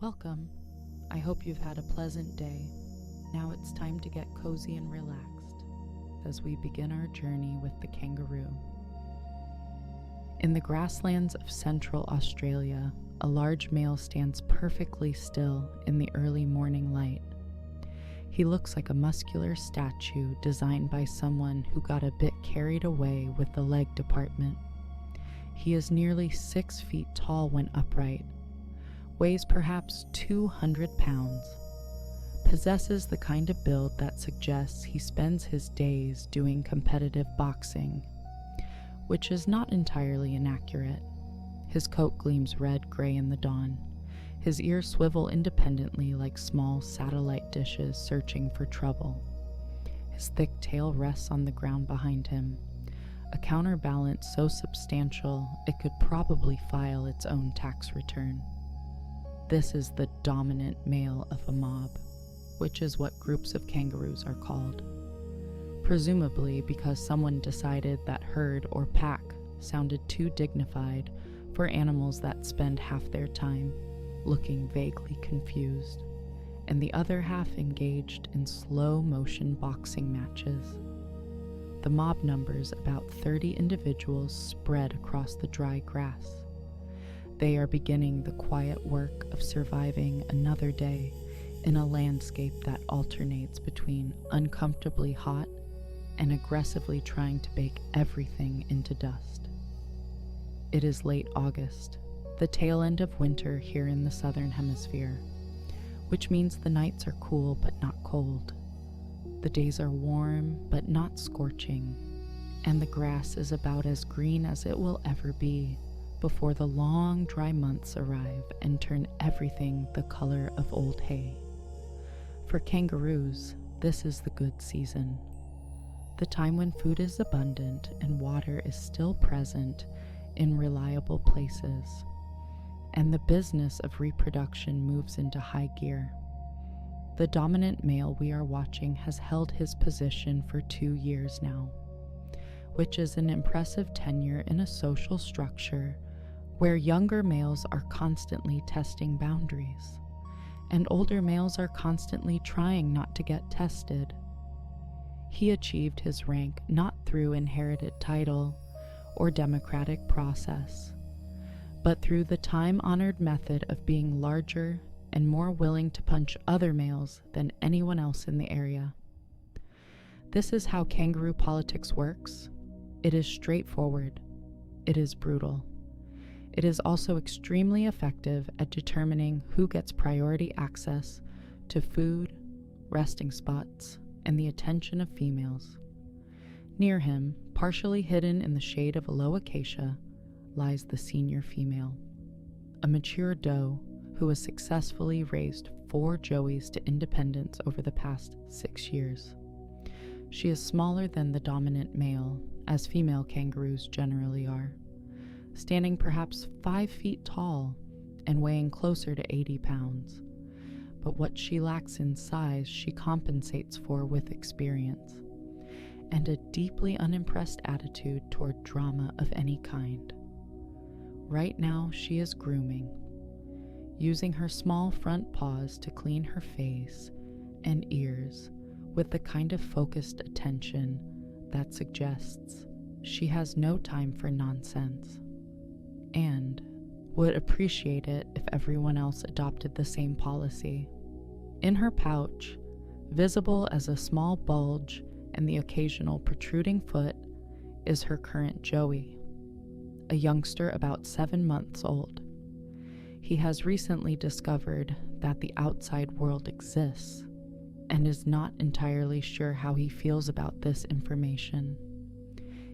Welcome. I hope you've had a pleasant day. Now it's time to get cozy and relaxed as we begin our journey with the kangaroo. In the grasslands of Central Australia, a large male stands perfectly still in the early morning light. He looks like a muscular statue designed by someone who got a bit carried away with the leg department. He is nearly 6 feet tall when upright, weighs perhaps 200 pounds, possesses the kind of build that suggests he spends his days doing competitive boxing, which is not entirely inaccurate. His coat gleams red-gray in the dawn. His ears swivel independently like small satellite dishes searching for trouble. His thick tail rests on the ground behind him, a counterbalance so substantial it could probably file its own tax return. This is the dominant male of a mob, which is what groups of kangaroos are called, presumably because someone decided that herd or pack sounded too dignified for animals that spend half their time looking vaguely confused, and the other half engaged in slow-motion boxing matches. The mob numbers about 30 individuals spread across the dry grass. They are beginning the quiet work of surviving another day in a landscape that alternates between uncomfortably hot and aggressively trying to bake everything into dust. It is late August, the tail end of winter here in the southern hemisphere, which means the nights are cool but not cold. The days are warm but not scorching, and the grass is about as green as it will ever be before the long, dry months arrive and turn everything the color of old hay. For kangaroos, this is the good season, the time when food is abundant and water is still present in reliable places, and the business of reproduction moves into high gear. The dominant male we are watching has held his position for 2 years now, which is an impressive tenure in a social structure where younger males are constantly testing boundaries, and older males are constantly trying not to get tested. He achieved his rank not through inherited title or democratic process, but through the time-honored method of being larger and more willing to punch other males than anyone else in the area. This is how kangaroo politics works. It is straightforward. It is brutal. It is also extremely effective at determining who gets priority access to food, resting spots, and the attention of females. Near him, partially hidden in the shade of a low acacia, lies the senior female, a mature doe who has successfully raised 4 joeys to independence over the past 6 years. She is smaller than the dominant male, as female kangaroos generally are, standing perhaps 5 feet tall and weighing closer to 80 pounds. But what she lacks in size, she compensates for with experience and a deeply unimpressed attitude toward drama of any kind. Right now, she is grooming, using her small front paws to clean her face and ears with the kind of focused attention that suggests she has no time for nonsense, and would appreciate it if everyone else adopted the same policy. In her pouch, visible as a small bulge and the occasional protruding foot, is her current joey, a youngster about 7 months old. He has recently discovered that the outside world exists and is not entirely sure how he feels about this information.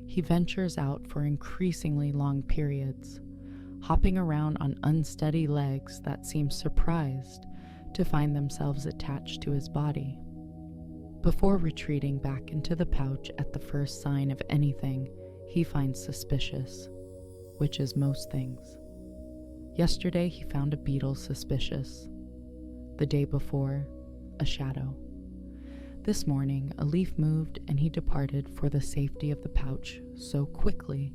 He ventures out for increasingly long periods, hopping around on unsteady legs that seem surprised to find themselves attached to his body, before retreating back into the pouch at the first sign of anything he finds suspicious, which is most things. Yesterday he found a beetle suspicious. The day before, a shadow. This morning, a leaf moved and he departed for the safety of the pouch so quickly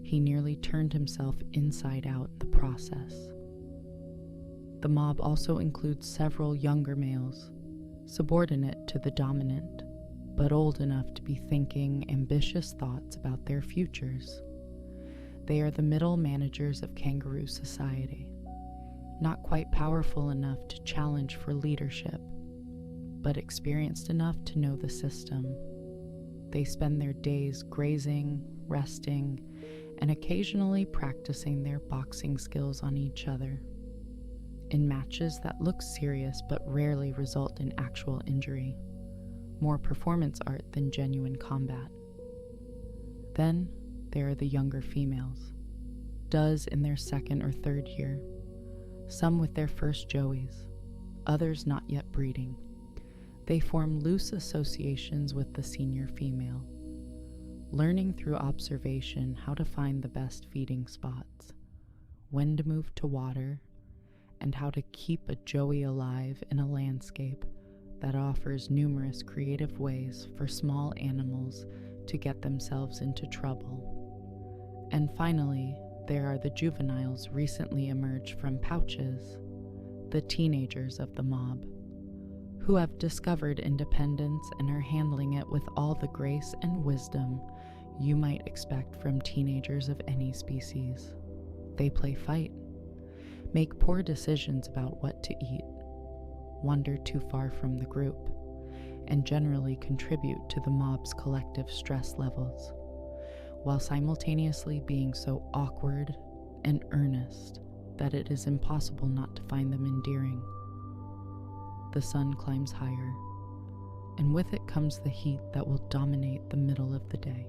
he nearly turned himself inside out in the process. The mob also includes several younger males, subordinate to the dominant, but old enough to be thinking ambitious thoughts about their futures. They are the middle managers of kangaroo society, not quite powerful enough to challenge for leadership, but experienced enough to know the system. They spend their days grazing, resting, and occasionally practicing their boxing skills on each other, in matches that look serious but rarely result in actual injury, more performance art than genuine combat. Then there are the younger females, does in their second or third year, some with their first joeys, others not yet breeding. They form loose associations with the senior female, learning through observation how to find the best feeding spots, when to move to water, and how to keep a joey alive in a landscape that offers numerous creative ways for small animals to get themselves into trouble. And finally, there are the juveniles recently emerged from pouches, the teenagers of the mob, who have discovered independence and are handling it with all the grace and wisdom you might expect from teenagers of any species. They play fight, make poor decisions about what to eat, wander too far from the group, and generally contribute to the mob's collective stress levels, while simultaneously being so awkward and earnest that it is impossible not to find them endearing. The sun climbs higher, and with it comes the heat that will dominate the middle of the day.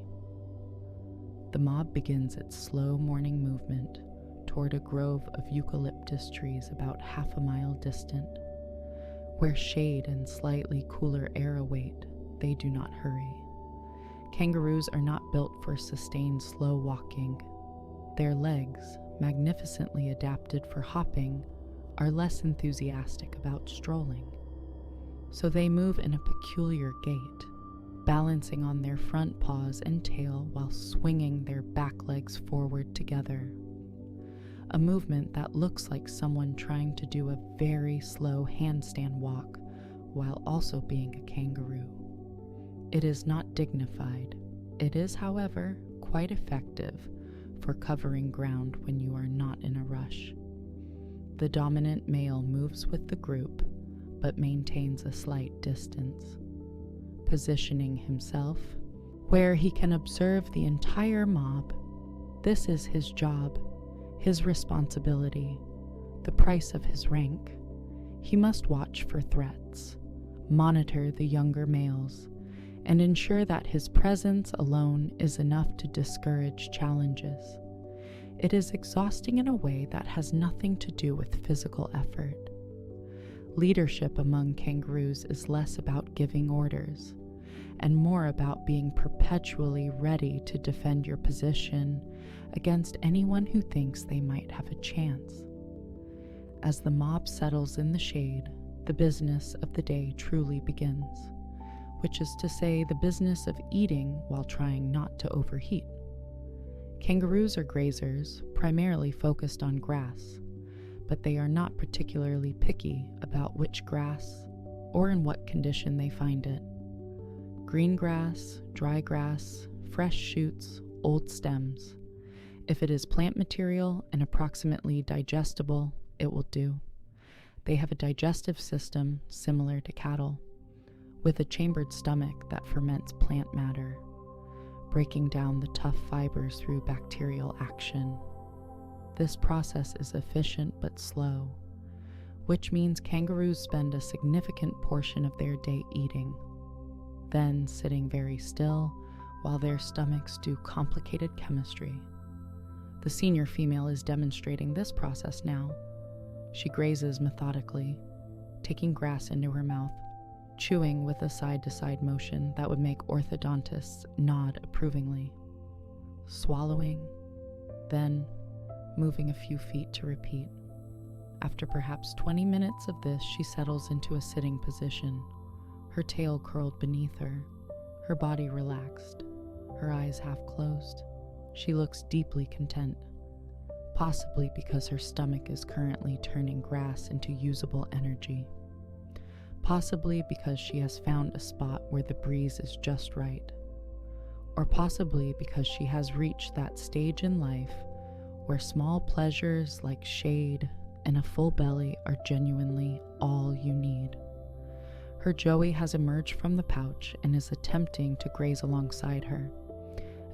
The mob begins its slow morning movement toward a grove of eucalyptus trees about half a mile distant. Where shade and slightly cooler air await, they do not hurry. Kangaroos are not built for sustained slow walking. Their legs, magnificently adapted for hopping, are less enthusiastic about strolling. So they move in a peculiar gait, balancing on their front paws and tail while swinging their back legs forward together. A movement that looks like someone trying to do a very slow handstand walk while also being a kangaroo. It is not dignified. It is, however, quite effective for covering ground when you are not in a rush. The dominant male moves with the group, but maintains a slight distance, positioning himself where he can observe the entire mob. This is his job, his responsibility, the price of his rank. He must watch for threats, monitor the younger males, and ensure that his presence alone is enough to discourage challenges. It is exhausting in a way that has nothing to do with physical effort. Leadership among kangaroos is less about giving orders and more about being perpetually ready to defend your position against anyone who thinks they might have a chance. As the mob settles in the shade, the business of the day truly begins, which is to say the business of eating while trying not to overheat. Kangaroos are grazers, primarily focused on grass, but they are not particularly picky about which grass or in what condition they find it. Green grass, dry grass, fresh shoots, old stems. If it is plant material and approximately digestible, it will do. They have a digestive system similar to cattle, with a chambered stomach that ferments plant matter, breaking down the tough fibers through bacterial action. This process is efficient but slow, which means kangaroos spend a significant portion of their day eating, then sitting very still while their stomachs do complicated chemistry. The senior female is demonstrating this process now. She grazes methodically, taking grass into her mouth, chewing with a side-to-side motion that would make orthodontists nod approvingly, swallowing, then moving a few feet to repeat. After perhaps 20 minutes of this, she settles into a sitting position, her tail curled beneath her, her body relaxed, her eyes half closed. She looks deeply content, possibly because her stomach is currently turning grass into usable energy, possibly because she has found a spot where the breeze is just right, or possibly because she has reached that stage in life where small pleasures like shade and a full belly are genuinely all you need. Her Joey has emerged from the pouch and is attempting to graze alongside her,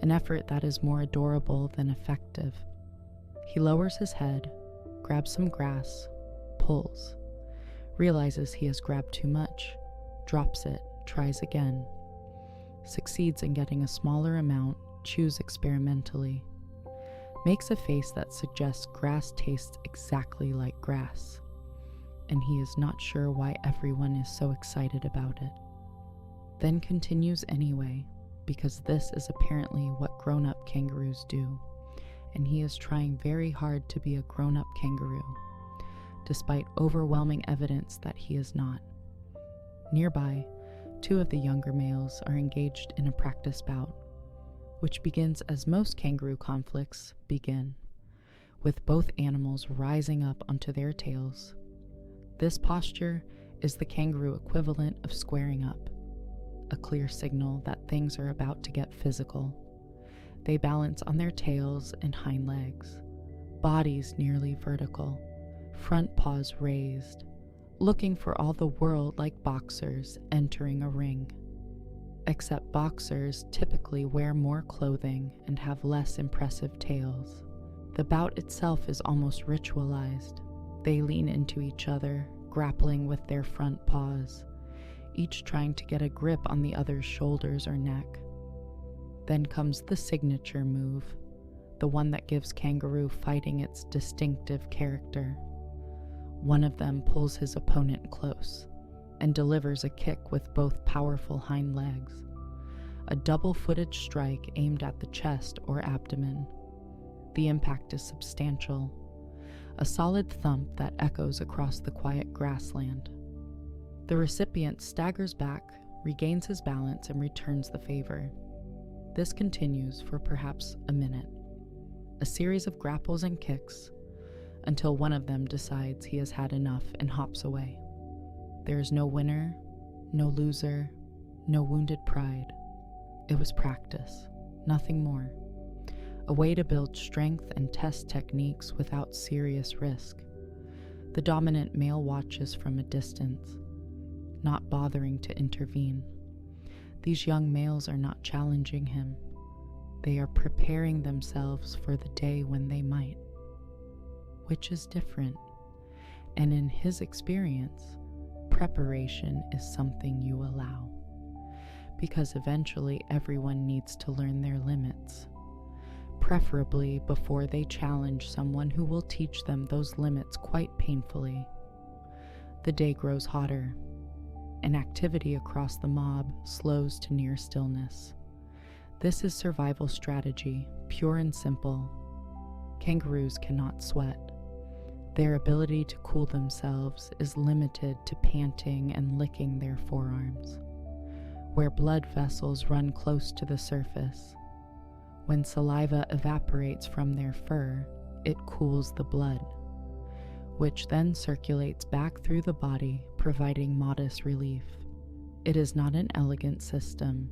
an effort that is more adorable than effective. He lowers his head, grabs some grass, pulls, realizes he has grabbed too much, drops it, tries again, succeeds in getting a smaller amount, chews experimentally, makes a face that suggests grass tastes exactly like grass, and he is not sure why everyone is so excited about it. Then continues anyway, because this is apparently what grown-up kangaroos do, and he is trying very hard to be a grown-up kangaroo, despite overwhelming evidence that he is not. Nearby, 2 of the younger males are engaged in a practice bout, which begins as most kangaroo conflicts begin, with both animals rising up onto their tails. This posture is the kangaroo equivalent of squaring up, a clear signal that things are about to get physical. They balance on their tails and hind legs, bodies nearly vertical, front paws raised, looking for all the world like boxers entering a ring. Except boxers typically wear more clothing and have less impressive tails. The bout itself is almost ritualized. They lean into each other, grappling with their front paws, each trying to get a grip on the other's shoulders or neck. Then comes the signature move, the one that gives kangaroo fighting its distinctive character. One of them pulls his opponent close and delivers a kick with both powerful hind legs, a double-footed strike aimed at the chest or abdomen. The impact is substantial, a solid thump that echoes across the quiet grassland. The recipient staggers back, regains his balance, and returns the favor. This continues for perhaps a minute, a series of grapples and kicks, until one of them decides he has had enough and hops away. There is no winner, no loser, no wounded pride. It was practice, nothing more. A way to build strength and test techniques without serious risk. The dominant male watches from a distance, not bothering to intervene. These young males are not challenging him. They are preparing themselves for the day when they might, which is different. And in his experience, preparation is something you allow, because eventually everyone needs to learn their limits, preferably before they challenge someone who will teach them those limits quite painfully. The day grows hotter, and activity across the mob slows to near stillness. This is survival strategy, pure and simple. Kangaroos cannot sweat. Their ability to cool themselves is limited to panting and licking their forearms, where blood vessels run close to the surface. When saliva evaporates from their fur, it cools the blood, which then circulates back through the body, providing modest relief. It is not an elegant system.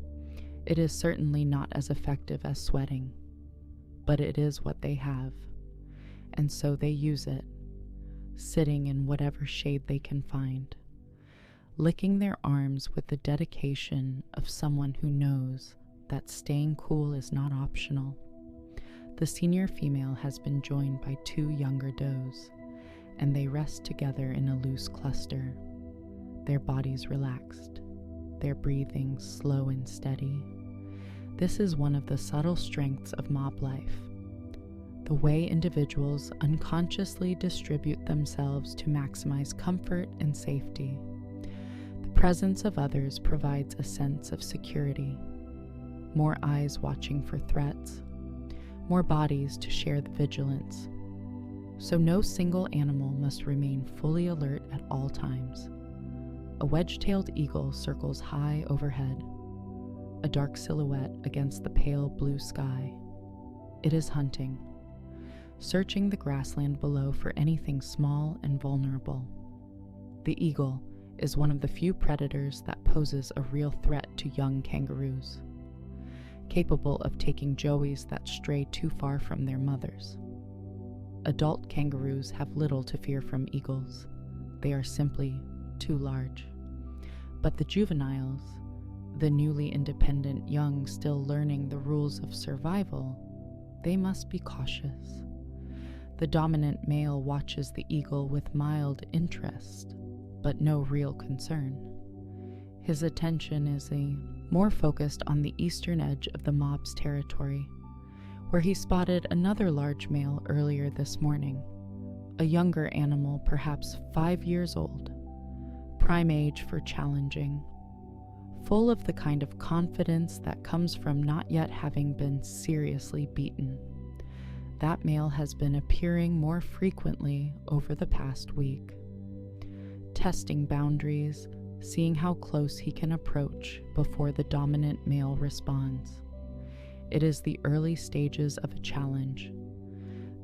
It is certainly not as effective as sweating, but it is what they have, and so they use it, sitting in whatever shade they can find, licking their arms with the dedication of someone who knows that staying cool is not optional. The senior female has been joined by 2 younger does, and they rest together in a loose cluster, their bodies relaxed, their breathing slow and steady. This is one of the subtle strengths of mob life, the way individuals unconsciously distribute themselves to maximize comfort and safety. The presence of others provides a sense of security, more eyes watching for threats, more bodies to share the vigilance. So no single animal must remain fully alert at all times. A wedge-tailed eagle circles high overhead, a dark silhouette against the pale blue sky. It is hunting. searching the grassland below for anything small and vulnerable. The eagle is one of the few predators that poses a real threat to young kangaroos, capable of taking joeys that stray too far from their mothers. Adult kangaroos have little to fear from eagles. They are simply too large. But the juveniles, the newly independent young still learning the rules of survival, they must be cautious. The dominant male watches the eagle with mild interest, but no real concern. His attention is more focused on the eastern edge of the mob's territory, where he spotted another large male earlier this morning, a younger animal perhaps 5 years old, prime age for challenging, full of the kind of confidence that comes from not yet having been seriously beaten. That male has been appearing more frequently over the past week, testing boundaries, seeing how close he can approach before the dominant male responds. It is the early stages of a challenge,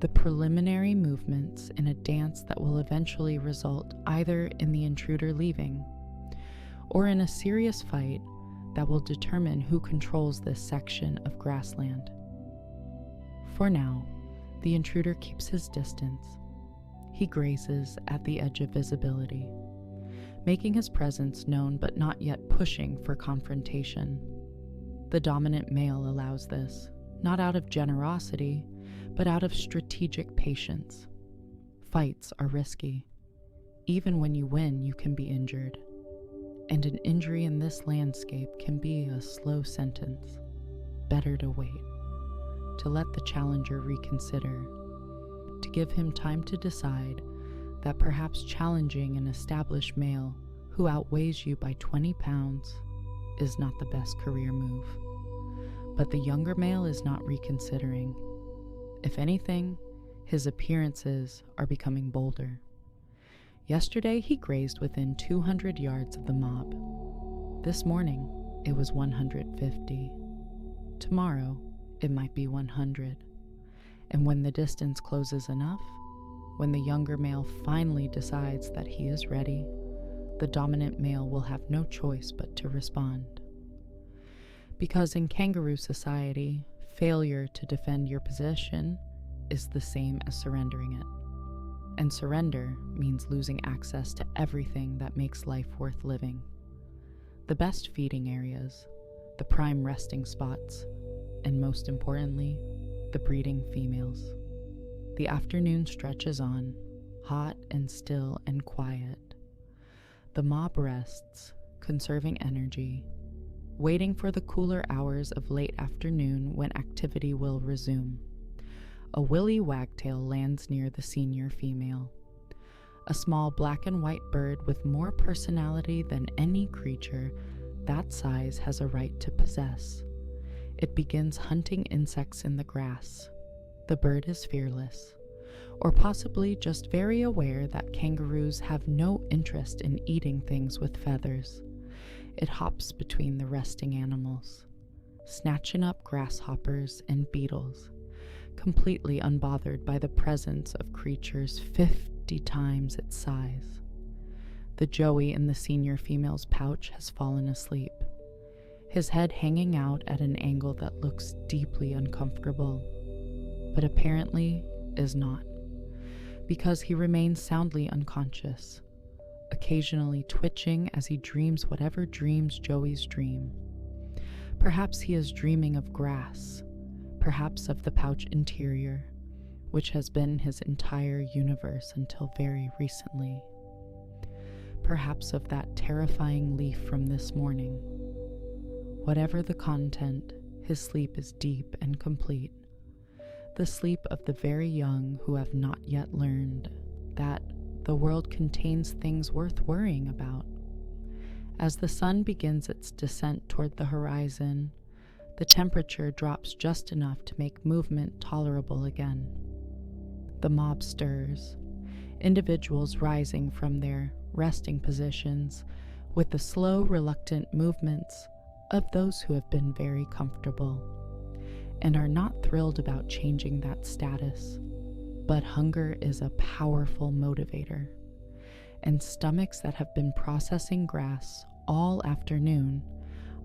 the preliminary movements in a dance that will eventually result either in the intruder leaving or in a serious fight that will determine who controls this section of grassland. For now, the intruder keeps his distance. He grazes at the edge of visibility, making his presence known but not yet pushing for confrontation. The dominant male allows this, not out of generosity, but out of strategic patience. Fights are risky. Even when you win, you can be injured. And an injury in this landscape can be a slow sentence. Better to wait, to let the challenger reconsider, to give him time to decide that perhaps challenging an established male who outweighs you by 20 pounds is not the best career move. But the younger male is not reconsidering. If anything, his appearances are becoming bolder. Yesterday, he grazed within 200 yards of the mob. This morning, it was 150. Tomorrow, it might be 100. And when the distance closes enough, when the younger male finally decides that he is ready, the dominant male will have no choice but to respond. Because in kangaroo society, failure to defend your position is the same as surrendering it. And surrender means losing access to everything that makes life worth living. The best feeding areas, the prime resting spots, and most importantly, the breeding females. The afternoon stretches on, hot and still and quiet. The mob rests, conserving energy, waiting for the cooler hours of late afternoon when activity will resume. A willy wagtail lands near the senior female. A small black and white bird with more personality than any creature that size has a right to possess. It begins hunting insects in the grass. The bird is fearless, or possibly just very aware that kangaroos have no interest in eating things with feathers. It hops between the resting animals, snatching up grasshoppers and beetles, completely unbothered by the presence of creatures 50 times its size. The joey in the senior female's pouch has fallen asleep, his head hanging out at an angle that looks deeply uncomfortable, but apparently is not, because he remains soundly unconscious, occasionally twitching as he dreams whatever dreams joeys dream. Perhaps he is dreaming of grass, perhaps of the pouch interior, which has been his entire universe until very recently. Perhaps of that terrifying leaf from this morning. Whatever the content, his sleep is deep and complete. The sleep of the very young who have not yet learned that the world contains things worth worrying about. As the sun begins its descent toward the horizon, the temperature drops just enough to make movement tolerable again. The mob stirs, individuals rising from their resting positions with the slow, reluctant movements of those who have been very comfortable and are not thrilled about changing that status. But hunger is a powerful motivator, and stomachs that have been processing grass all afternoon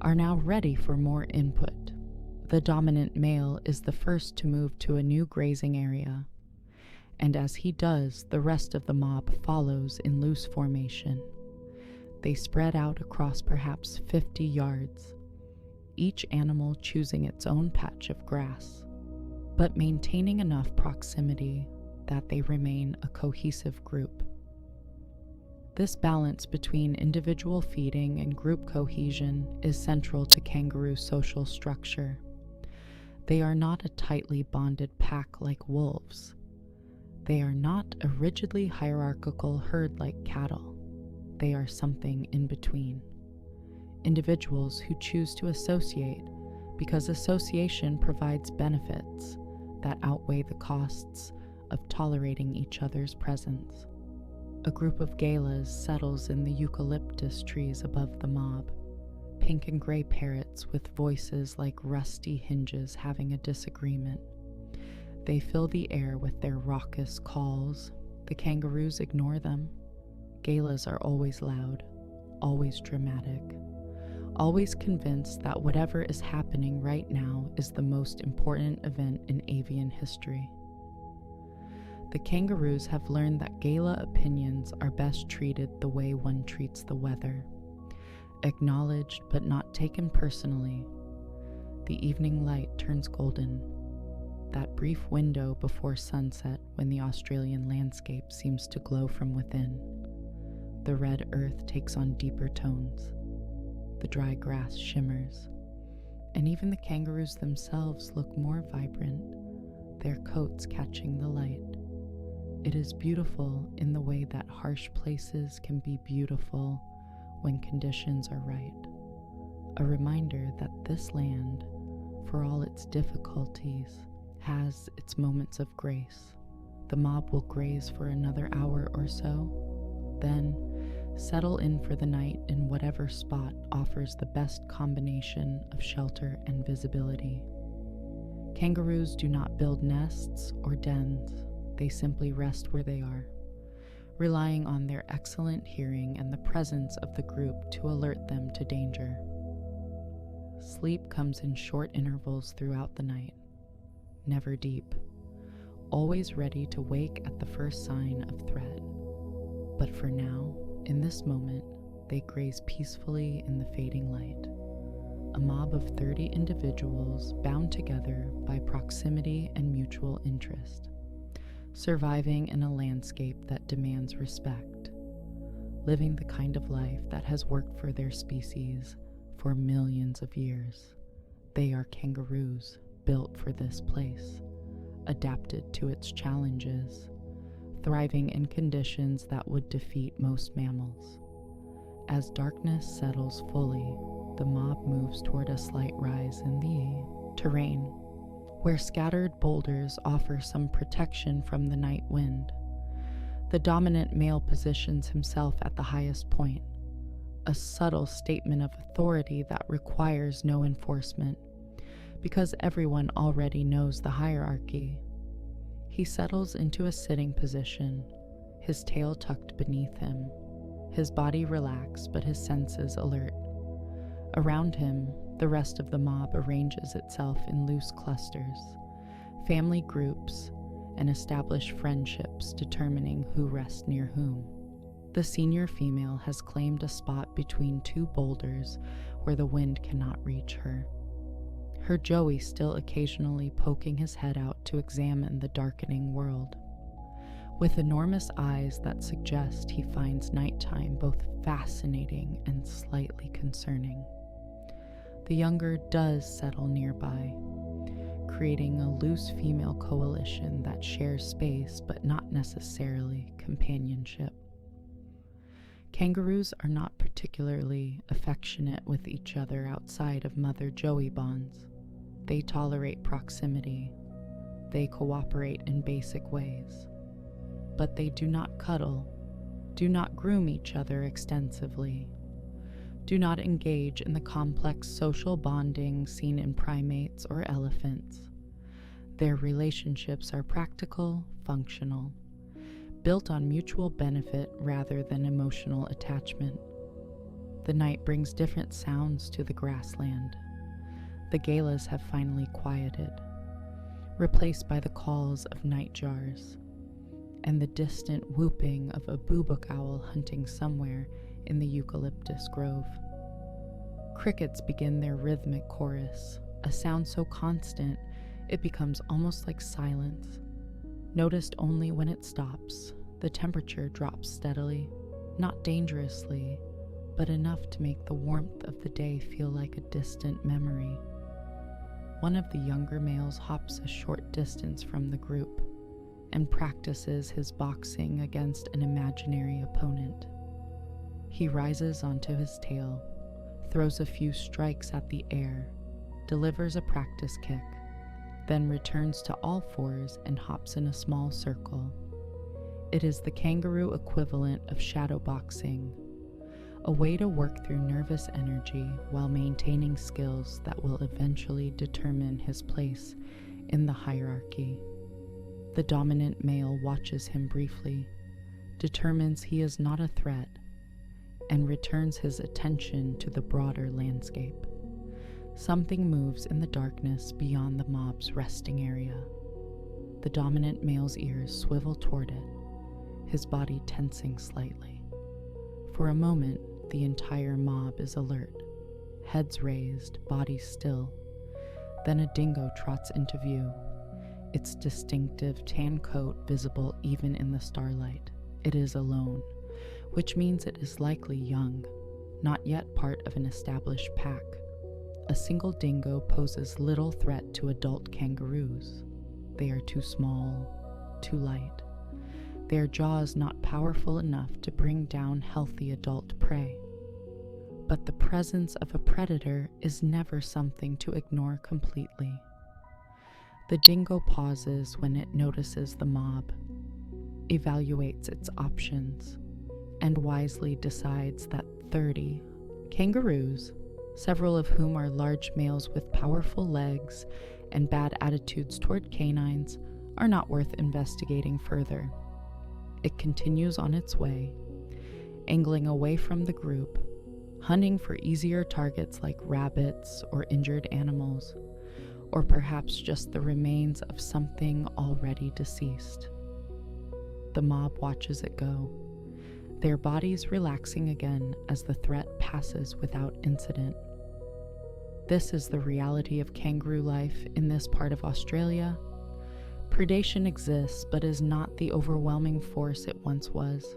are now ready for more input. The dominant male is the first to move to a new grazing area, and as he does, the rest of the mob follows in loose formation. They spread out across perhaps 50 yards, each animal choosing its own patch of grass, but maintaining enough proximity that they remain a cohesive group. This balance between individual feeding and group cohesion is central to kangaroo social structure. They are not a tightly bonded pack like wolves. They are not a rigidly hierarchical herd like cattle. They are something in between. Individuals who choose to associate because association provides benefits that outweigh the costs of tolerating each other's presence. A group of galas settles in the eucalyptus trees above the mob, pink and gray parrots with voices like rusty hinges having a disagreement. They fill the air with their raucous calls. The kangaroos ignore them. Galas are always loud, always dramatic, always convinced that whatever is happening right now is the most important event in avian history. The kangaroos have learned that gala opinions are best treated the way one treats the weather, acknowledged but not taken personally. The evening light turns golden, that brief window before sunset when the Australian landscape seems to glow from within. The red earth takes on deeper tones. The dry grass shimmers, and even the kangaroos themselves look more vibrant, their coats catching the light. It is beautiful in the way that harsh places can be beautiful when conditions are right. A reminder that this land, for all its difficulties, has its moments of grace. The mob will graze for another hour or so, then settle in for the night in whatever spot offers the best combination of shelter and visibility. Kangaroos do not build nests or dens. They simply rest where they are, relying on their excellent hearing and the presence of the group to alert them to danger. Sleep comes in short intervals throughout the night, never deep, always ready to wake at the first sign of threat. But for now, in this moment, they graze peacefully in the fading light. A mob of 30 individuals bound together by proximity and mutual interest, surviving in a landscape that demands respect, living the kind of life that has worked for their species for millions of years. They are kangaroos, built for this place, adapted to its challenges, thriving in conditions that would defeat most mammals. As darkness settles fully, the mob moves toward a slight rise in the terrain, where scattered boulders offer some protection from the night wind. The dominant male positions himself at the highest point, a subtle statement of authority that requires no enforcement, because everyone already knows the hierarchy. He settles into a sitting position, his tail tucked beneath him, his body relaxed but his senses alert. Around him, the rest of the mob arranges itself in loose clusters, family groups, and established friendships determining who rests near whom. The senior female has claimed a spot between two boulders where the wind cannot reach her, her Joey still occasionally poking his head out to examine the darkening world. With enormous eyes that suggest he finds nighttime both fascinating and slightly concerning. The younger does settle nearby, creating a loose female coalition that shares space but not necessarily companionship. Kangaroos are not particularly affectionate with each other outside of mother-Joey bonds. They tolerate proximity. They cooperate in basic ways. But they do not cuddle, do not groom each other extensively, do not engage in the complex social bonding seen in primates or elephants. Their relationships are practical, functional, built on mutual benefit rather than emotional attachment. The night brings different sounds to the grassland. The galas have finally quieted, replaced by the calls of nightjars and the distant whooping of a boobook owl hunting somewhere in the eucalyptus grove. Crickets begin their rhythmic chorus, a sound so constant it becomes almost like silence, noticed only when it stops. The temperature drops steadily, not dangerously, but enough to make the warmth of the day feel like a distant memory. One of the younger males hops a short distance from the group and practices his boxing against an imaginary opponent. He rises onto his tail, throws a few strikes at the air, delivers a practice kick, then returns to all fours and hops in a small circle. It is the kangaroo equivalent of shadow boxing, a way to work through nervous energy while maintaining skills that will eventually determine his place in the hierarchy. The dominant male watches him briefly, determines he is not a threat, and returns his attention to the broader landscape. Something moves in the darkness beyond the mob's resting area. The dominant male's ears swivel toward it, his body tensing slightly. For a moment, the entire mob is alert, heads raised, bodies still. Then a dingo trots into view, its distinctive tan coat visible even in the starlight. It is alone, which means it is likely young, not yet part of an established pack. A single dingo poses little threat to adult kangaroos. They are too small, too light. Their jaws not powerful enough to bring down healthy adult prey. But the presence of a predator is never something to ignore completely. The dingo pauses when it notices the mob, evaluates its options, and wisely decides that 30 kangaroos, several of whom are large males with powerful legs and bad attitudes toward canines, are not worth investigating further. It continues on its way, angling away from the group, hunting for easier targets like rabbits or injured animals, or perhaps just the remains of something already deceased. The mob watches it go, their bodies relaxing again as the threat passes without incident. This is the reality of kangaroo life in this part of Australia. Predation exists, but is not the overwhelming force it once was.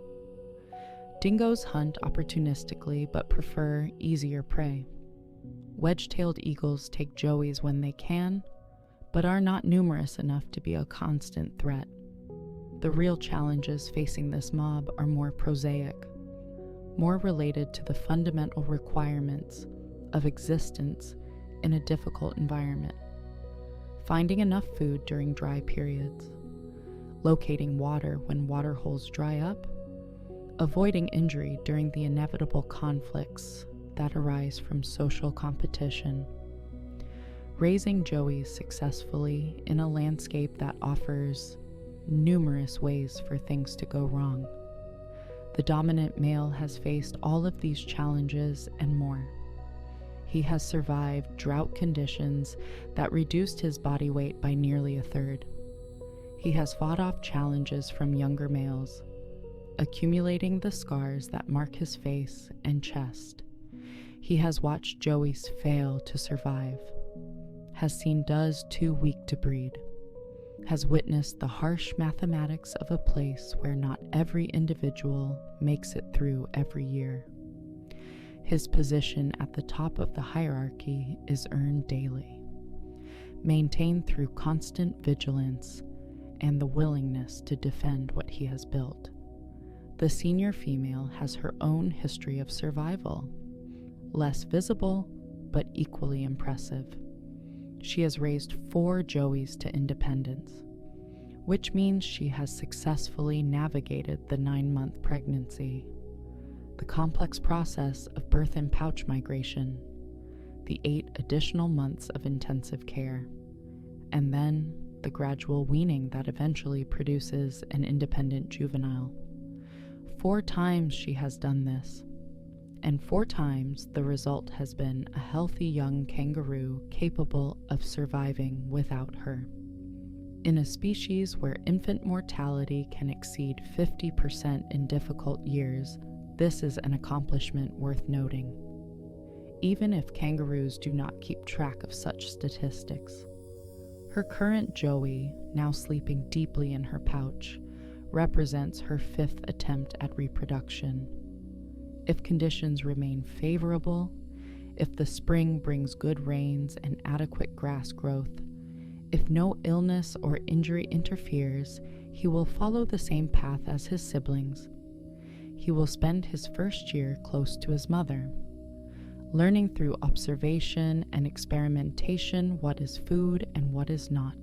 Dingoes hunt opportunistically, but prefer easier prey. Wedge-tailed eagles take joeys when they can, but are not numerous enough to be a constant threat. The real challenges facing this mob are more prosaic, more related to the fundamental requirements of existence in a difficult environment. Finding enough food during dry periods, locating water when water holes dry up, avoiding injury during the inevitable conflicts that arise from social competition, raising joeys successfully in a landscape that offers numerous ways for things to go wrong. The dominant male has faced all of these challenges and more. He has survived drought conditions that reduced his body weight by nearly a third. He has fought off challenges from younger males, accumulating the scars that mark his face and chest. He has watched joeys fail to survive, has seen does too weak to breed, has witnessed the harsh mathematics of a place where not every individual makes it through every year. His position at the top of the hierarchy is earned daily, maintained through constant vigilance and the willingness to defend what he has built. The senior female has her own history of survival, less visible but equally impressive. She has raised 4 joeys to independence, which means she has successfully navigated the 9-month pregnancy, the complex process of birth and pouch migration, the 8 additional months of intensive care, and then the gradual weaning that eventually produces an independent juvenile. 4 times she has done this, and 4 times the result has been a healthy young kangaroo capable of surviving without her. In a species where infant mortality can exceed 50% in difficult years, this is an accomplishment worth noting. Even if kangaroos do not keep track of such statistics. Her current Joey, now sleeping deeply in her pouch, represents her 5th attempt at reproduction. If conditions remain favorable, if the spring brings good rains and adequate grass growth, if no illness or injury interferes, he will follow the same path as his siblings. He will spend his first year close to his mother, learning through observation and experimentation what is food and what is not,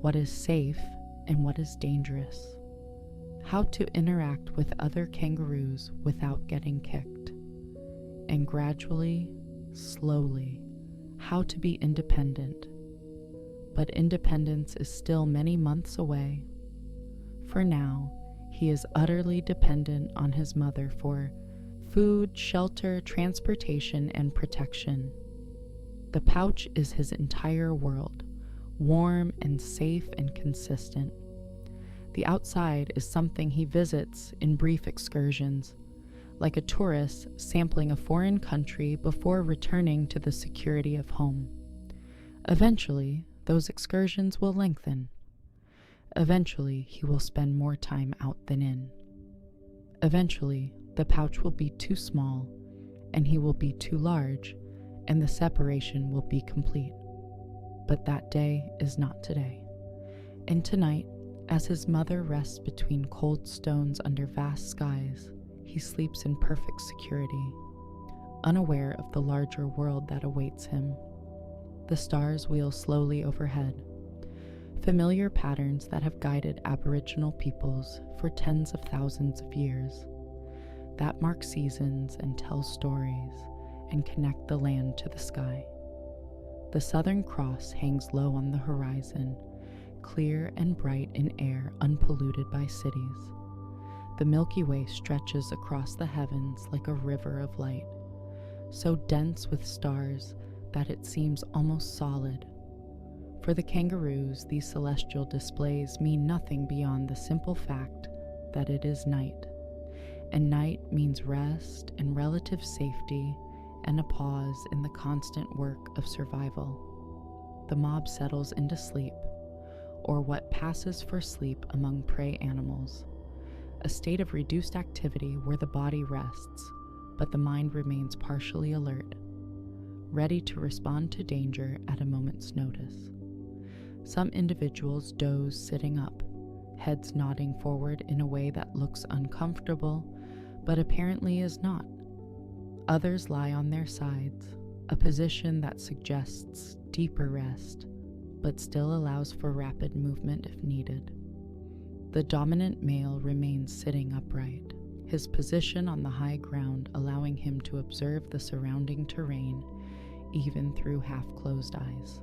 what is safe and what is dangerous, how to interact with other kangaroos without getting kicked, and gradually, slowly, how to be independent. But independence is still many months away. For now, he is utterly dependent on his mother for food, shelter, transportation, and protection. The pouch is his entire world, warm and safe and consistent. The outside is something he visits in brief excursions, like a tourist sampling a foreign country before returning to the security of home. Eventually, those excursions will lengthen. Eventually, he will spend more time out than in. Eventually, the pouch will be too small, and he will be too large, and the separation will be complete. But that day is not today. And tonight, as his mother rests between cold stones under vast skies, he sleeps in perfect security, unaware of the larger world that awaits him. The stars wheel slowly overhead, familiar patterns that have guided Aboriginal peoples for tens of thousands of years, that mark seasons and tell stories and connect the land to the sky. The Southern Cross hangs low on the horizon, clear and bright in air unpolluted by cities. The Milky Way stretches across the heavens like a river of light, so dense with stars that it seems almost solid. For the kangaroos, these celestial displays mean nothing beyond the simple fact that it is night, and night means rest and relative safety and a pause in the constant work of survival. The mob settles into sleep, or what passes for sleep among prey animals, a state of reduced activity where the body rests, but the mind remains partially alert, ready to respond to danger at a moment's notice. Some individuals doze sitting up, heads nodding forward in a way that looks uncomfortable, but apparently is not. Others lie on their sides, a position that suggests deeper rest, but still allows for rapid movement if needed. The dominant male remains sitting upright, his position on the high ground allowing him to observe the surrounding terrain, even through half-closed eyes.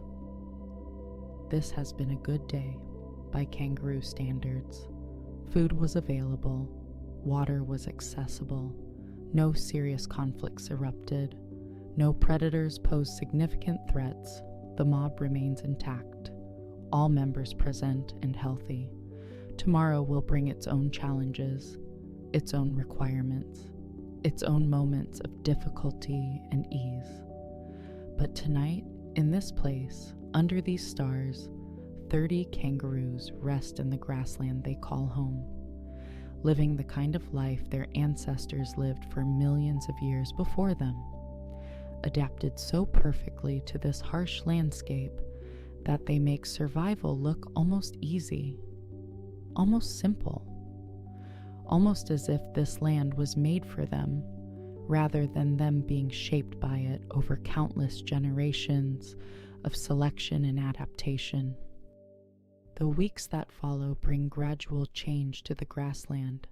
This has been a good day, by kangaroo standards. Food was available, water was accessible, no serious conflicts erupted, no predators posed significant threats, the mob remains intact, all members present and healthy. Tomorrow will bring its own challenges, its own requirements, its own moments of difficulty and ease. But tonight, in this place, under these stars, 30 kangaroos rest in the grassland they call home, living the kind of life their ancestors lived for millions of years before them, adapted so perfectly to this harsh landscape that they make survival look almost easy, almost simple, almost as if this land was made for them, rather than them being shaped by it over countless generations of selection and adaptation. The weeks that follow bring gradual change to the grassland,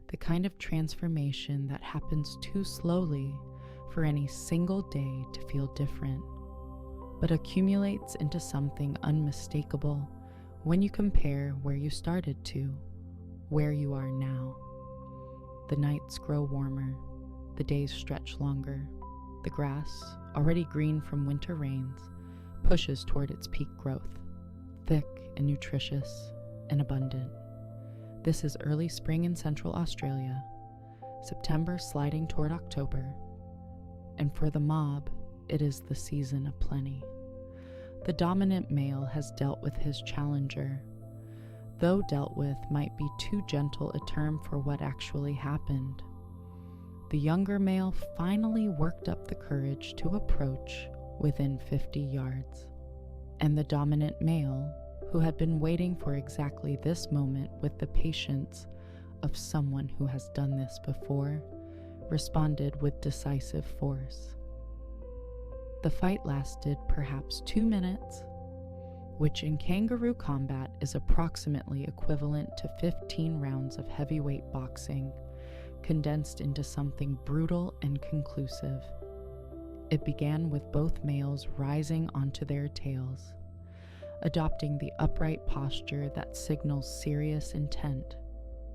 the kind of transformation that happens too slowly for any single day to feel different. but accumulates into something unmistakable when you compare where you started to where you are now. The nights grow warmer, the days stretch longer, the grass, already green from winter rains, pushes toward its peak growth, thick and nutritious and abundant. This is early spring in Central Australia, September sliding toward October, and for the mob, it is the season of plenty. The dominant male has dealt with his challenger, though dealt with might be too gentle a term for what actually happened. The younger male finally worked up the courage to approach within 50 yards, and the dominant male, who had been waiting for exactly this moment with the patience of someone who has done this before, responded with decisive force. The fight lasted perhaps 2 minutes, which in kangaroo combat is approximately equivalent to 15 rounds of heavyweight boxing, condensed into something brutal and conclusive. It began with both males rising onto their tails, adopting the upright posture that signals serious intent.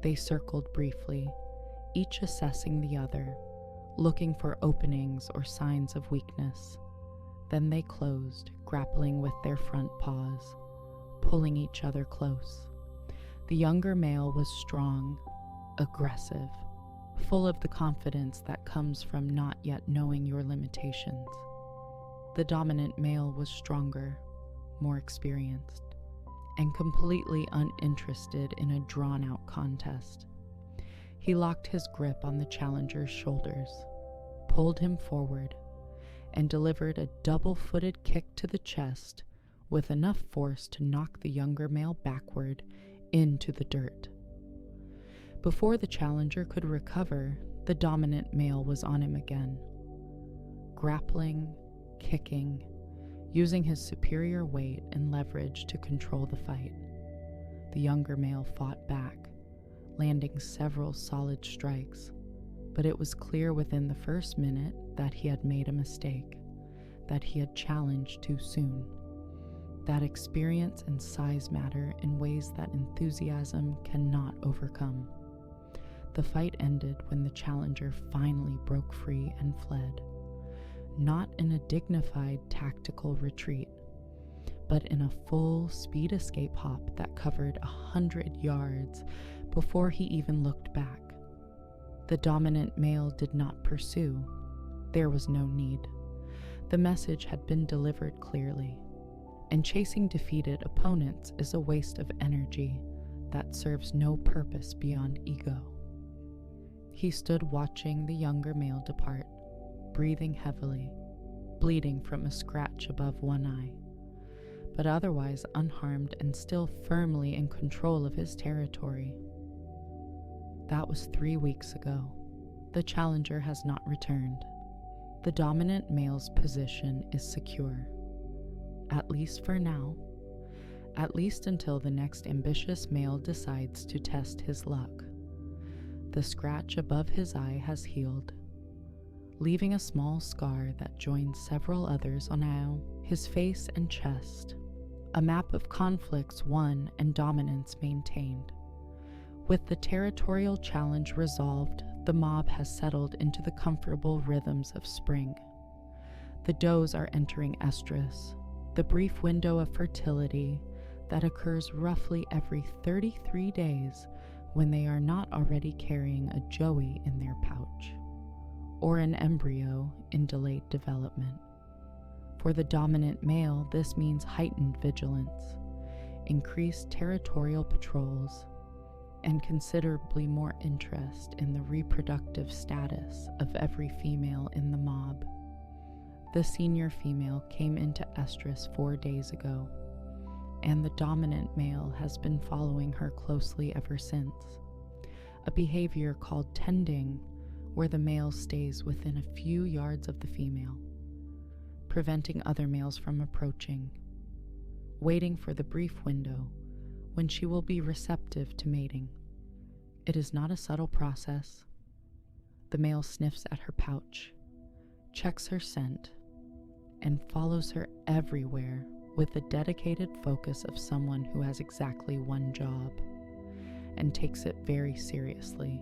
They circled briefly, each assessing the other, looking for openings or signs of weakness. Then they closed, grappling with their front paws, pulling each other close. The younger male was strong, aggressive, full of the confidence that comes from not yet knowing your limitations. The dominant male was stronger, more experienced, and completely uninterested in a drawn-out contest. He locked his grip on the challenger's shoulders, pulled him forward, and delivered a double-footed kick to the chest with enough force to knock the younger male backward into the dirt. Before the challenger could recover, the dominant male was on him again, grappling, kicking, using his superior weight and leverage to control the fight. The younger male fought back, landing several solid strikes, but it was clear within the first minute that he had made a mistake, that he had challenged too soon. That experience and size matter in ways that enthusiasm cannot overcome. The fight ended when the challenger finally broke free and fled, not in a dignified tactical retreat, but in a full speed escape hop that covered 100 yards before he even looked back. The dominant male did not pursue. There was no need. The message had been delivered clearly, and chasing defeated opponents is a waste of energy that serves no purpose beyond ego. He stood watching the younger male depart, breathing heavily, bleeding from a scratch above one eye, but otherwise unharmed and still firmly in control of his territory. That was 3 weeks ago. The challenger has not returned. The dominant male's position is secure, at least for now, at least until the next ambitious male decides to test his luck. The scratch above his eye has healed, leaving a small scar that joins several others on his face and chest, a map of conflicts won and dominance maintained. With the territorial challenge resolved, the mob has settled into the comfortable rhythms of spring. The does are entering estrus, the brief window of fertility that occurs roughly every 33 days when they are not already carrying a joey in their pouch, or an embryo in delayed development. For the dominant male, this means heightened vigilance, increased territorial patrols, and considerably more interest in the reproductive status of every female in the mob. The senior female came into estrus 4 days ago, and the dominant male has been following her closely ever since, a behavior called tending, where the male stays within a few yards of the female, preventing other males from approaching, waiting for the brief window when she will be receptive to mating. It is not a subtle process. The male sniffs at her pouch, checks her scent, and follows her everywhere with the dedicated focus of someone who has exactly one job and takes it very seriously.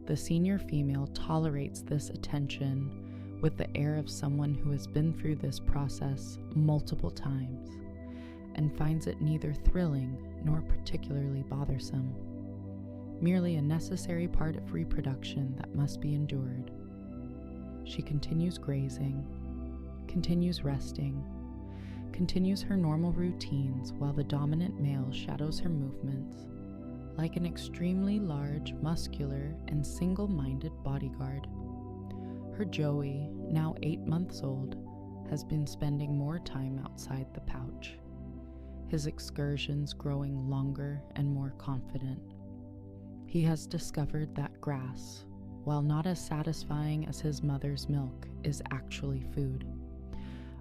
The senior female tolerates this attention with the air of someone who has been through this process multiple times and finds it neither thrilling nor particularly bothersome, merely a necessary part of reproduction that must be endured. She continues grazing, continues resting, continues her normal routines while the dominant male shadows her movements like an extremely large, muscular, and single-minded bodyguard. Her Joey, now 8 months old, has been spending more time outside the pouch, his excursions growing longer and more confident. He has discovered that grass, while not as satisfying as his mother's milk, is actually food,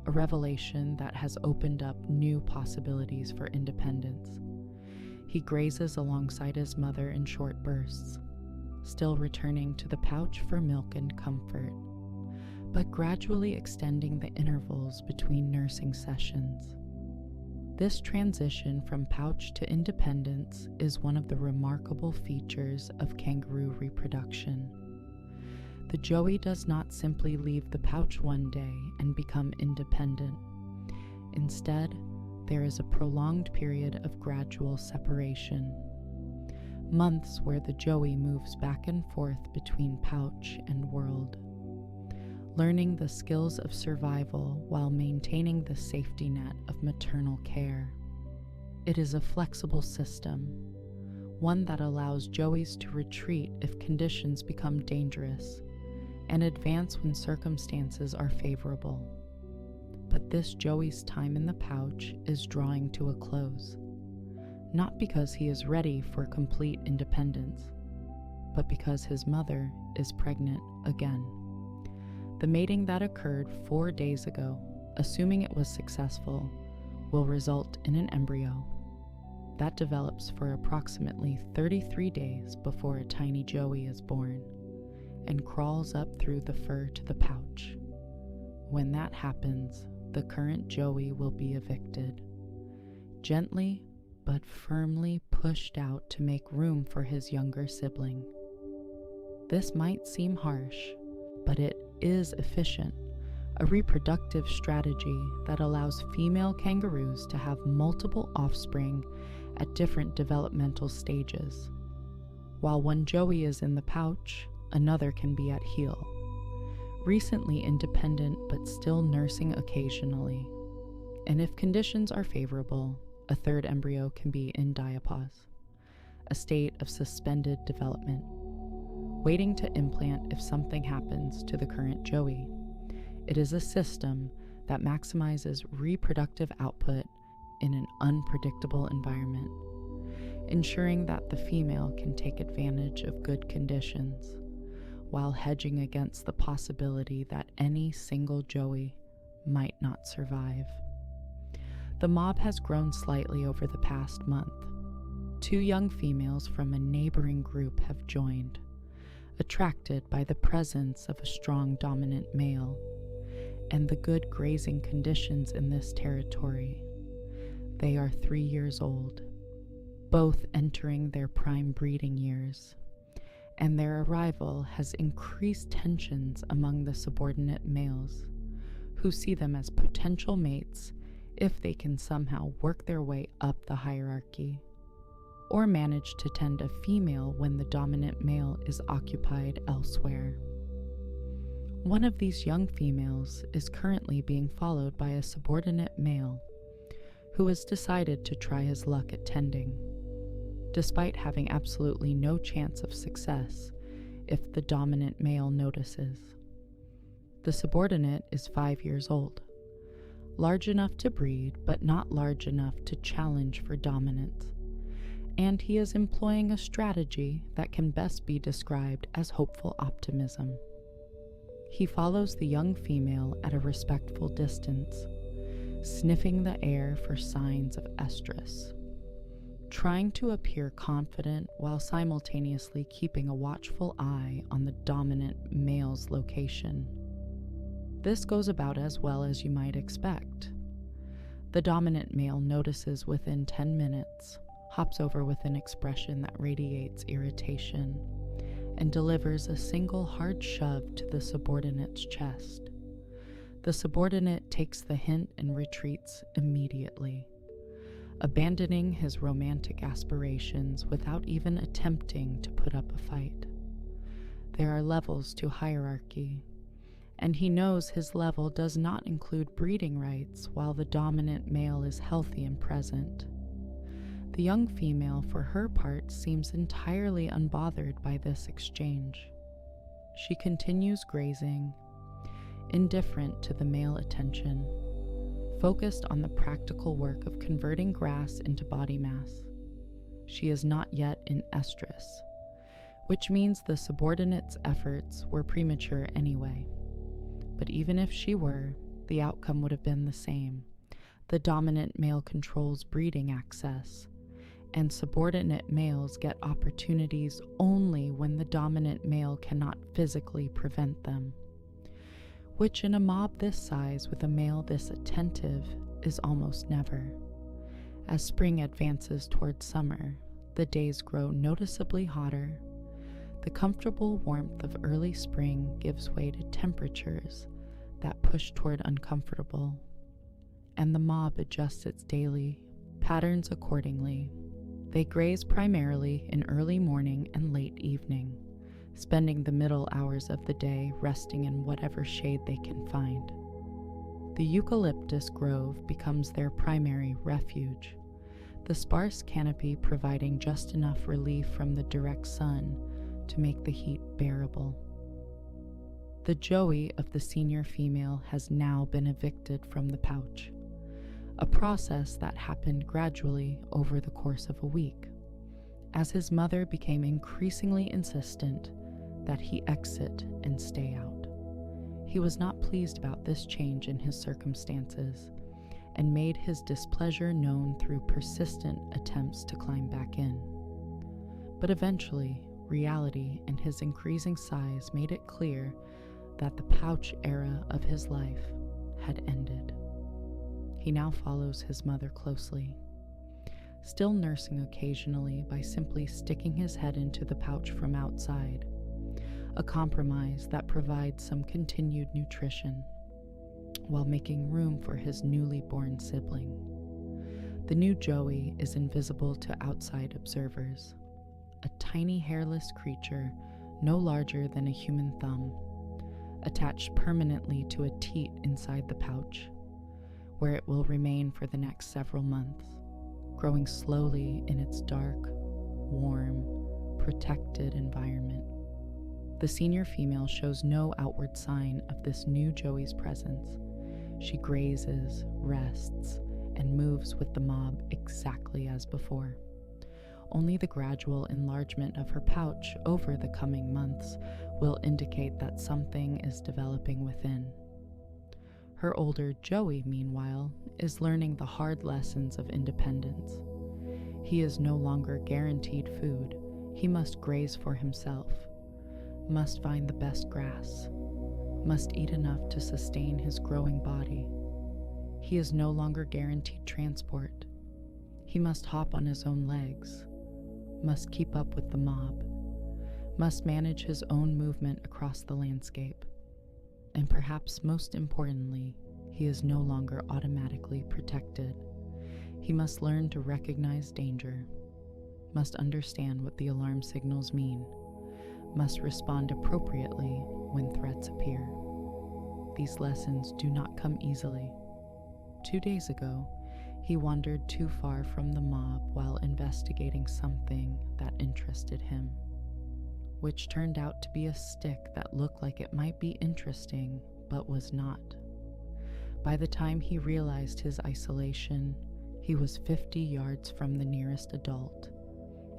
a revelation that has opened up new possibilities for independence. He grazes alongside his mother in short bursts, still returning to the pouch for milk and comfort, but gradually extending the intervals between nursing sessions. This transition from pouch to independence is one of the remarkable features of kangaroo reproduction. The Joey does not simply leave the pouch one day and become independent. Instead, there is a prolonged period of gradual separation. Months where the Joey moves back and forth between pouch and world, learning the skills of survival while maintaining the safety net of maternal care. It is a flexible system, one that allows Joeys to retreat if conditions become dangerous and advance when circumstances are favorable. But this Joey's time in the pouch is drawing to a close, not because he is ready for complete independence, but because his mother is pregnant again. The mating that occurred 4 days ago, assuming it was successful, will result in an embryo that develops for approximately 33 days before a tiny Joey is born and crawls up through the fur to the pouch. When that happens, the current Joey will be evicted, gently but firmly pushed out to make room for his younger sibling. This might seem harsh, but it is efficient, a reproductive strategy that allows female kangaroos to have multiple offspring at different developmental stages. While one Joey is in the pouch, another can be at heel, recently independent but still nursing occasionally, and if conditions are favorable, a third embryo can be in diapause, a state of suspended development, waiting to implant if something happens to the current Joey. It is a system that maximizes reproductive output in an unpredictable environment, ensuring that the female can take advantage of good conditions, while hedging against the possibility that any single Joey might not survive. The mob has grown slightly over the past month. 2 young females from a neighboring group have joined, attracted by the presence of a strong dominant male and the good grazing conditions in this territory. They are 3 years old, both entering their prime breeding years, and their arrival has increased tensions among the subordinate males, who see them as potential mates if they can somehow work their way up the hierarchy, or manage to tend a female when the dominant male is occupied elsewhere. One of these young females is currently being followed by a subordinate male who has decided to try his luck at tending, despite having absolutely no chance of success if the dominant male notices. The subordinate is 5 years old, large enough to breed but not large enough to challenge for dominance, and he is employing a strategy that can best be described as hopeful optimism. He follows the young female at a respectful distance, sniffing the air for signs of estrus, trying to appear confident while simultaneously keeping a watchful eye on the dominant male's location. This goes about as well as you might expect. The dominant male notices within 10 minutes, hops over with an expression that radiates irritation, and delivers a single hard shove to the subordinate's chest. The subordinate takes the hint and retreats immediately, abandoning his romantic aspirations without even attempting to put up a fight. There are levels to hierarchy, and he knows his level does not include breeding rights while the dominant male is healthy and present. The young female, for her part, seems entirely unbothered by this exchange. She continues grazing, indifferent to the male attention, focused on the practical work of converting grass into body mass. She is not yet in estrus, which means the subordinate's efforts were premature anyway. But even if she were, the outcome would have been the same. The dominant male controls breeding access, and subordinate males get opportunities only when the dominant male cannot physically prevent them, which in a mob this size with a male this attentive is almost never. As spring advances towards summer, the days grow noticeably hotter. The comfortable warmth of early spring gives way to temperatures that push toward uncomfortable, and the mob adjusts its daily patterns accordingly. They graze primarily in early morning and late evening, spending the middle hours of the day resting in whatever shade they can find. The eucalyptus grove becomes their primary refuge, the sparse canopy providing just enough relief from the direct sun to make the heat bearable. The joey of the senior female has now been evicted from the pouch, a process that happened gradually over the course of a week, as his mother became increasingly insistent that he exit and stay out. He was not pleased about this change in his circumstances, and made his displeasure known through persistent attempts to climb back in. But eventually, reality and his increasing size made it clear that the pouch era of his life had ended. He now follows his mother closely, still nursing occasionally by simply sticking his head into the pouch from outside, a compromise that provides some continued nutrition, while making room for his newly born sibling. The new joey is invisible to outside observers, a tiny hairless creature no larger than a human thumb, attached permanently to a teat inside the pouch, where it will remain for the next several months, growing slowly in its dark, warm, protected environment. The senior female shows no outward sign of this new joey's presence. She grazes, rests, and moves with the mob exactly as before. Only the gradual enlargement of her pouch over the coming months will indicate that something is developing within. Her older joey, meanwhile, is learning the hard lessons of independence. He is no longer guaranteed food. He must graze for himself, must find the best grass, must eat enough to sustain his growing body. He is no longer guaranteed transport. He must hop on his own legs, must keep up with the mob, must manage his own movement across the landscape, and perhaps most importantly, he is no longer automatically protected. He must learn to recognize danger, must understand what the alarm signals mean, must respond appropriately when threats appear. These lessons do not come easily. 2 days ago, he wandered too far from the mob while investigating something that interested him, which turned out to be a stick that looked like it might be interesting, but was not. By the time he realized his isolation, he was 50 yards from the nearest adult,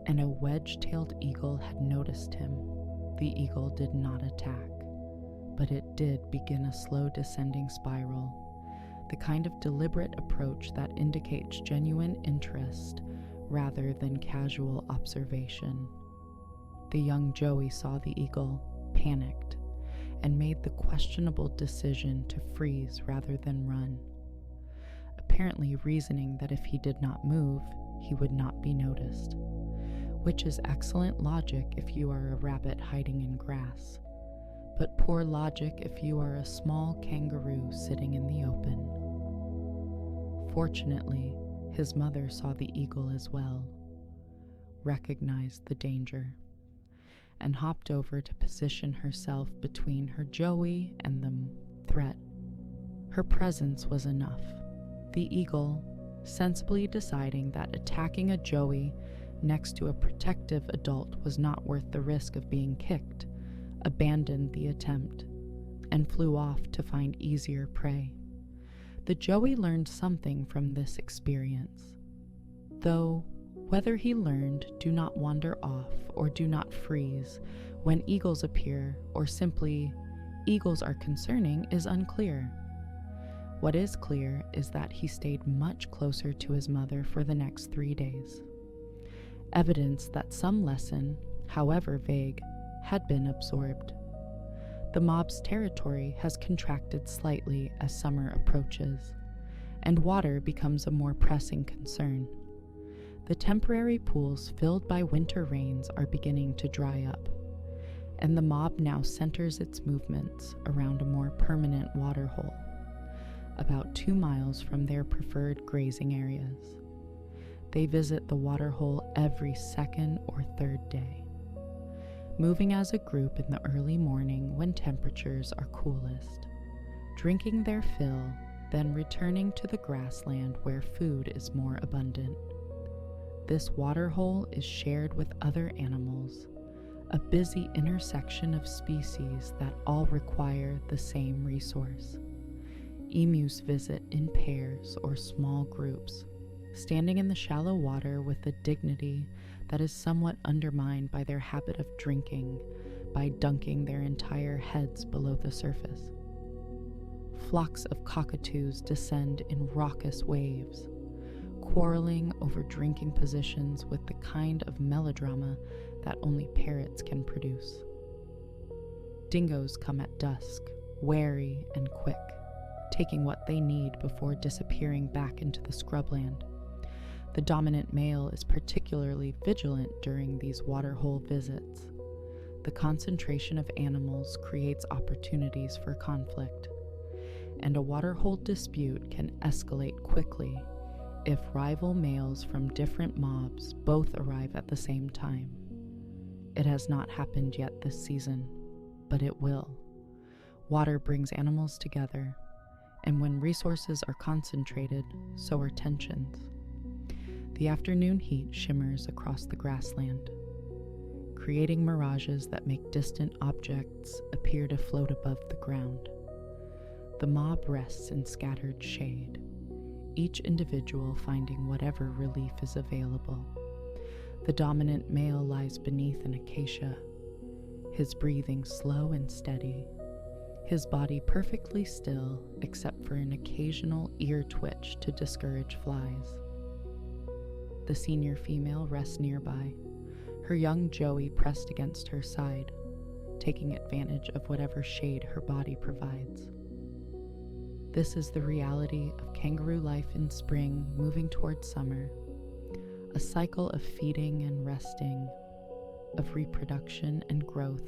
and a wedge-tailed eagle had noticed him. The eagle did not attack, but it did begin a slow descending spiral, the kind of deliberate approach that indicates genuine interest rather than casual observation. The young joey saw the eagle, panicked, and made the questionable decision to freeze rather than run, apparently reasoning that if he did not move, he would not be noticed, which is excellent logic if you are a rabbit hiding in grass, but poor logic if you are a small kangaroo sitting in the open. Fortunately, his mother saw the eagle as well, recognized the danger, and hopped over to position herself between her Joey and the threat. Her presence was enough. The eagle, sensibly deciding that attacking a Joey next to a protective adult was not worth the risk of being kicked, abandoned the attempt and flew off to find easier prey. The Joey learned something from this experience, though whether he learned do not wander off or do not freeze when eagles appear or simply eagles are concerning is unclear. What is clear is that he stayed much closer to his mother for the next 3 days. Evidence that some lesson, however vague, had been absorbed. The mob's territory has contracted slightly as summer approaches, and water becomes a more pressing concern. The temporary pools filled by winter rains are beginning to dry up, and the mob now centers its movements around a more permanent waterhole, about 2 miles from their preferred grazing areas. They visit the waterhole every second or third day, moving as a group in the early morning when temperatures are coolest, drinking their fill, then returning to the grassland where food is more abundant. This waterhole is shared with other animals, a busy intersection of species that all require the same resource. Emus visit in pairs or small groups, standing in the shallow water with a dignity that is somewhat undermined by their habit of drinking by dunking their entire heads below the surface. Flocks of cockatoos descend in raucous waves, quarreling over drinking positions with the kind of melodrama that only parrots can produce. Dingoes come at dusk, wary and quick, taking what they need before disappearing back into the scrubland. The dominant male is particularly vigilant during these waterhole visits. The concentration of animals creates opportunities for conflict, and a waterhole dispute can escalate quickly if rival males from different mobs both arrive at the same time. It has not happened yet this season, but it will. Water brings animals together, and when resources are concentrated, so are tensions. The afternoon heat shimmers across the grassland, creating mirages that make distant objects appear to float above the ground. The mob rests in scattered shade, each individual finding whatever relief is available. The dominant male lies beneath an acacia, his breathing slow and steady, his body perfectly still except for an occasional ear twitch to discourage flies. The senior female rests nearby, her young Joey pressed against her side, taking advantage of whatever shade her body provides. This is the reality of kangaroo life in spring moving towards summer, a cycle of feeding and resting, of reproduction and growth,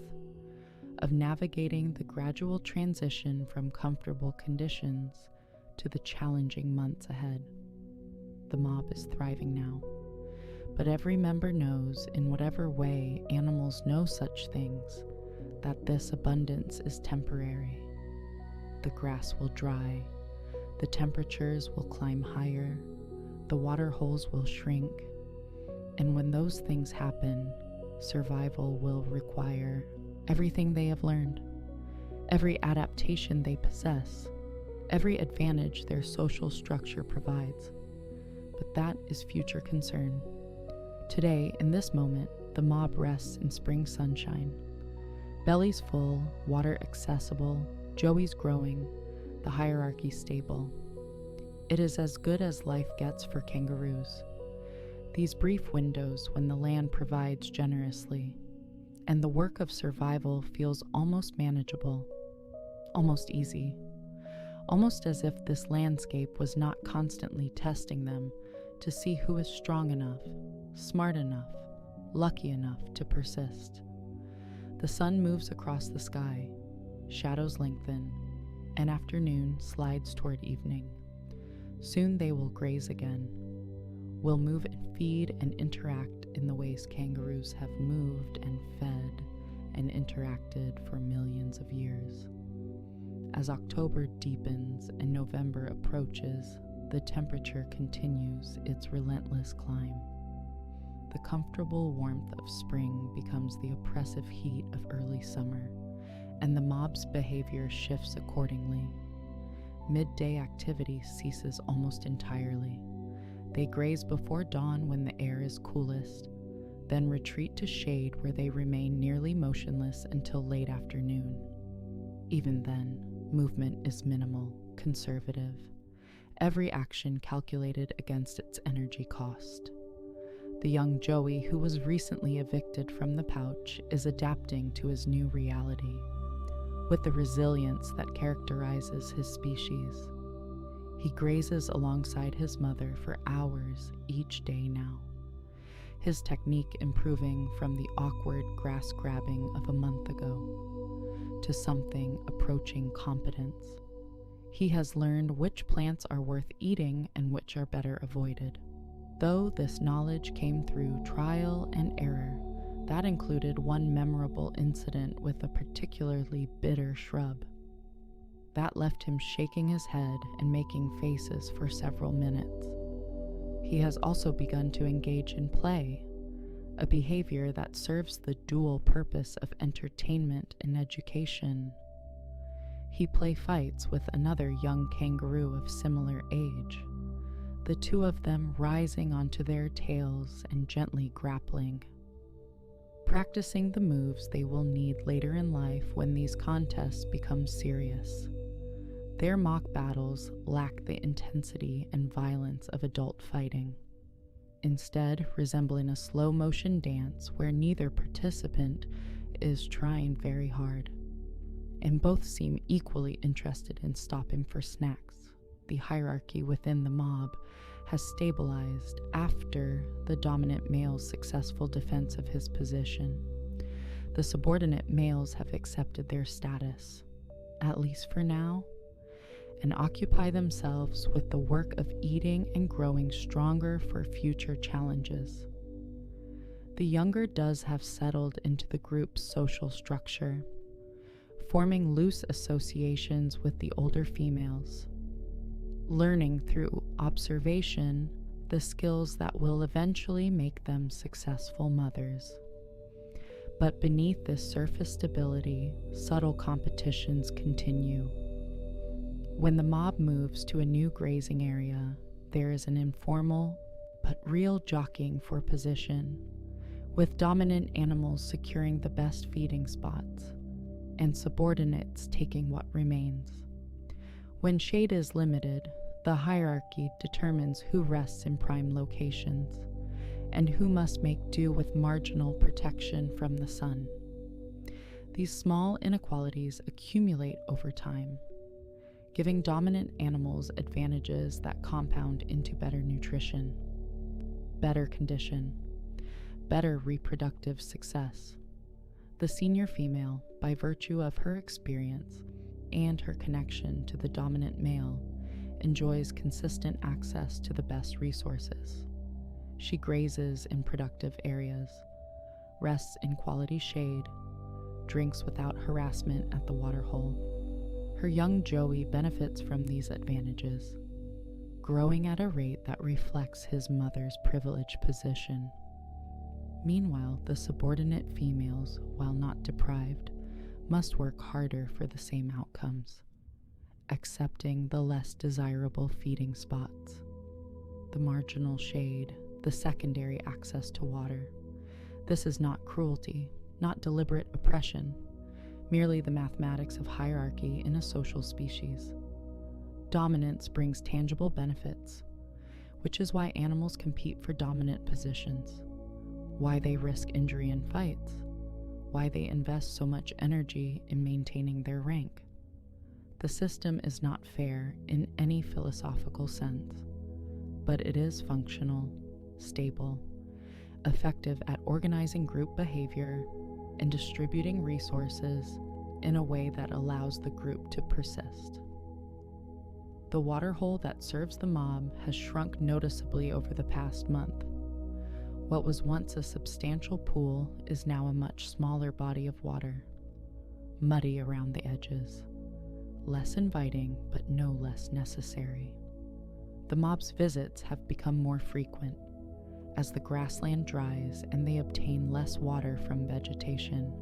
of navigating the gradual transition from comfortable conditions to the challenging months ahead. The mob is thriving now, but every member knows, in whatever way animals know such things, that this abundance is temporary. The grass will dry, the temperatures will climb higher, the water holes will shrink, and when those things happen, survival will require everything they have learned, every adaptation they possess, every advantage their social structure provides. But that is future concern. Today, in this moment, the mob rests in spring sunshine. Bellies full, water accessible, Joey's growing, the hierarchy stable. It is as good as life gets for kangaroos. These brief windows when the land provides generously, and the work of survival feels almost manageable. almost easy, almost as if this landscape was not constantly testing them to see who is strong enough, smart enough, lucky enough to persist. The sun moves across the sky, shadows lengthen, and afternoon slides toward evening. Soon they will graze again, will move and feed and interact in the ways kangaroos have moved and fed and interacted for millions of years. As October deepens and November approaches, the temperature continues its relentless climb. The comfortable warmth of spring becomes the oppressive heat of early summer, and the mob's behavior shifts accordingly. Midday activity ceases almost entirely. They graze before dawn when the air is coolest, then retreat to shade where they remain nearly motionless until late afternoon. Even then, movement is minimal, conservative, every action calculated against its energy cost. The young Joey, who was recently evicted from the pouch, is adapting to his new reality with the resilience that characterizes his species. He grazes alongside his mother for hours each day now, his technique improving from the awkward grass grabbing of a month ago to something approaching competence. He has learned which plants are worth eating and which are better avoided. Though this knowledge came through trial and error, that included one memorable incident with a particularly bitter shrub. That left him shaking his head and making faces for several minutes. He has also begun to engage in play, a behavior that serves the dual purpose of entertainment and education. He play fights with another young kangaroo of similar age, the two of them rising onto their tails and gently grappling, practicing the moves they will need later in life when these contests become serious. Their mock battles lack the intensity and violence of adult fighting, instead resembling a slow-motion dance where neither participant is trying very hard, and both seem equally interested in stopping for snacks. The hierarchy within the mob has stabilized after the dominant male's successful defense of his position. The subordinate males have accepted their status, at least for now, and occupy themselves with the work of eating and growing stronger for future challenges. The younger does have settled into the group's social structure, forming loose associations with the older females, learning through observation the skills that will eventually make them successful mothers. But beneath this surface stability, subtle competitions continue. When the mob moves to a new grazing area, there is an informal but real jockeying for position, with dominant animals securing the best feeding spots, and subordinates taking what remains. When shade is limited, the hierarchy determines who rests in prime locations, and who must make do with marginal protection from the sun. These small inequalities accumulate over time, giving dominant animals advantages that compound into better nutrition, better condition, better reproductive success. The senior female, by virtue of her experience and her connection to the dominant male, enjoys consistent access to the best resources. She grazes in productive areas, rests in quality shade, drinks without harassment at the waterhole. Her young Joey benefits from these advantages, growing at a rate that reflects his mother's privileged position. Meanwhile, the subordinate females, while not deprived, must work harder for the same outcomes, accepting the less desirable feeding spots, the marginal shade, the secondary access to water. This is not cruelty, not deliberate oppression, merely the mathematics of hierarchy in a social species. Dominance brings tangible benefits, which is why animals compete for dominant positions, why they risk injury in fights, why they invest so much energy in maintaining their rank. The system is not fair in any philosophical sense, but it is functional, stable, effective at organizing group behavior and distributing resources in a way that allows the group to persist. The waterhole that serves the mob has shrunk noticeably over the past month. What was once a substantial pool is now a much smaller body of water, muddy around the edges, less inviting but no less necessary. The mob's visits have become more frequent as the grassland dries and they obtain less water from vegetation.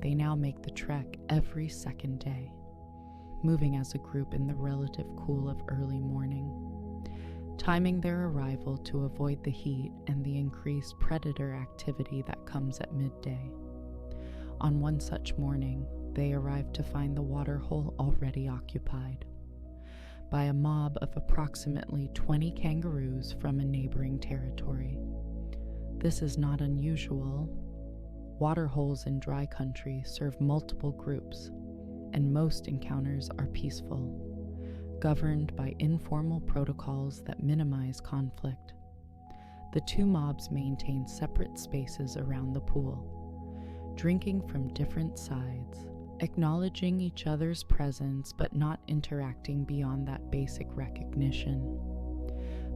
They now make the trek every second day, moving as a group in the relative cool of early morning, timing their arrival to avoid the heat and the increased predator activity that comes at midday. On one such morning, they arrived to find the waterhole already occupied by a mob of approximately 20 kangaroos from a neighboring territory. This is not unusual. Waterholes in dry country serve multiple groups, and most encounters are peaceful, governed by informal protocols that minimize conflict. The two mobs maintain separate spaces around the pool, drinking from different sides, acknowledging each other's presence but not interacting beyond that basic recognition.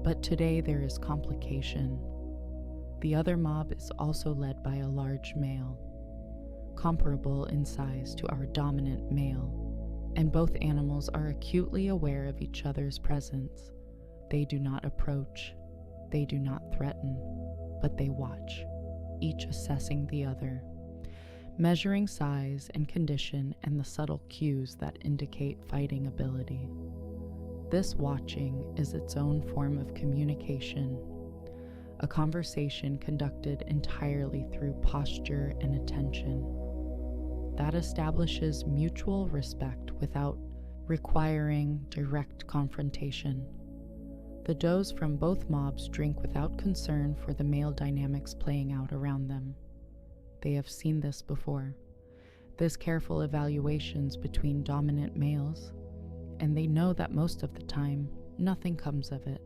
But today there is complication. The other mob is also led by a large male, comparable in size to our dominant male, and both animals are acutely aware of each other's presence. They do not approach, they do not threaten, but they watch, each assessing the other, measuring size and condition and the subtle cues that indicate fighting ability. This watching is its own form of communication, a conversation conducted entirely through posture and attention that establishes mutual respect without requiring direct confrontation. The does from both mobs drink without concern for the male dynamics playing out around them. They have seen this before, this careful evaluations between dominant males, and they know that most of the time, nothing comes of it.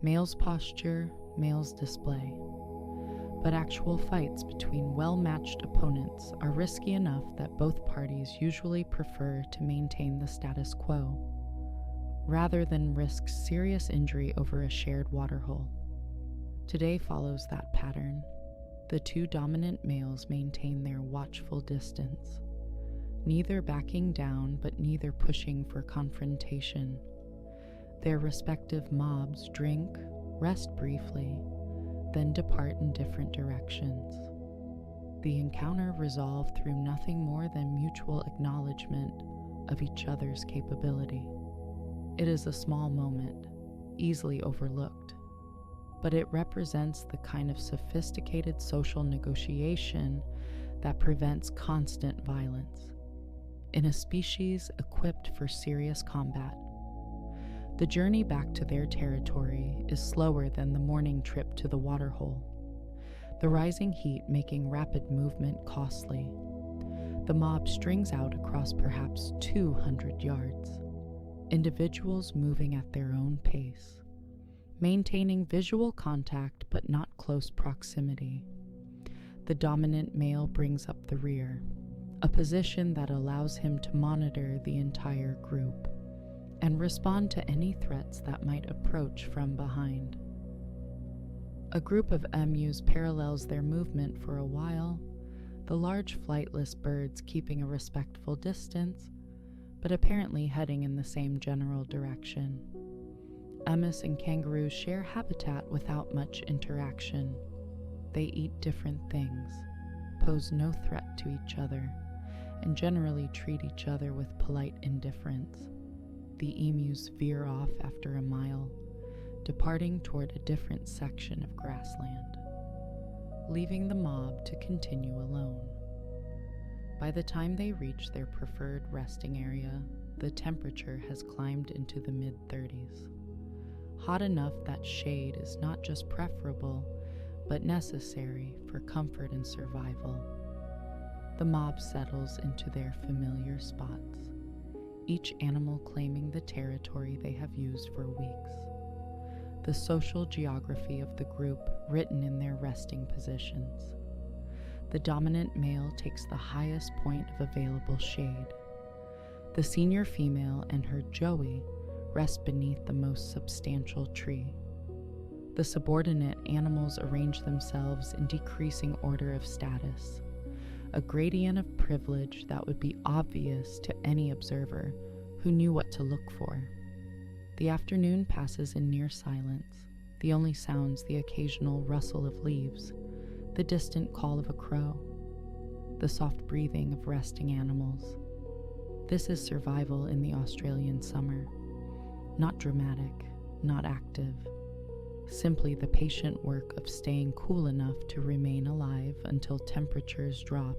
Male's posture, male's display. But actual fights between well-matched opponents are risky enough that both parties usually prefer to maintain the status quo, rather than risk serious injury over a shared waterhole. Today follows that pattern. The two dominant males maintain their watchful distance, neither backing down but neither pushing for confrontation. Their respective mobs drink, rest briefly, then depart in different directions. The encounter resolved through nothing more than mutual acknowledgement of each other's capability. It is a small moment, easily overlooked, but it represents the kind of sophisticated social negotiation that prevents constant violence in a species equipped for serious combat. The journey back to their territory is slower than the morning trip to the waterhole, the rising heat making rapid movement costly. The mob strings out across perhaps 200 yards, individuals moving at their own pace, maintaining visual contact but not close proximity. The dominant male brings up the rear, a position that allows him to monitor the entire group and respond to any threats that might approach from behind. A group of emus parallels their movement for a while, the large flightless birds keeping a respectful distance, but apparently heading in the same general direction. Emus and kangaroos share habitat without much interaction. They eat different things, pose no threat to each other, and generally treat each other with polite indifference. The emus veer off after a mile, departing toward a different section of grassland, leaving the mob to continue alone. By the time they reach their preferred resting area, the temperature has climbed into the mid-30s. Hot enough that shade is not just preferable, but necessary for comfort and survival. The mob settles into their familiar spots, each animal claiming the territory they have used for weeks. The social geography of the group written in their resting positions. The dominant male takes the highest point of available shade. The senior female and her joey rest beneath the most substantial tree. The subordinate animals arrange themselves in decreasing order of status, a gradient of privilege that would be obvious to any observer who knew what to look for. The afternoon passes in near silence, the only sounds the occasional rustle of leaves, the distant call of a crow, the soft breathing of resting animals. This is survival in the Australian summer. Not dramatic, not active. Simply the patient work of staying cool enough to remain alive until temperatures drop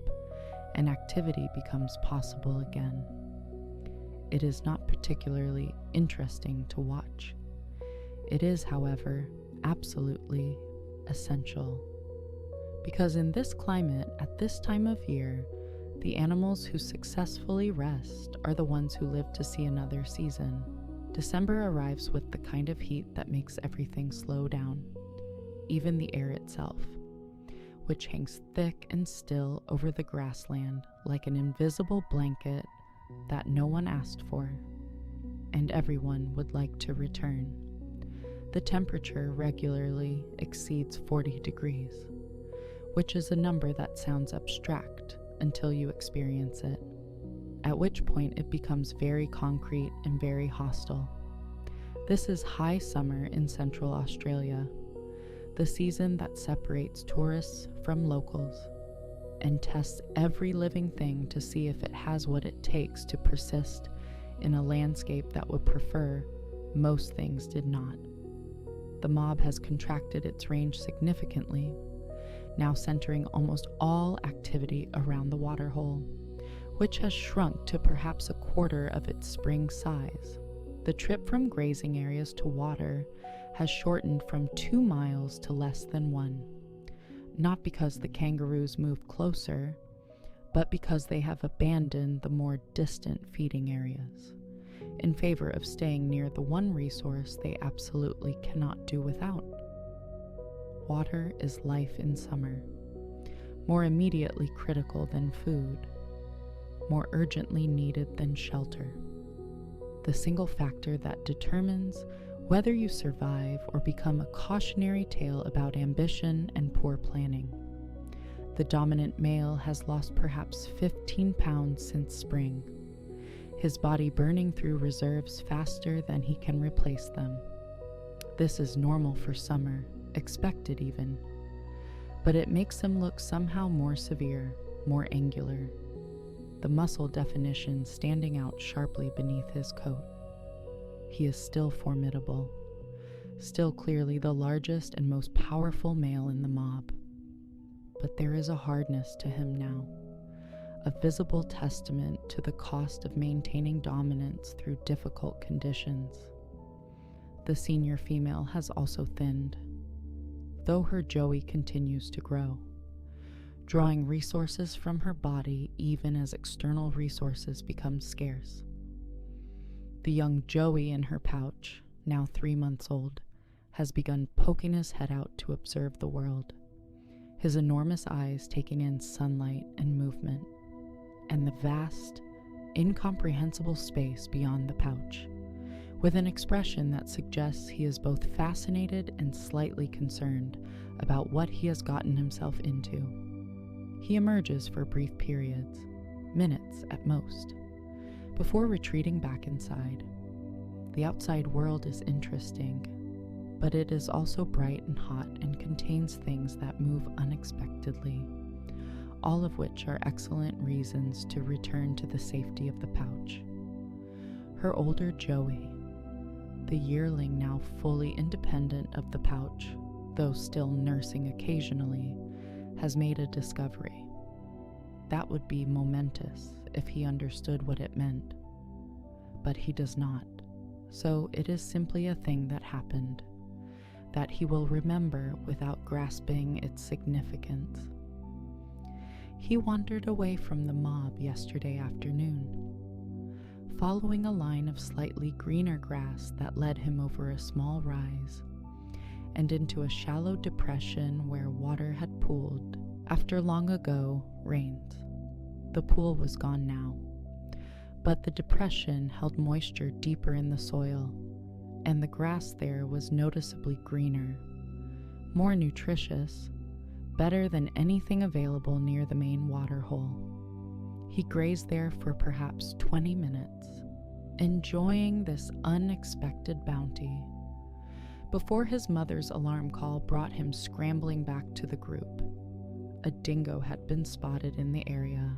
and activity becomes possible again. It is not particularly interesting to watch. It is, however, absolutely essential. Because in this climate, at this time of year, the animals who successfully rest are the ones who live to see another season. December arrives with the kind of heat that makes everything slow down, even the air itself, which hangs thick and still over the grassland like an invisible blanket that no one asked for, and everyone would like to return. The temperature regularly exceeds 40 degrees, which is a number that sounds abstract until you experience it, at which point it becomes very concrete and very hostile. This is high summer in Central Australia, the season that separates tourists from locals and tests every living thing to see if it has what it takes to persist in a landscape that would prefer most things did not. The mob has contracted its range significantly, now centering almost all activity around the waterhole, which has shrunk to perhaps a quarter of its spring size. The trip from grazing areas to water has shortened from 2 miles to less than 1, not because the kangaroos moved closer, but because they have abandoned the more distant feeding areas in favor of staying near the one resource they absolutely cannot do without. Water is life in summer, more immediately critical than food, more urgently needed than shelter. The single factor that determines whether you survive or become a cautionary tale about ambition and poor planning. The dominant male has lost perhaps 15 pounds since spring, his body burning through reserves faster than he can replace them. This is normal for summer, expected even, but it makes him look somehow more severe, more angular, the muscle definition standing out sharply beneath his coat. He is still formidable, still clearly the largest and most powerful male in the mob. But there is a hardness to him now, a visible testament to the cost of maintaining dominance through difficult conditions. The senior female has also thinned, though her joey continues to grow, drawing resources from her body even as external resources become scarce. The young joey in her pouch, now 3 months old, has begun poking his head out to observe the world, his enormous eyes taking in sunlight and movement, and the vast, incomprehensible space beyond the pouch, with an expression that suggests he is both fascinated and slightly concerned about what he has gotten himself into. He emerges for brief periods, minutes at most, before retreating back inside. The outside world is interesting, but it is also bright and hot and contains things that move unexpectedly, all of which are excellent reasons to return to the safety of the pouch. Her older joey, the yearling now fully independent of the pouch, though still nursing occasionally, has made a discovery. That would be momentous if he understood what it meant. But he does not, so it is simply a thing that happened, that he will remember without grasping its significance. He wandered away from the mob yesterday afternoon, following a line of slightly greener grass that led him over a small rise and into a shallow depression where water had pooled after long ago rains. The pool was gone now, but the depression held moisture deeper in the soil, and the grass there was noticeably greener, more nutritious, better than anything available near the main water hole. He grazed there for perhaps 20 minutes, enjoying this unexpected bounty, before his mother's alarm call brought him scrambling back to the group. A dingo had been spotted in the area,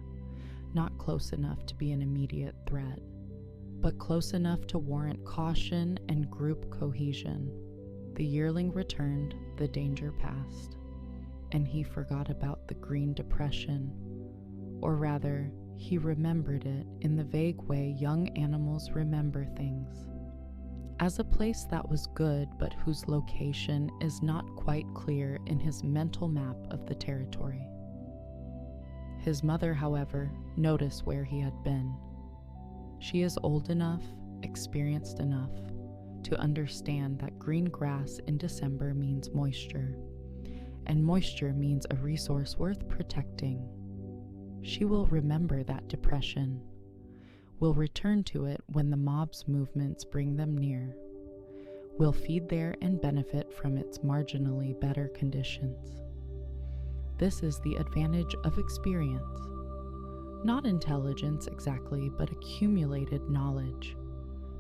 not close enough to be an immediate threat, but close enough to warrant caution and group cohesion. The yearling returned, the danger passed, and he forgot about the green depression, or rather, he remembered it in the vague way young animals remember things, as a place that was good but whose location is not quite clear in his mental map of the territory. His mother, however, noticed where he had been. She is old enough, experienced enough, to understand that green grass in December means moisture, and moisture means a resource worth protecting. She will remember that depression, will return to it when the mob's movements bring them near, will feed there and benefit from its marginally better conditions. This is the advantage of experience. Not intelligence exactly, but accumulated knowledge,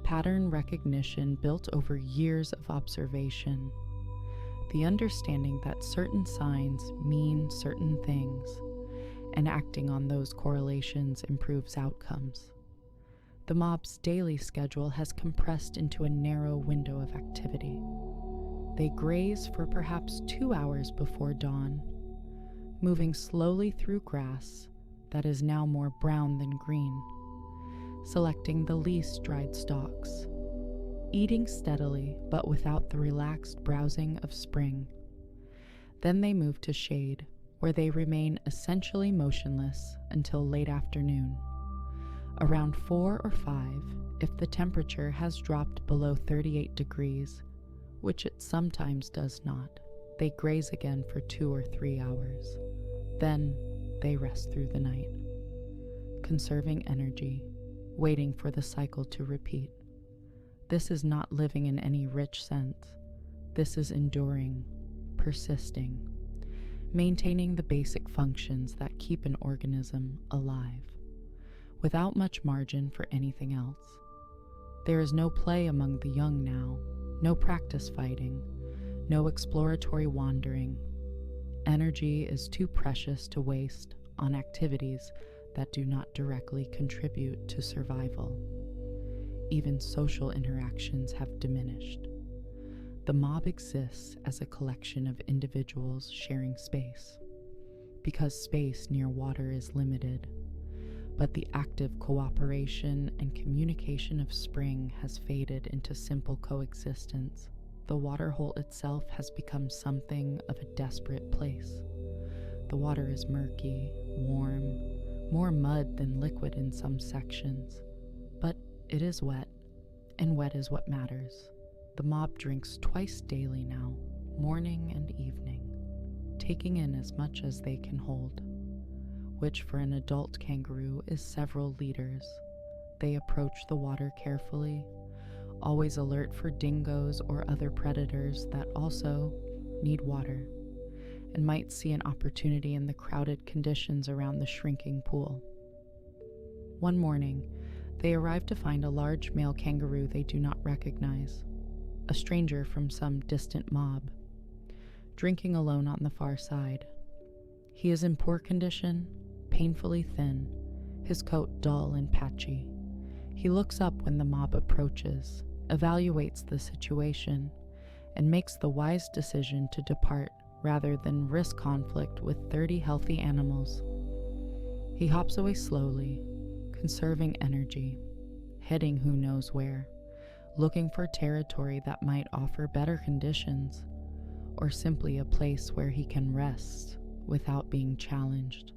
pattern recognition built over years of observation, the understanding that certain signs mean certain things, and acting on those correlations improves outcomes. The mob's daily schedule has compressed into a narrow window of activity. They graze for perhaps 2 hours before dawn, moving slowly through grass that is now more brown than green, selecting the least dried stalks, eating steadily but without the relaxed browsing of spring. Then they move to shade, where they remain essentially motionless until late afternoon. Around 4 or 5, if the temperature has dropped below 38 degrees, which it sometimes does not, they graze again for 2 or 3 hours. Then they rest through the night, conserving energy, waiting for the cycle to repeat. This is not living in any rich sense. This is enduring, persisting, maintaining the basic functions that keep an organism alive, without much margin for anything else. There is no play among the young now, no practice fighting, no exploratory wandering. Energy is too precious to waste on activities that do not directly contribute to survival. Even social interactions have diminished. The mob exists as a collection of individuals sharing space, because space near water is limited, but the active cooperation and communication of spring has faded into simple coexistence. The waterhole itself has become something of a desperate place. The water is murky, warm, more mud than liquid in some sections, but it is wet, and wet is what matters. The mob drinks twice daily now, morning and evening, taking in as much as they can hold, which for an adult kangaroo is several liters. They approach the water carefully, always alert for dingoes or other predators that also need water, and might see an opportunity in the crowded conditions around the shrinking pool. One morning, they arrive to find a large male kangaroo they do not recognize, a stranger from some distant mob, drinking alone on the far side. He is in poor condition, painfully thin, his coat dull and patchy. He looks up when the mob approaches, evaluates the situation, and makes the wise decision to depart rather than risk conflict with 30 healthy animals. He hops away slowly, conserving energy, heading who knows where, looking for territory that might offer better conditions, or simply a place where he can rest without being challenged.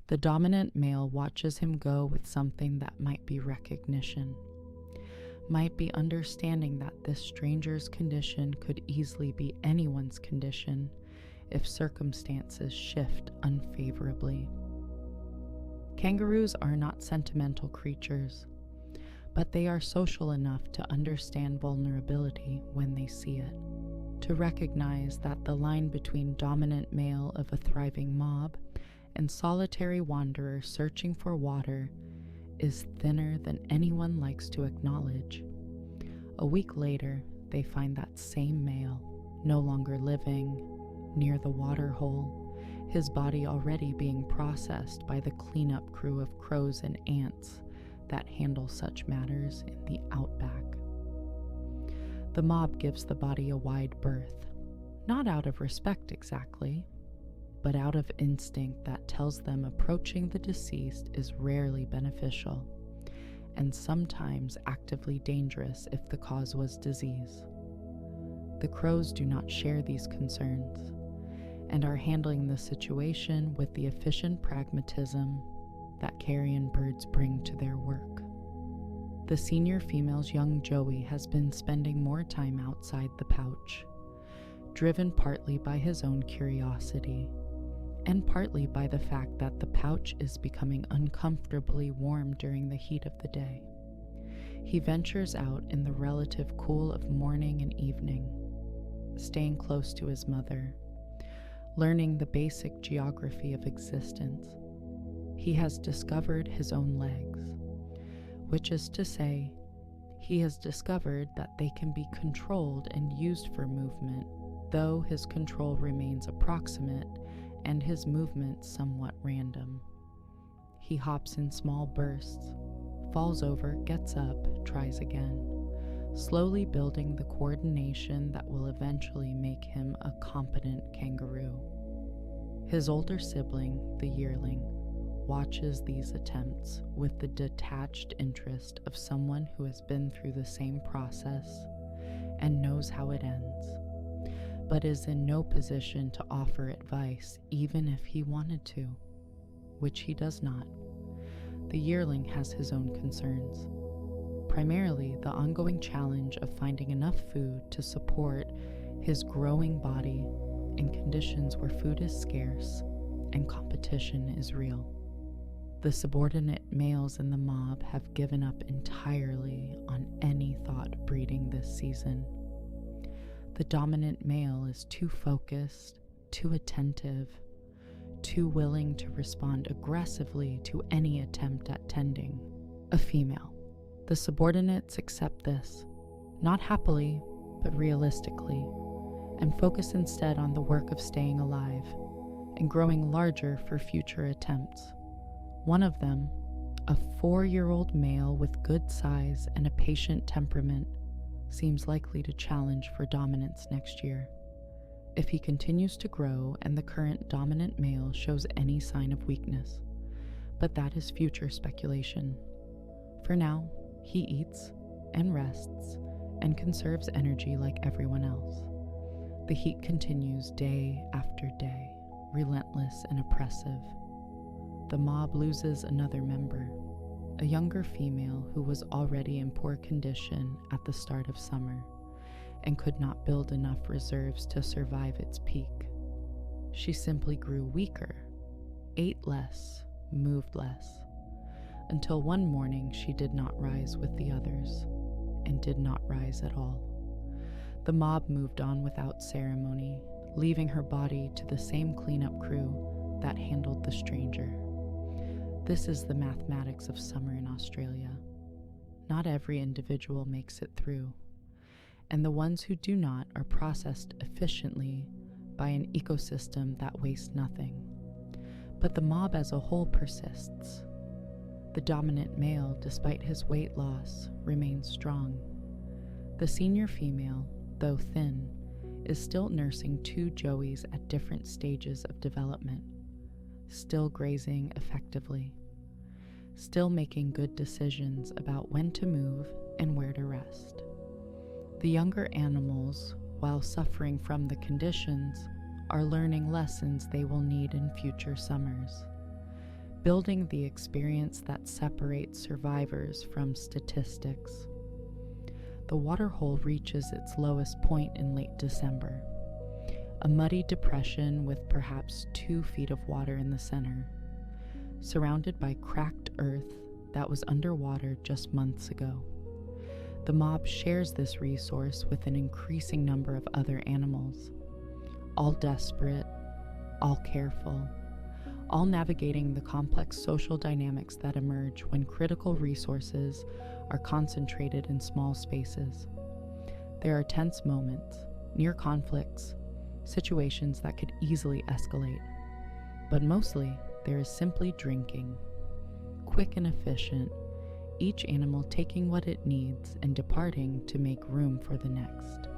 The dominant male watches him go with something that might be recognition, might be understanding that this stranger's condition could easily be anyone's condition if circumstances shift unfavorably. Kangaroos are not sentimental creatures, but they are social enough to understand vulnerability when they see it, to recognize that the line between dominant male of a thriving mob and solitary wanderer searching for water is thinner than anyone likes to acknowledge. A week later, they find that same male, no longer living, near the water hole, his body already being processed by the cleanup crew of crows and ants that handle such matters in the outback. The mob gives the body a wide berth, not out of respect exactly, but out of instinct that tells them approaching the deceased is rarely beneficial, and sometimes actively dangerous if the cause was disease. The crows do not share these concerns, and are handling the situation with the efficient pragmatism that carrion birds bring to their work. The senior female's young Joey has been spending more time outside the pouch, driven partly by his own curiosity, and partly by the fact that the pouch is becoming uncomfortably warm during the heat of the day. He ventures out in the relative cool of morning and evening, staying close to his mother, learning the basic geography of existence. He has discovered his own legs, which is to say, he has discovered that they can be controlled and used for movement, though his control remains approximate and his movements somewhat random. He hops in small bursts, falls over, gets up, tries again, slowly building the coordination that will eventually make him a competent kangaroo. His older sibling, the yearling, watches these attempts with the detached interest of someone who has been through the same process and knows how it ends, but is in no position to offer advice even if he wanted to, which he does not. The yearling has his own concerns, primarily the ongoing challenge of finding enough food to support his growing body in conditions where food is scarce and competition is real. The subordinate males in the mob have given up entirely on any thought breeding this season. The dominant male is too focused, too attentive, too willing to respond aggressively to any attempt at tending a female. The subordinates accept this, not happily, but realistically, and focus instead on the work of staying alive and growing larger for future attempts. One of them, a 4-year-old male with good size and a patient temperament, seems likely to challenge for dominance next year, if he continues to grow and the current dominant male shows any sign of weakness. But that is future speculation. For now, he eats and rests and conserves energy like everyone else. The heat continues day after day, relentless and oppressive. The mob loses another member, a younger female who was already in poor condition at the start of summer and could not build enough reserves to survive its peak. She simply grew weaker, ate less, moved less, until one morning she did not rise with the others, and did not rise at all. The mob moved on without ceremony, leaving her body to the same cleanup crew that handled the stranger. This is the mathematics of summer in Australia. Not every individual makes it through, and the ones who do not are processed efficiently by an ecosystem that wastes nothing. But the mob as a whole persists. The dominant male, despite his weight loss, remains strong. The senior female, though thin, is still nursing 2 joeys at different stages of development, still grazing effectively, still making good decisions about when to move and where to rest. The younger animals, while suffering from the conditions, are learning lessons they will need in future summers. building the experience that separates survivors from statistics. The waterhole reaches its lowest point in late December, a muddy depression with perhaps 2 feet of water in the center, surrounded by cracked earth that was underwater just months ago. The mob shares this resource with an increasing number of other animals, all desperate, all careful, all navigating the complex social dynamics that emerge when critical resources are concentrated in small spaces. There are tense moments, near conflicts, situations that could easily escalate, but mostly there is simply drinking, quick and efficient, each animal taking what it needs and departing to make room for the next.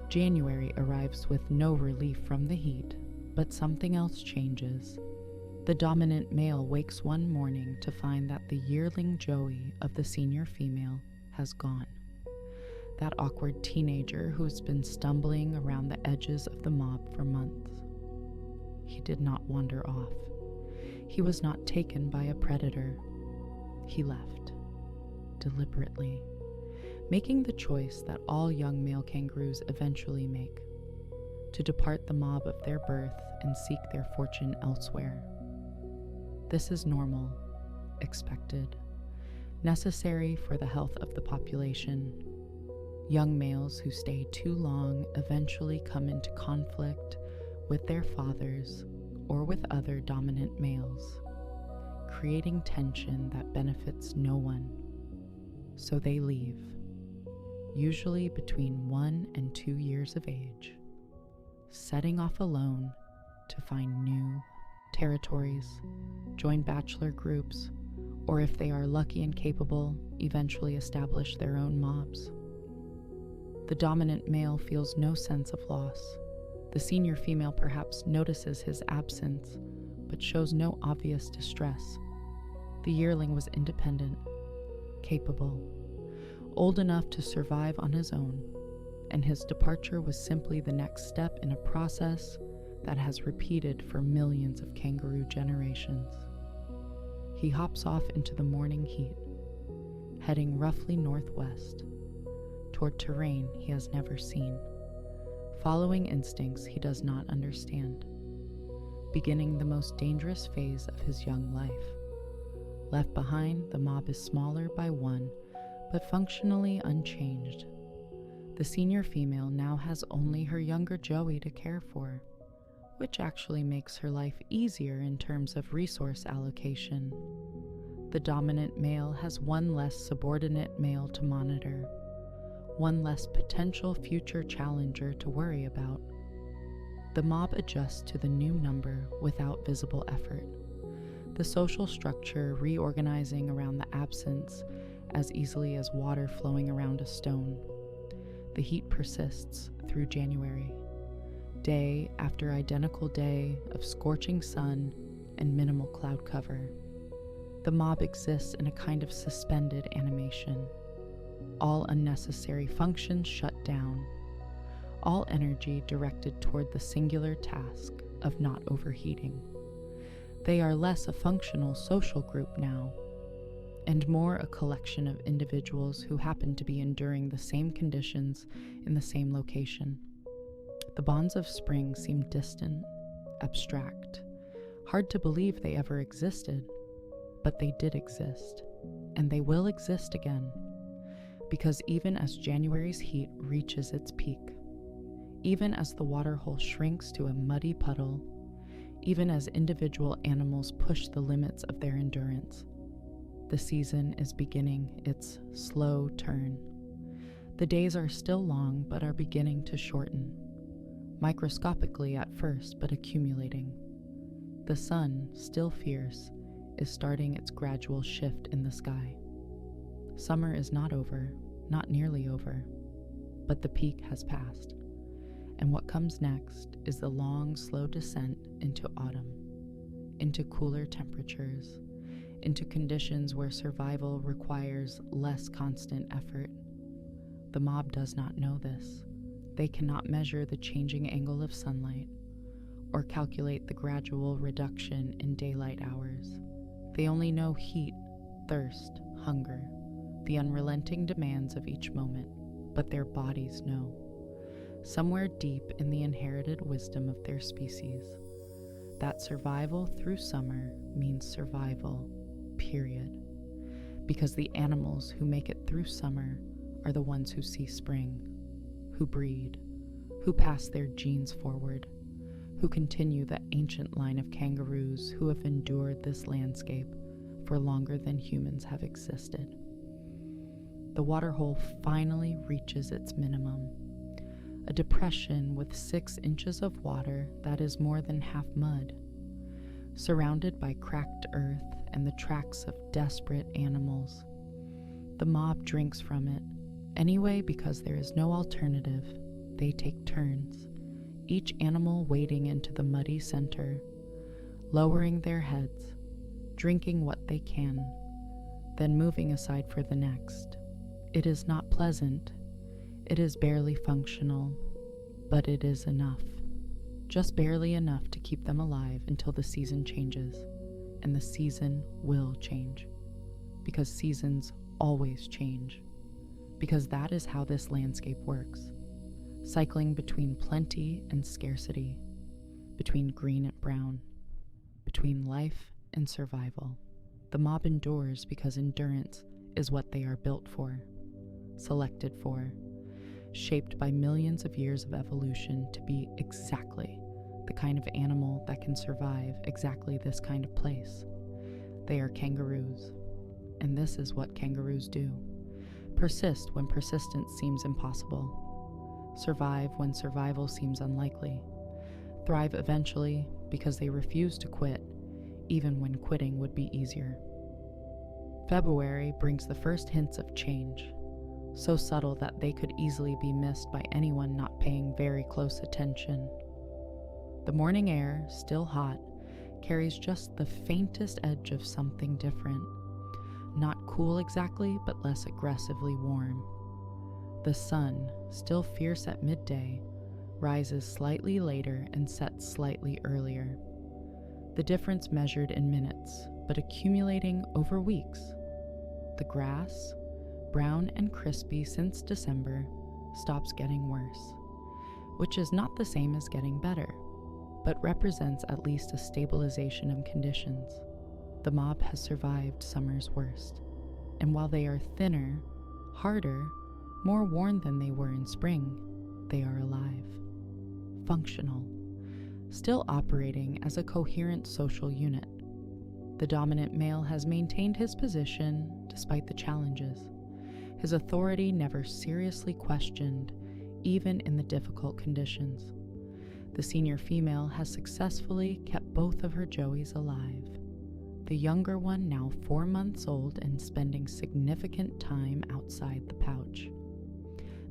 January arrives with no relief from the heat, but something else changes. The dominant male wakes one morning to find that the yearling Joey of the senior female has gone. That awkward teenager who has been stumbling around the edges of the mob for months. He did not wander off. He was not taken by a predator. He left, deliberately, making the choice that all young male kangaroos eventually make, to depart the mob of their birth and seek their fortune elsewhere. This is normal, expected, necessary for the health of the population. Young males who stay too long eventually come into conflict with their fathers or with other dominant males, creating tension that benefits no one. So they leave, usually between 1 and 2 years of age, setting off alone to find new territories, join bachelor groups, or if they are lucky and capable, eventually establish their own mobs. The dominant male feels no sense of loss. The senior female perhaps notices his absence, but shows no obvious distress. The yearling was independent, capable, old enough to survive on his own, and his departure was simply the next step in a process that has repeated for millions of kangaroo generations. He hops off into the morning heat, heading roughly northwest, toward terrain he has never seen, following instincts he does not understand, beginning the most dangerous phase of his young life. Left behind, the mob is smaller by 1, but functionally unchanged. The senior female now has only her younger Joey to care for, which actually makes her life easier in terms of resource allocation. The dominant male has 1 less subordinate male to monitor, 1 less potential future challenger to worry about. The mob adjusts to the new number without visible effort, the social structure reorganizing around the absence as easily as water flowing around a stone. The heat persists through January, day after identical day of scorching sun and minimal cloud cover. The mob exists in a kind of suspended animation. All unnecessary functions shut down, all energy directed toward the singular task of not overheating. They are less a functional social group now, and more a collection of individuals who happen to be enduring the same conditions in the same location. The bonds of spring seem distant, abstract, hard to believe they ever existed, but they did exist, and they will exist again, because even as January's heat reaches its peak, even as the waterhole shrinks to a muddy puddle, even as individual animals push the limits of their endurance, the season is beginning its slow turn. The days are still long, but are beginning to shorten, microscopically at first, but accumulating. The sun, still fierce, is starting its gradual shift in the sky. Summer is not over, not nearly over, but the peak has passed, and what comes next is the long, slow descent into autumn, into cooler temperatures, into conditions where survival requires less constant effort. The mob does not know this. They cannot measure the changing angle of sunlight, or calculate the gradual reduction in daylight hours. They only know heat, thirst, hunger, the unrelenting demands of each moment, but their bodies know. Somewhere deep in the inherited wisdom of their species, that survival through summer means survival, period. Because the animals who make it through summer are the ones who see spring, who breed, who pass their genes forward, who continue the ancient line of kangaroos who have endured this landscape for longer than humans have existed. The waterhole finally reaches its minimum, a depression with 6 inches of water that is more than half mud, surrounded by cracked earth and the tracks of desperate animals. The mob drinks from it. Anyway, because there is no alternative, they take turns, each animal wading into the muddy center, lowering their heads, drinking what they can, then moving aside for the next. It is not pleasant. It is barely functional, but it is enough. Just barely enough to keep them alive until the season changes, and the season will change, because seasons always change, because that is how this landscape works, cycling between plenty and scarcity, between green and brown, between life and survival. The mob endures because endurance is what they are built for, selected for, shaped by millions of years of evolution to be exactly the kind of animal that can survive exactly this kind of place. They are kangaroos, and this is what kangaroos do. Persist when persistence seems impossible. Survive when survival seems unlikely. Thrive eventually because they refuse to quit, even when quitting would be easier. February brings the first hints of change, so subtle that they could easily be missed by anyone not paying very close attention. The morning air, still hot, carries just the faintest edge of something different. Not cool exactly, but less aggressively warm. The sun, still fierce at midday, rises slightly later and sets slightly earlier. The difference measured in minutes, but accumulating over weeks. The grass, brown and crispy since December, stops getting worse, which is not the same as getting better, but represents at least a stabilization of conditions. The mob has survived summer's worst, and while they are thinner, harder, more worn than they were in spring, they are alive, functional, still operating as a coherent social unit. The dominant male has maintained his position despite the challenges, his authority never seriously questioned, even in the difficult conditions. The senior female has successfully kept both of her joeys alive. The younger one now 4 months old and spending significant time outside the pouch.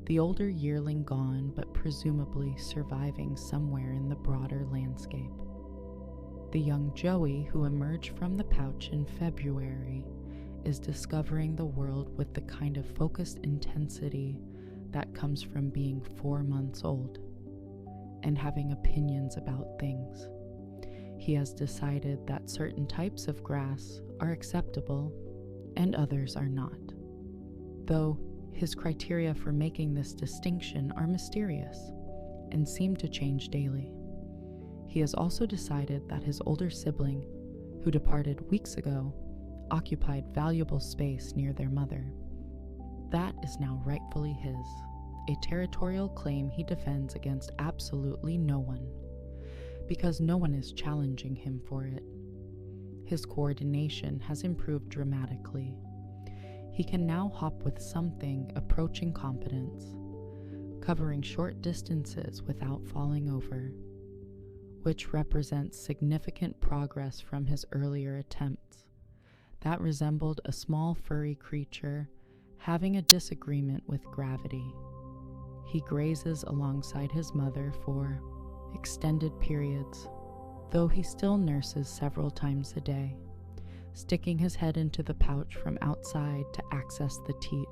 The older yearling gone, but presumably surviving somewhere in the broader landscape. The young joey who emerged from the pouch in February is discovering the world with the kind of focused intensity that comes from being 4 months old and having opinions about things. He has decided that certain types of grass are acceptable and others are not, though his criteria for making this distinction are mysterious and seem to change daily. He has also decided that his older sibling, who departed weeks ago, occupied valuable space near their mother. That is now rightfully his, a territorial claim he defends against absolutely no one, because no one is challenging him for it. His coordination has improved dramatically. He can now hop with something approaching competence, covering short distances without falling over, which represents significant progress from his earlier attempts that resembled a small furry creature having a disagreement with gravity. He grazes alongside his mother for extended periods, though he still nurses several times a day, sticking his head into the pouch from outside to access the teat.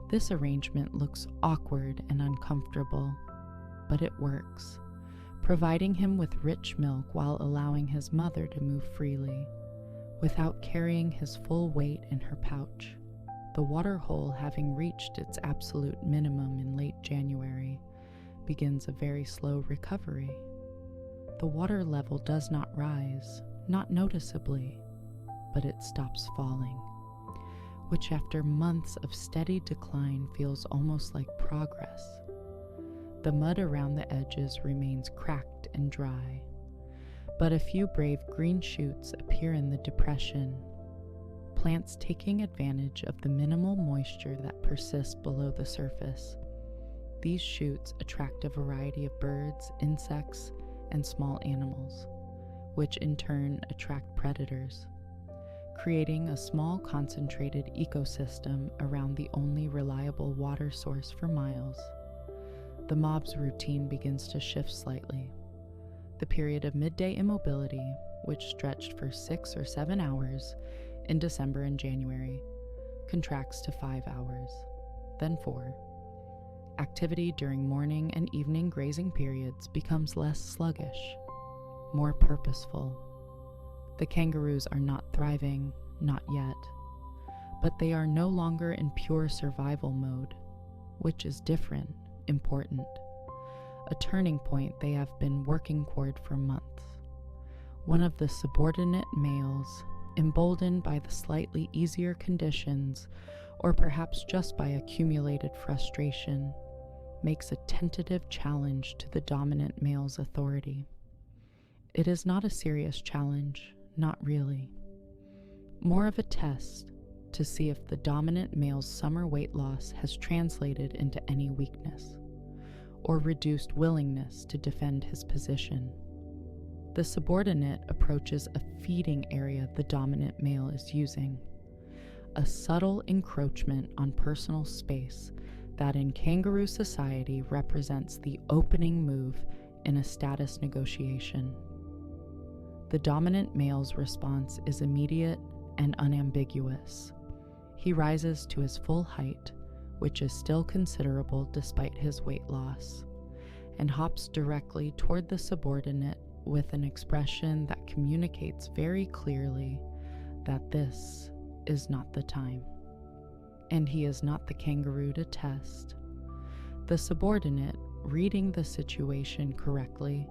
This arrangement looks awkward and uncomfortable, but it works, providing him with rich milk while allowing his mother to move freely, without carrying his full weight in her pouch. The water hole, having reached its absolute minimum in late January, begins a very slow recovery. The water level does not rise, not noticeably, but it stops falling, which after months of steady decline feels almost like progress. The mud around the edges remains cracked and dry, but a few brave green shoots appear in the depression, plants taking advantage of the minimal moisture that persists below the surface. These shoots attract a variety of birds, insects, and small animals, which in turn attract predators, creating a small concentrated ecosystem around the only reliable water source for miles. The mob's routine begins to shift slightly. The period of midday immobility, which stretched for 6 or 7 hours in December and January, contracts to 5 hours, then 4. Activity during morning and evening grazing periods becomes less sluggish, more purposeful. The kangaroos are not thriving, not yet, but they are no longer in pure survival mode, which is different, important, a turning point they have been working toward for months. One of the subordinate males, emboldened by the slightly easier conditions, or perhaps just by accumulated frustration, makes a tentative challenge to the dominant male's authority. It is not a serious challenge, not really. More of a test to see if the dominant male's summer weight loss has translated into any weakness, or reduced willingness to defend his position. The subordinate approaches a feeding area the dominant male is using, a subtle encroachment on personal space that in kangaroo society represents the opening move in a status negotiation. The dominant male's response is immediate and unambiguous. He rises to his full height, which is still considerable despite his weight loss, and hops directly toward the subordinate with an expression that communicates very clearly that this is not the time. And he is not the kangaroo to test. The subordinate, reading the situation correctly,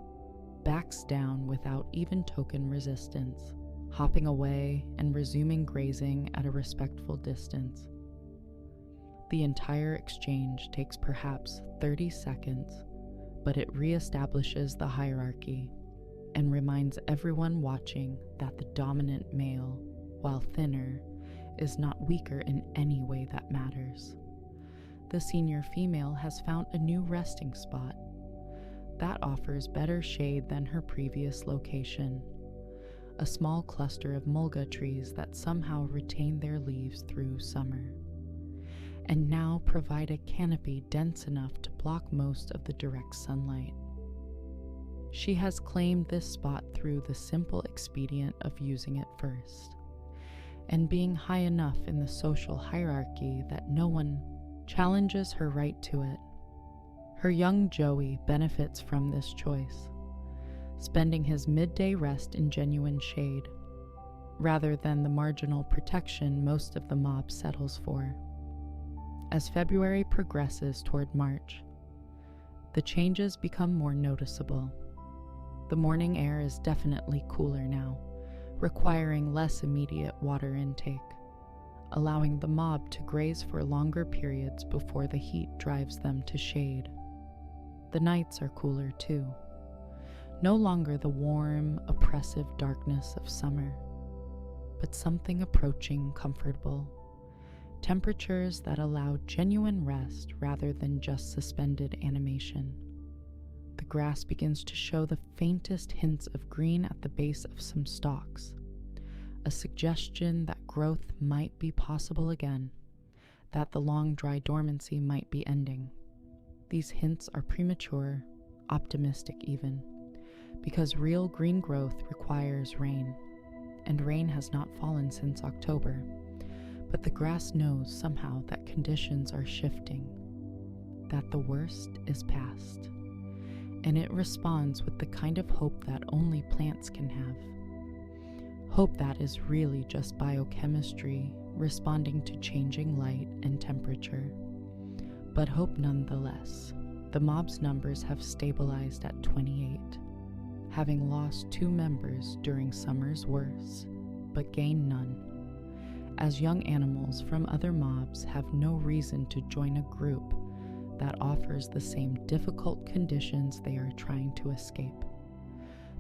backs down without even token resistance, hopping away and resuming grazing at a respectful distance. The entire exchange takes perhaps 30 seconds, but it reestablishes the hierarchy and reminds everyone watching that the dominant male, while thinner, is not weaker in any way that matters. The senior female has found a new resting spot that offers better shade than her previous location, a small cluster of mulga trees that somehow retain their leaves through summer, and now provide a canopy dense enough to block most of the direct sunlight. She has claimed this spot through the simple expedient of using it first, and being high enough in the social hierarchy that no one challenges her right to it. Her young Joey benefits from this choice, spending his midday rest in genuine shade, rather than the marginal protection most of the mob settles for. As February progresses toward March, the changes become more noticeable. The morning air is definitely cooler now, requiring less immediate water intake, allowing the mob to graze for longer periods before the heat drives them to shade. The nights are cooler too, no longer the warm, oppressive darkness of summer, but something approaching comfortable, temperatures that allow genuine rest rather than just suspended animation. The grass begins to show the faintest hints of green at the base of some stalks, a suggestion that growth might be possible again, that the long dry dormancy might be ending. These hints are premature, optimistic even, because real green growth requires rain, and rain has not fallen since October, but the grass knows somehow that conditions are shifting, that the worst is past, and it responds with the kind of hope that only plants can have. Hope that is really just biochemistry responding to changing light and temperature. But hope nonetheless. The mob's numbers have stabilized at 28, having lost 2 members during summer's worst, but gained none, as young animals from other mobs have no reason to join a group that offers the same difficult conditions they are trying to escape.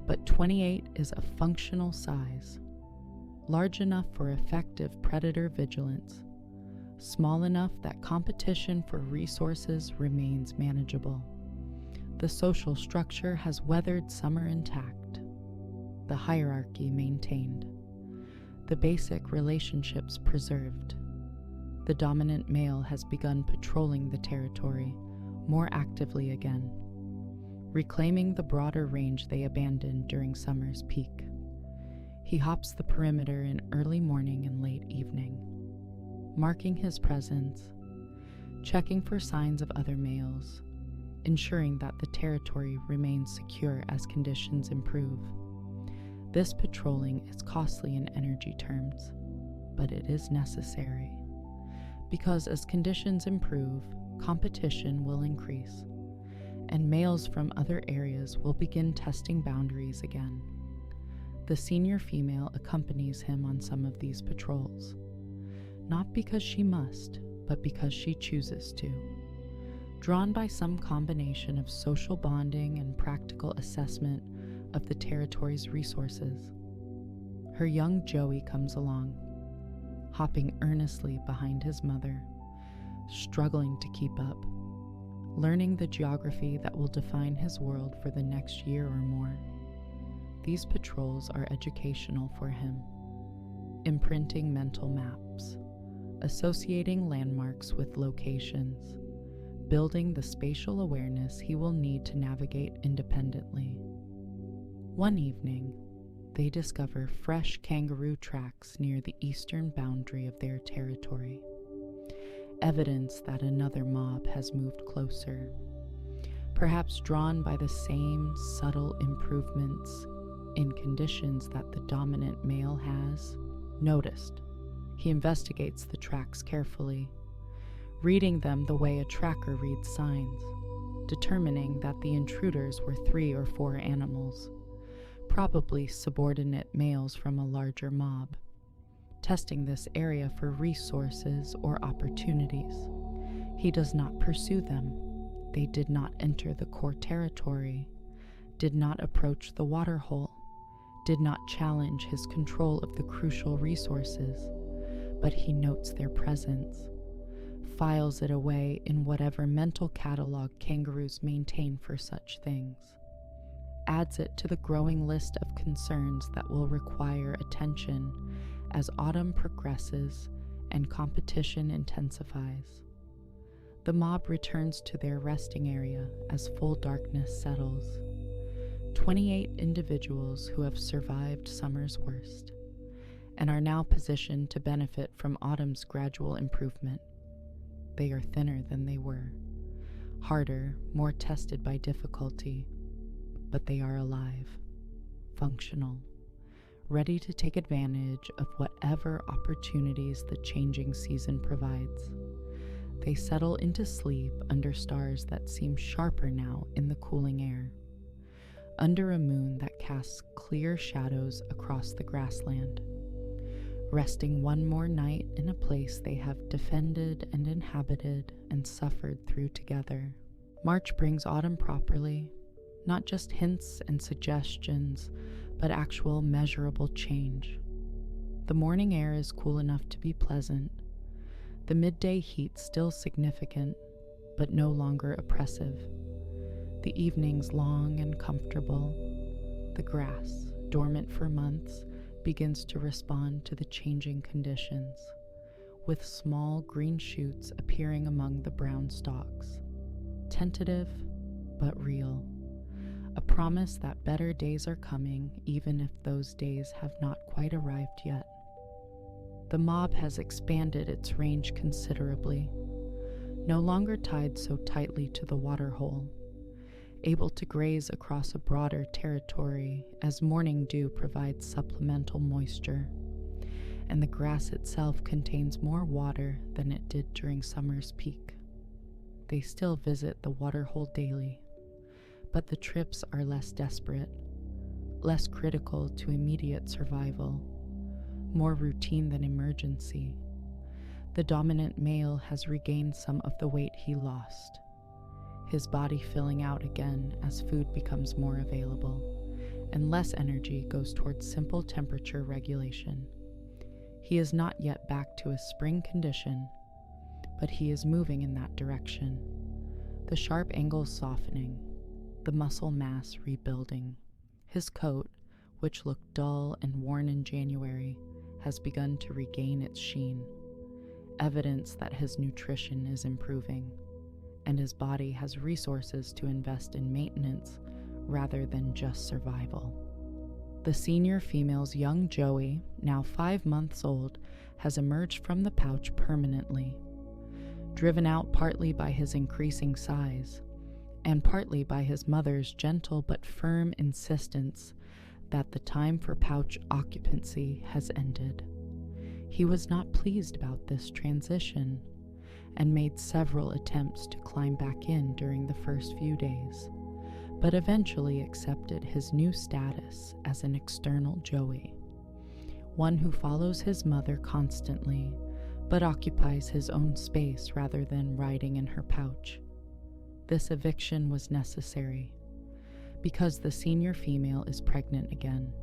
But 28 is a functional size, large enough for effective predator vigilance, small enough that competition for resources remains manageable. The social structure has weathered summer intact, the hierarchy maintained, the basic relationships preserved. The dominant male has begun patrolling the territory more actively again, reclaiming the broader range they abandoned during summer's peak. He hops the perimeter in early morning and late evening, marking his presence, checking for signs of other males, ensuring that the territory remains secure as conditions improve. This patrolling is costly in energy terms, but it is necessary, because as conditions improve, competition will increase, and males from other areas will begin testing boundaries again. The senior female accompanies him on some of these patrols, not because she must, but because she chooses to, drawn by some combination of social bonding and practical assessment of the territory's resources. Her young Joey comes along, hopping earnestly behind his mother, struggling to keep up, learning the geography that will define his world for the next year or more. These patrols are educational for him, imprinting mental maps, associating landmarks with locations, building the spatial awareness he will need to navigate independently. One evening, they discover fresh kangaroo tracks near the eastern boundary of their territory, evidence that another mob has moved closer, perhaps drawn by the same subtle improvements in conditions that the dominant male has noticed. He investigates the tracks carefully, reading them the way a tracker reads signs, determining that the intruders were 3 or 4 animals, probably subordinate males from a larger mob, testing this area for resources or opportunities. He does not pursue them. They did not enter the core territory, did not approach the water hole, did not challenge his control of the crucial resources, but he notes their presence, files it away in whatever mental catalog kangaroos maintain for such things, adds it to the growing list of concerns that will require attention as autumn progresses and competition intensifies. The mob returns to their resting area as full darkness settles. 28 individuals who have survived summer's worst and are now positioned to benefit from autumn's gradual improvement. They are thinner than they were, harder, more tested by difficulty, but they are alive, functional, ready to take advantage of whatever opportunities the changing season provides. They settle into sleep under stars that seem sharper now in the cooling air, under a moon that casts clear shadows across the grassland, resting one more night in a place they have defended and inhabited and suffered through together. March brings autumn properly, not just hints and suggestions, but actual measurable change. The morning air is cool enough to be pleasant, the midday heat still significant, but no longer oppressive. The evenings long and comfortable. The grass, dormant for months, begins to respond to the changing conditions, with small green shoots appearing among the brown stalks. Tentative, but real. A promise that better days are coming, even if those days have not quite arrived yet. The mob has expanded its range considerably, no longer tied so tightly to the water hole, able to graze across a broader territory as morning dew provides supplemental moisture, and the grass itself contains more water than it did during summer's peak. They still visit the waterhole daily, but the trips are less desperate, less critical to immediate survival, more routine than emergency. The dominant male has regained some of the weight he lost, his body filling out again as food becomes more available, and less energy goes towards simple temperature regulation. He is not yet back to his spring condition, but he is moving in that direction, the sharp angles softening, the muscle mass rebuilding. His coat, which looked dull and worn in January, has begun to regain its sheen, evidence that his nutrition is improving, and his body has resources to invest in maintenance rather than just survival. The senior female's young Joey, now 5 months old, has emerged from the pouch permanently, driven out partly by his increasing size, and partly by his mother's gentle but firm insistence that the time for pouch occupancy has ended. He was not pleased about this transition, and made several attempts to climb back in during the first few days, but eventually accepted his new status as an external Joey, one who follows his mother constantly, but occupies his own space rather than riding in her pouch. This eviction was necessary, because the senior female is pregnant again,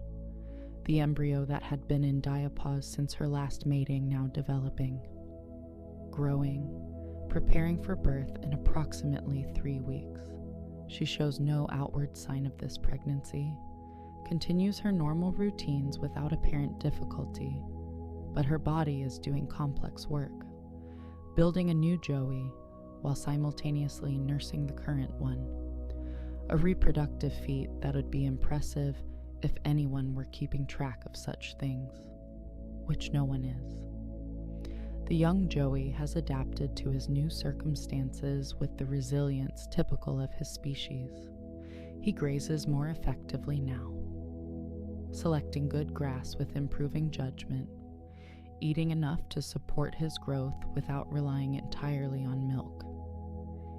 the embryo that had been in diapause since her last mating now developing, growing, preparing for birth in approximately 3 weeks. She shows no outward sign of this pregnancy, continues her normal routines without apparent difficulty, but her body is doing complex work, building a new Joey while simultaneously nursing the current one, a reproductive feat that would be impressive if anyone were keeping track of such things, which no one is. The young Joey has adapted to his new circumstances with the resilience typical of his species. He grazes more effectively now, selecting good grass with improving judgment, eating enough to support his growth without relying entirely on milk.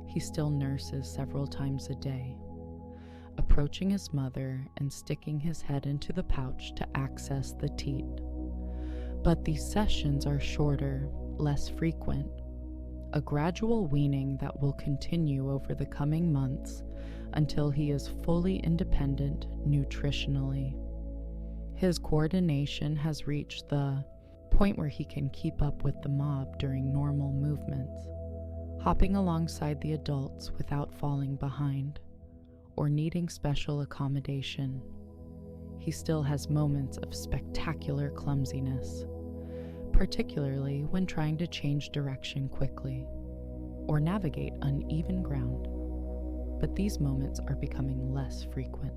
He still nurses several times a day, approaching his mother and sticking his head into the pouch to access the teat. But these sessions are shorter, less frequent, a gradual weaning that will continue over the coming months until he is fully independent nutritionally. His coordination has reached the point where he can keep up with the mob during normal movements, hopping alongside the adults without falling behind or needing special accommodation. He still has moments of spectacular clumsiness, particularly when trying to change direction quickly or navigate uneven ground. But these moments are becoming less frequent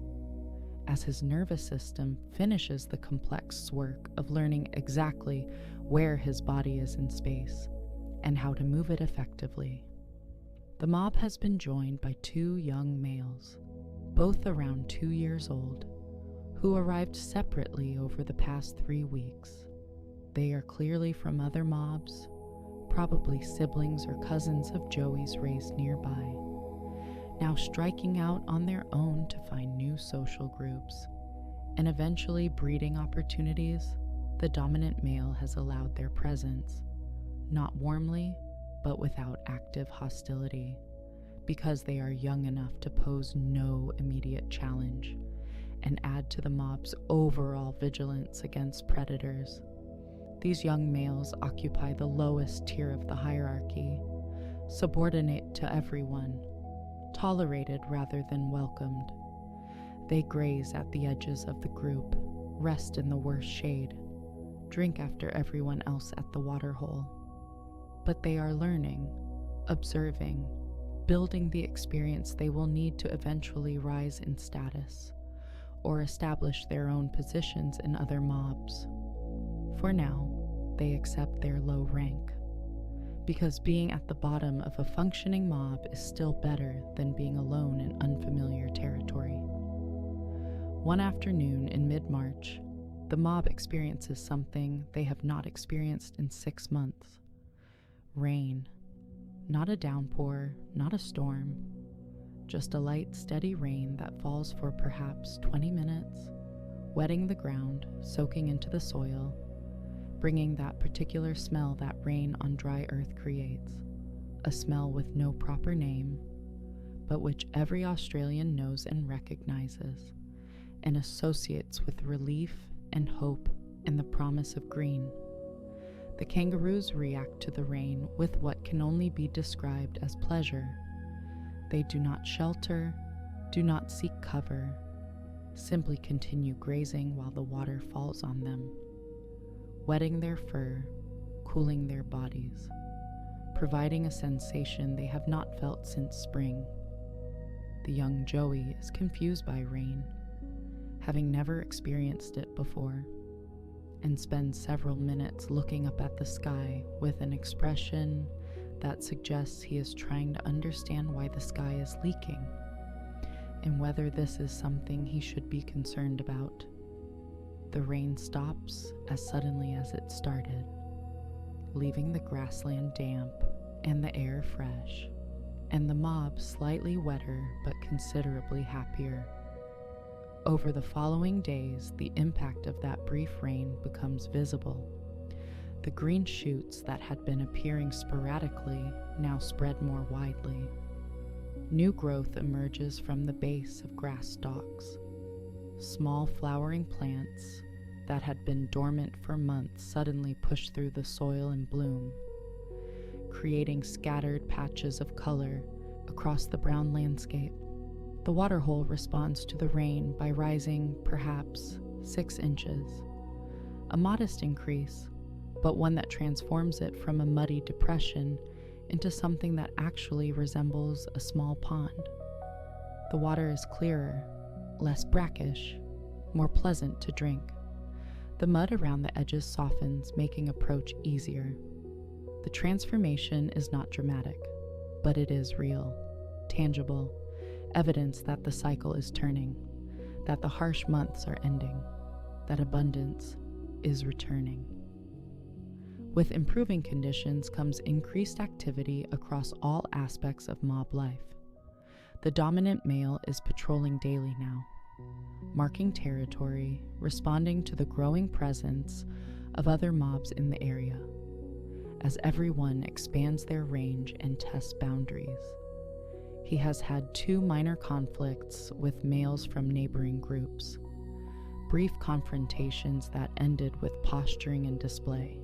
as his nervous system finishes the complex work of learning exactly where his body is in space and how to move it effectively. The mob has been joined by 2 young males, both around 2 years old, who arrived separately over the past 3 weeks. They are clearly from other mobs, probably siblings or cousins of Joey's raised nearby, now striking out on their own to find new social groups, and eventually breeding opportunities. The dominant male has allowed their presence, not warmly, but without active hostility, because they are young enough to pose no immediate challenge and add to the mob's overall vigilance against predators. These young males occupy the lowest tier of the hierarchy, subordinate to everyone, tolerated rather than welcomed. They graze at the edges of the group, rest in the worst shade, drink after everyone else at the waterhole. But they are learning, observing, building the experience they will need to eventually rise in status, or establish their own positions in other mobs. For now, they accept their low rank, because being at the bottom of a functioning mob is still better than being alone in unfamiliar territory. One afternoon in mid-March, the mob experiences something they have not experienced in 6 months. Rain. Not a downpour, not a storm, just a light, steady rain that falls for perhaps 20 minutes, wetting the ground, soaking into the soil, bringing that particular smell that rain on dry earth creates, a smell with no proper name, but which every Australian knows and recognizes, and associates with relief and hope and the promise of green. The kangaroos react to the rain with what can only be described as pleasure. They do not shelter, do not seek cover, simply continue grazing while the water falls on them, wetting their fur, cooling their bodies, providing a sensation they have not felt since spring. The young Joey is confused by rain, having never experienced it before, and spends several minutes looking up at the sky with an expression that suggests he is trying to understand why the sky is leaking, and whether this is something he should be concerned about. The rain stops as suddenly as it started, leaving the grassland damp and the air fresh, and the mob slightly wetter but considerably happier. Over the following days, the impact of that brief rain becomes visible. The green shoots that had been appearing sporadically now spread more widely. New growth emerges from the base of grass stalks. Small flowering plants that had been dormant for months suddenly push through the soil and bloom, creating scattered patches of color across the brown landscape. The waterhole responds to the rain by rising perhaps 6 inches, a modest increase, but one that transforms it from a muddy depression into something that actually resembles a small pond. The water is clearer, less brackish, more pleasant to drink. The mud around the edges softens, making approach easier. The transformation is not dramatic, but it is real, tangible, evidence that the cycle is turning, that the harsh months are ending, that abundance is returning. With improving conditions comes increased activity across all aspects of mob life. The dominant male is patrolling daily now, marking territory, responding to the growing presence of other mobs in the area, as everyone expands their range and tests boundaries. He has had 2 minor conflicts with males from neighboring groups, brief confrontations that ended with posturing and display,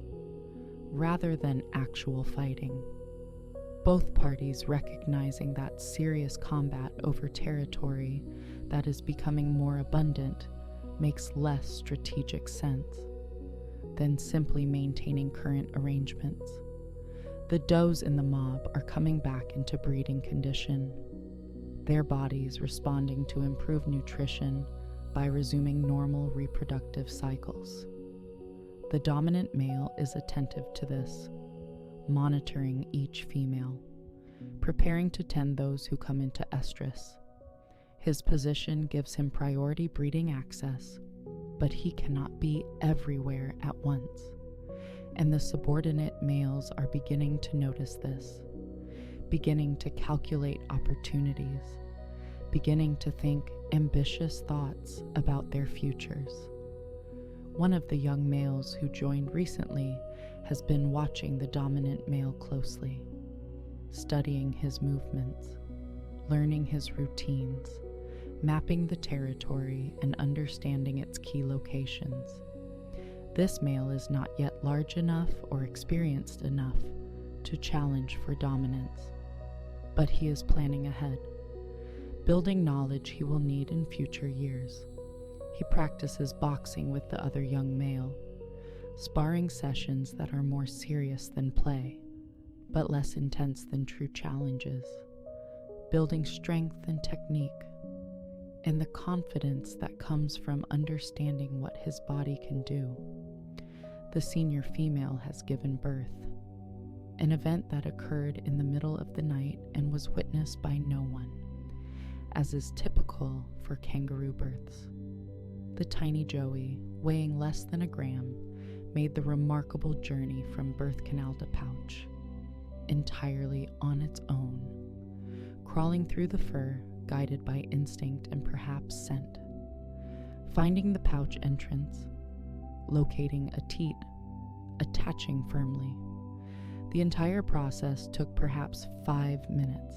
rather than actual fighting. Both parties recognizing that serious combat over territory that is becoming more abundant makes less strategic sense than simply maintaining current arrangements. The does in the mob are coming back into breeding condition, their bodies responding to improved nutrition by resuming normal reproductive cycles. The dominant male is attentive to this, monitoring each female, preparing to tend those who come into estrus. His position gives him priority breeding access, but he cannot be everywhere at once. And the subordinate males are beginning to notice this, beginning to calculate opportunities, beginning to think ambitious thoughts about their futures. One of the young males who joined recently has been watching the dominant male closely, studying his movements, learning his routines, mapping the territory and understanding its key locations. This male is not yet large enough or experienced enough to challenge for dominance, but he is planning ahead, building knowledge he will need in future years. He practices boxing with the other young male, sparring sessions that are more serious than play, but less intense than true challenges, building strength and technique, and the confidence that comes from understanding what his body can do. The senior female has given birth. an event that occurred in the middle of the night and was witnessed by no one, as is typical for kangaroo births. The tiny Joey, weighing less than a gram, made the remarkable journey from birth canal to pouch, entirely on its own, crawling through the fur, guided by instinct and perhaps scent. Finding the pouch entrance, locating a teat, attaching firmly. The entire process took perhaps 5 minutes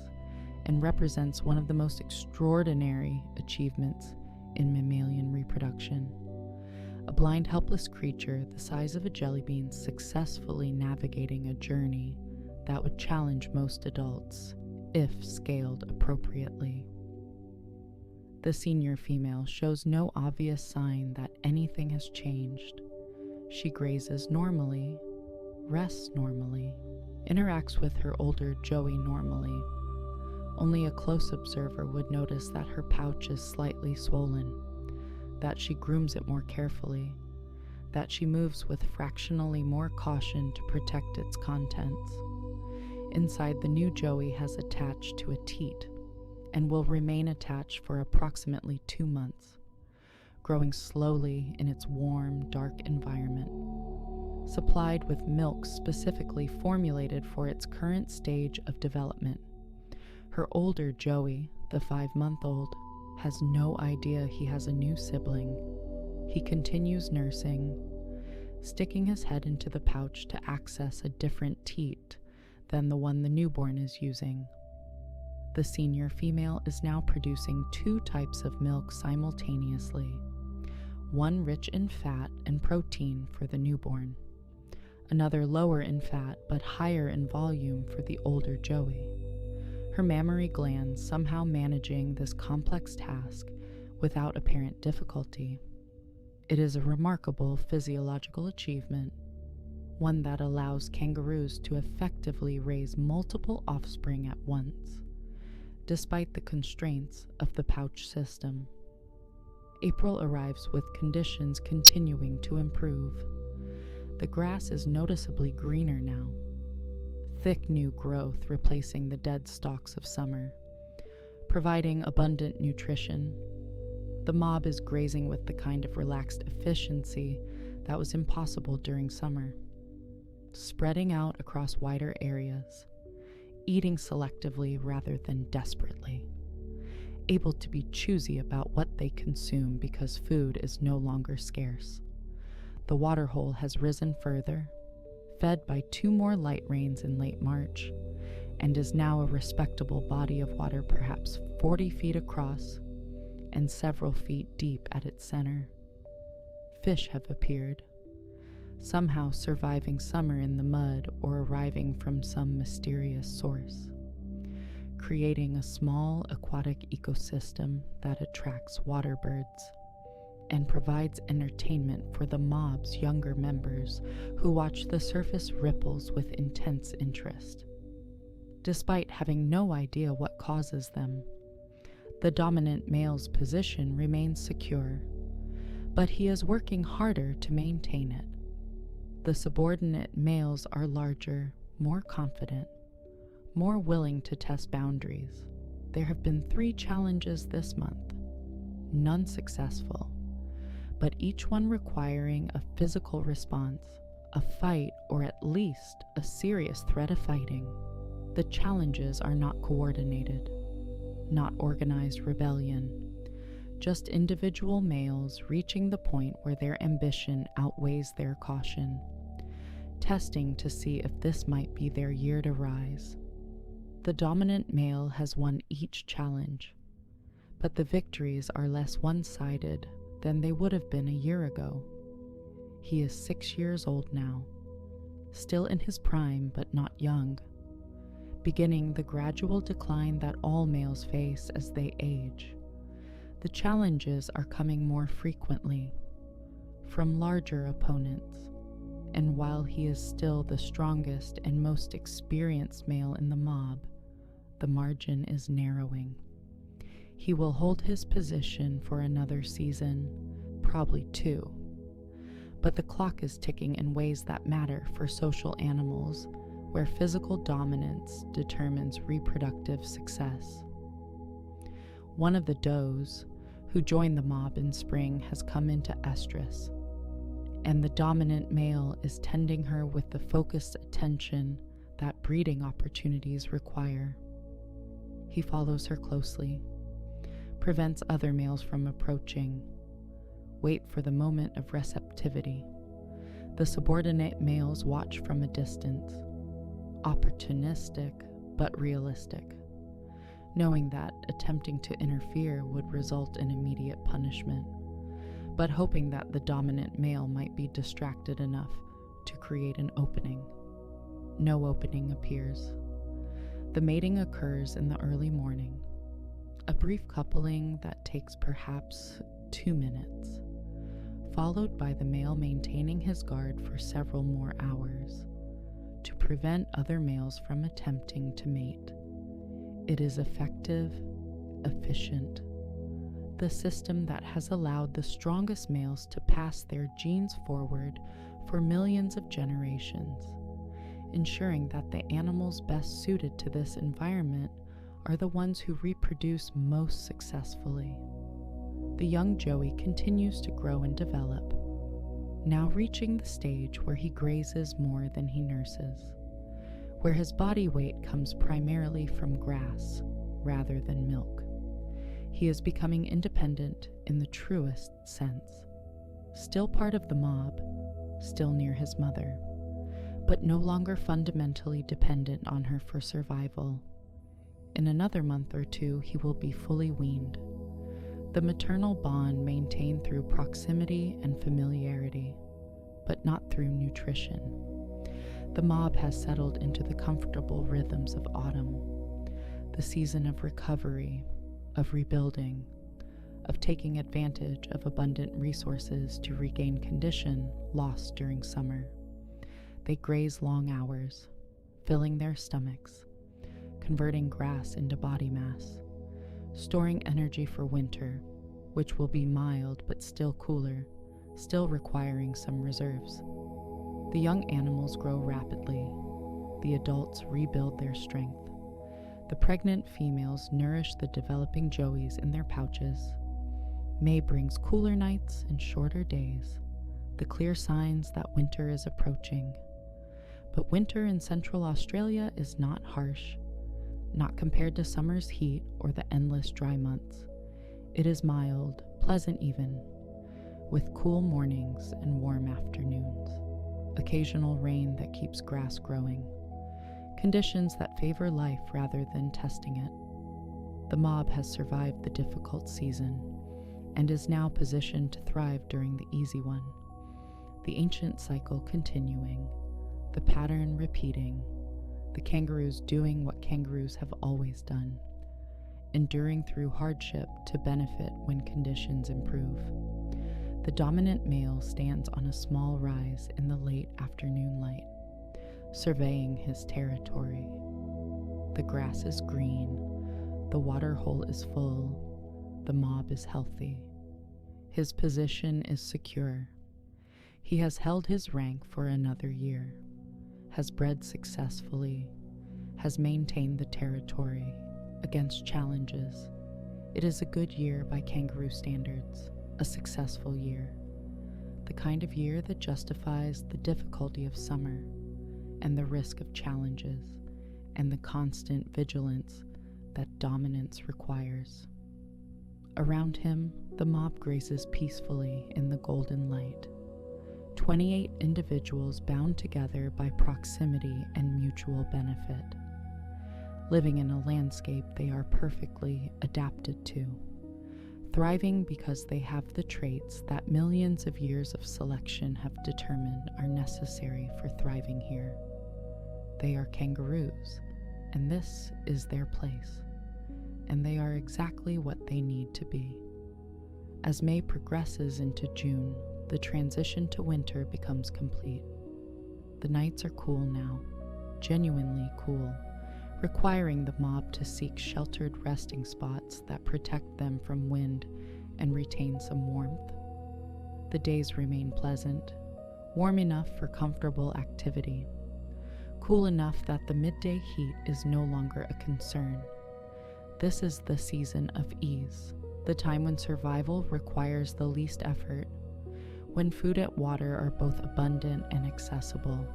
and represents one of the most extraordinary achievements in mammalian reproduction. A blind, helpless creature the size of a jelly bean successfully navigating a journey that would challenge most adults if scaled appropriately. The senior female shows no obvious sign that anything has changed. She grazes normally, rests normally, interacts with her older Joey normally. Only a close observer would notice that her pouch is slightly swollen, that she grooms it more carefully, that she moves with fractionally more caution to protect its contents. Inside, the new Joey has attached to a teat and will remain attached for approximately 2 months, growing slowly in its warm, dark environment. Supplied with milk specifically formulated for its current stage of development. Her older Joey, the 5-month-old, has no idea he has a new sibling. He continues nursing, sticking his head into the pouch to access a different teat than the one the newborn is using. The senior female is now producing 2 types of milk simultaneously, one rich in fat and protein for the newborn, another lower in fat but higher in volume for the older Joey. Her mammary glands somehow managing this complex task without apparent difficulty. It is a remarkable physiological achievement, one that allows kangaroos to effectively raise multiple offspring at once, despite the constraints of the pouch system. April arrives with conditions continuing to improve. The grass is noticeably greener now, thick new growth replacing the dead stalks of summer, providing abundant nutrition. The mob is grazing with the kind of relaxed efficiency that was impossible during summer, spreading out across wider areas, eating selectively rather than desperately, able to be choosy about what they consume because food is no longer scarce. The waterhole has risen further, fed by 2 more light rains in late March, and is now a respectable body of water perhaps 40 feet across and several feet deep at its center. Fish have appeared, somehow surviving summer in the mud or arriving from some mysterious source, creating a small aquatic ecosystem that attracts water birds and provides entertainment for the mob's younger members who watch the surface ripples with intense interest. Despite having no idea what causes them, the dominant male's position remains secure, but he is working harder to maintain it. The subordinate males are larger, more confident, more willing to test boundaries. There have been 3 challenges this month, none successful, but each one requiring a physical response, a fight, or at least a serious threat of fighting. The challenges are not coordinated, not organized rebellion, just individual males reaching the point where their ambition outweighs their caution, testing to see if this might be their year to rise. The dominant male has won each challenge, but the victories are less one-sided than they would have been a year ago. He is 6 years old now, still in his prime but not young, beginning the gradual decline that all males face as they age. The challenges are coming more frequently, from larger opponents, and while he is still the strongest and most experienced male in the mob, the margin is narrowing. He will hold his position for another season, probably 2. But the clock is ticking in ways that matter for social animals where physical dominance determines reproductive success. One of the does who joined the mob in spring has come into estrus, and the dominant male is tending her with the focused attention that breeding opportunities require. He follows her closely, prevents other males from approaching, wait for the moment of receptivity. The subordinate males watch from a distance, opportunistic but realistic, knowing that attempting to interfere would result in immediate punishment, but hoping that the dominant male might be distracted enough to create an opening. No opening appears. The mating occurs in the early morning, a brief coupling that takes perhaps 2 minutes, followed by the male maintaining his guard for several more hours to prevent other males from attempting to mate. It is effective, efficient, the system that has allowed the strongest males to pass their genes forward for millions of generations, ensuring that the animals best suited to this environment are the ones who reproduce most successfully. The young joey continues to grow and develop, now reaching the stage where he grazes more than he nurses, where his body weight comes primarily from grass rather than milk. He is becoming independent in the truest sense, still part of the mob, still near his mother, but no longer fundamentally dependent on her for survival. In another month or two, he will be fully weaned. The maternal bond maintained through proximity and familiarity, but not through nutrition. The mob has settled into the comfortable rhythms of autumn, the season of recovery, of rebuilding, of taking advantage of abundant resources to regain condition lost during summer. They graze long hours, filling their stomachs, converting grass into body mass, storing energy for winter, which will be mild but still cooler, still requiring some reserves. The young animals grow rapidly. The adults rebuild their strength. The pregnant females nourish the developing joeys in their pouches. May brings cooler nights and shorter days, the clear signs that winter is approaching. But winter in Central Australia is not harsh, not compared to summer's heat or the endless dry months. It is mild, pleasant even, with cool mornings and warm afternoons, occasional rain that keeps grass growing, conditions that favor life rather than testing it. The mob has survived the difficult season and is now positioned to thrive during the easy one, the ancient cycle continuing, the pattern repeating, the kangaroos doing what kangaroos have always done, enduring through hardship to benefit when conditions improve. The dominant male stands on a small rise in the late afternoon light, surveying his territory. The grass is green, the water hole is full, the mob is healthy. His position is secure. He has held his rank for another year, has bred successfully, has maintained the territory against challenges. It is a good year by kangaroo standards, a successful year, the kind of year that justifies the difficulty of summer and the risk of challenges and the constant vigilance that dominance requires. Around him, the mob grazes peacefully in the golden light. 28 individuals bound together by proximity and mutual benefit, living in a landscape they are perfectly adapted to, thriving because they have the traits that millions of years of selection have determined are necessary for thriving here. They are kangaroos, and this is their place, and they are exactly what they need to be. As May progresses into June, the transition to winter becomes complete. The nights are cool now, genuinely cool, requiring the mob to seek sheltered resting spots that protect them from wind and retain some warmth. The days remain pleasant, warm enough for comfortable activity. cool enough that the midday heat is no longer a concern. This is the season of ease, the time when survival requires the least effort, when food and water are both abundant and accessible.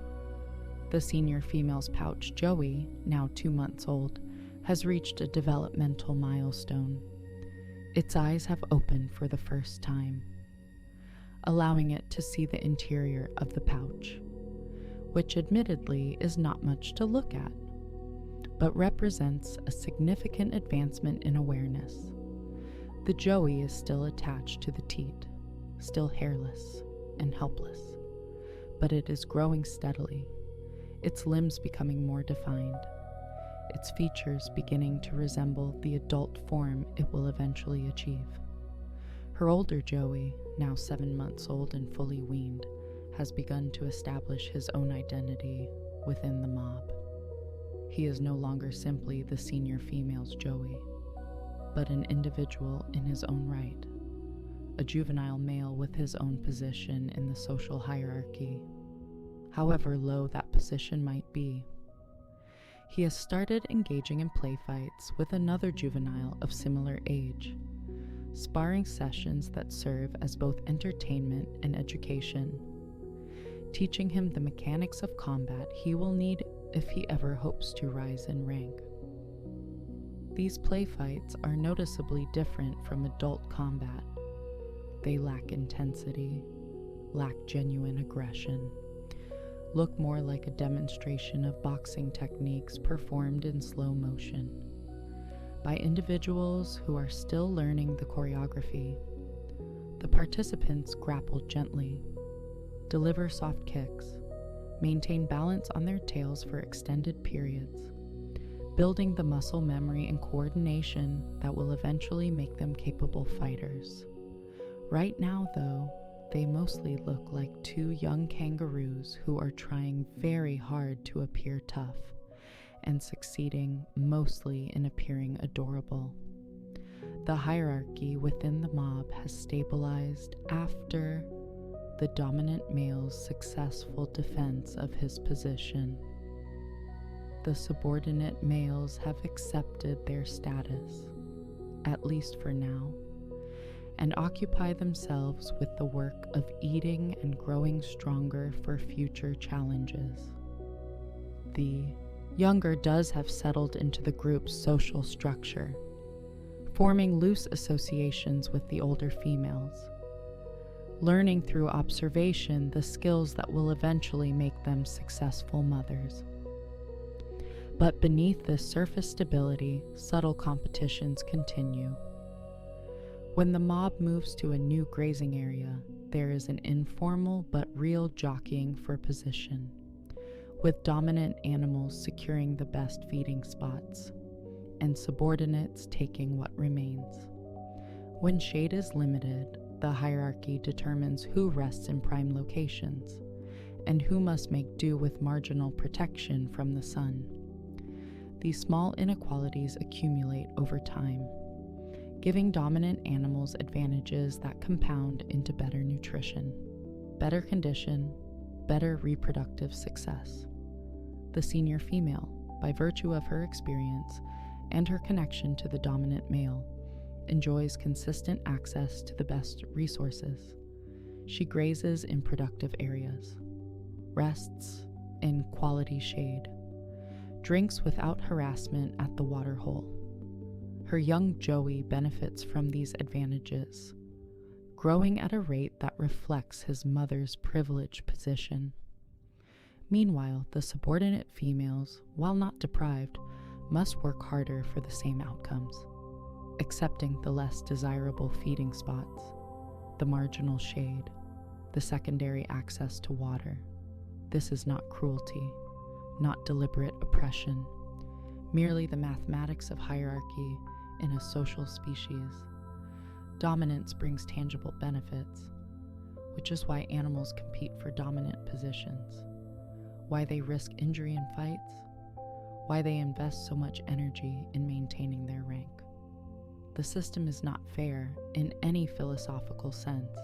The senior female's pouch, Joey, now 2 months old, has reached a developmental milestone. Its eyes have opened for the first time, allowing it to see the interior of the pouch, which admittedly is not much to look at, but represents a significant advancement in awareness. The Joey is still attached to the teat, still hairless and helpless, but it is growing steadily, its limbs becoming more defined, its features beginning to resemble the adult form it will eventually achieve. Her older Joey, now 7 months old and fully weaned, has begun to establish his own identity within the mob. He is no longer simply the senior female's Joey, but an individual in his own right, a juvenile male with his own position in the social hierarchy, however low that position might be. He has started engaging in play fights with another juvenile of similar age, sparring sessions that serve as both entertainment and education, teaching him the mechanics of combat he will need if he ever hopes to rise in rank. These play fights are noticeably different from adult combat. They lack intensity, lack genuine aggression, look more like a demonstration of boxing techniques performed in slow motion by individuals who are still learning the choreography. The participants grapple gently, deliver soft kicks, maintain balance on their tails for extended periods, building the muscle memory and coordination that will eventually make them capable fighters. Right now, though, they mostly look like 2 young kangaroos who are trying very hard to appear tough and succeeding mostly in appearing adorable. The hierarchy within the mob has stabilized after the dominant male's successful defense of his position. The subordinate males have accepted their status, at least for now, and occupy themselves with the work of eating and growing stronger for future challenges. The younger does have settled into the group's social structure, forming loose associations with the older females, learning through observation the skills that will eventually make them successful mothers. But beneath this surface stability, subtle competitions continue. When the mob moves to a new grazing area, there is an informal but real jockeying for position, with dominant animals securing the best feeding spots, and subordinates taking what remains. When shade is limited, the hierarchy determines who rests in prime locations, and who must make do with marginal protection from the sun. These small inequalities accumulate over time, giving dominant animals advantages that compound into better nutrition, better condition, better reproductive success. The senior female, by virtue of her experience and her connection to the dominant male, enjoys consistent access to the best resources. She grazes in productive areas, rests in quality shade, drinks without harassment at the water hole. Her young Joey benefits from these advantages, growing at a rate that reflects his mother's privileged position. Meanwhile, the subordinate females, while not deprived, must work harder for the same outcomes, accepting the less desirable feeding spots, the marginal shade, the secondary access to water. This is not cruelty, not deliberate oppression, merely the mathematics of hierarchy in a social species. Dominance brings tangible benefits, which is why animals compete for dominant positions, why they risk injury in fights, why they invest so much energy in maintaining their rank. The system is not fair in any philosophical sense,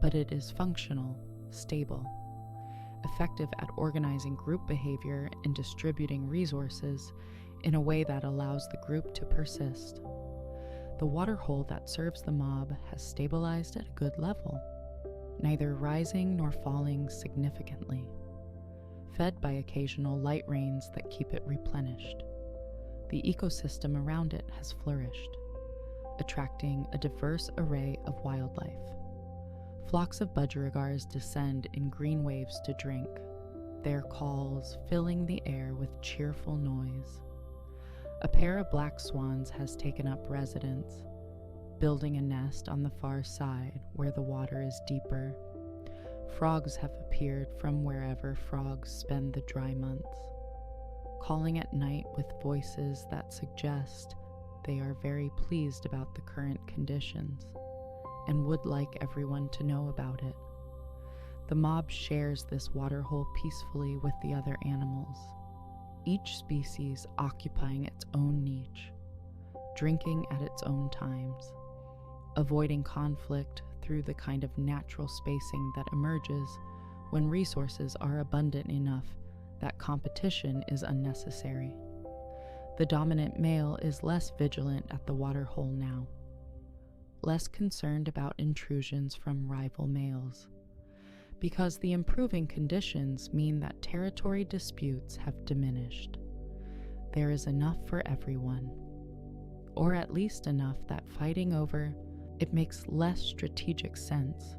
but it is functional, stable, effective at organizing group behavior and distributing resources in a way that allows the group to persist. The water hole that serves the mob has stabilized at a good level, neither rising nor falling significantly, fed by occasional light rains that keep it replenished. The ecosystem around it has flourished, attracting a diverse array of wildlife. Flocks of budgerigars descend in green waves to drink, their calls filling the air with cheerful noise. A pair of black swans has taken up residence, building a nest on the far side where the water is deeper. Frogs have appeared from wherever frogs spend the dry months, calling at night with voices that suggest they are very pleased about the current conditions and would like everyone to know about it. The mob shares this waterhole peacefully with the other animals, each species occupying its own niche, drinking at its own times, avoiding conflict through the kind of natural spacing that emerges when resources are abundant enough that competition is unnecessary. The dominant male is less vigilant at the waterhole now, less concerned about intrusions from rival males, because the improving conditions mean that territory disputes have diminished. There is enough for everyone, or at least enough that fighting over it makes less strategic sense.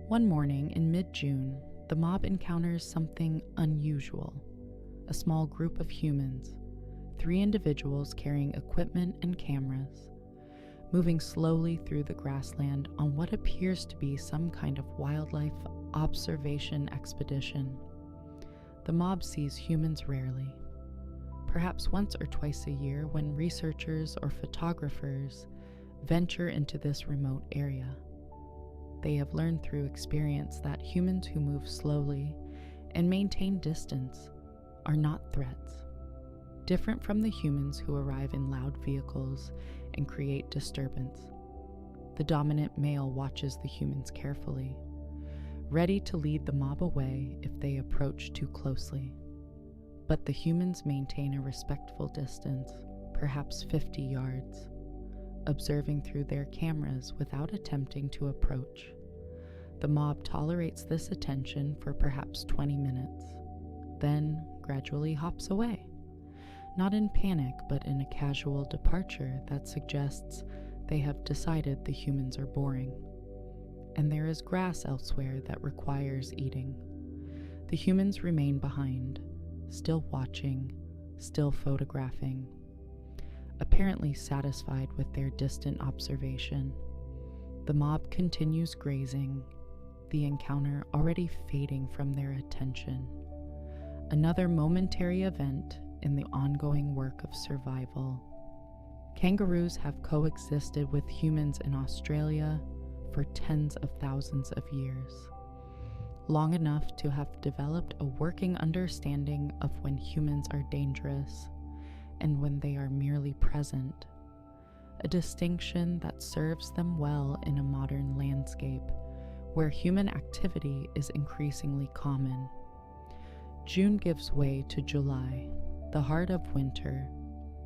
One morning in mid-June, the mob encounters something unusual. A small group of humans, 3 individuals carrying equipment and cameras, moving slowly through the grassland on what appears to be some kind of wildlife observation expedition. The mob sees humans rarely, perhaps once or twice a year when researchers or photographers venture into this remote area. They have learned through experience that humans who move slowly and maintain distance are not threats, different from the humans who arrive in loud vehicles and create disturbance. The dominant male watches the humans carefully, ready to lead the mob away if they approach too closely. But the humans maintain a respectful distance, perhaps 50 yards, observing through their cameras without attempting to approach. The mob tolerates this attention for perhaps 20 minutes, then gradually hops away, not in panic but in a casual departure that suggests they have decided the humans are boring, and there is grass elsewhere that requires eating. The humans remain behind, still watching, still photographing, apparently satisfied with their distant observation. The mob continues grazing, the encounter already fading from their attention. Another momentary event in the ongoing work of survival. Kangaroos have coexisted with humans in Australia for tens of thousands of years, long enough to have developed a working understanding of when humans are dangerous and when they are merely present, a distinction that serves them well in a modern landscape where human activity is increasingly common. June gives way to July, the heart of winter,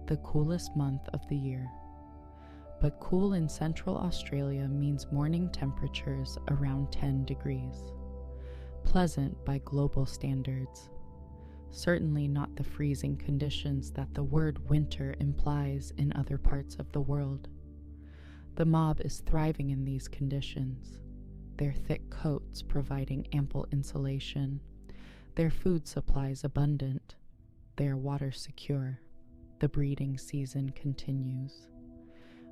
the coolest month of the year. But cool in central Australia means morning temperatures around 10 degrees, pleasant by global standards. Certainly not the freezing conditions that the word winter implies in other parts of the world. The mob is thriving in these conditions, their thick coats providing ample insulation, their food supplies abundant, their water secure. The breeding season continues,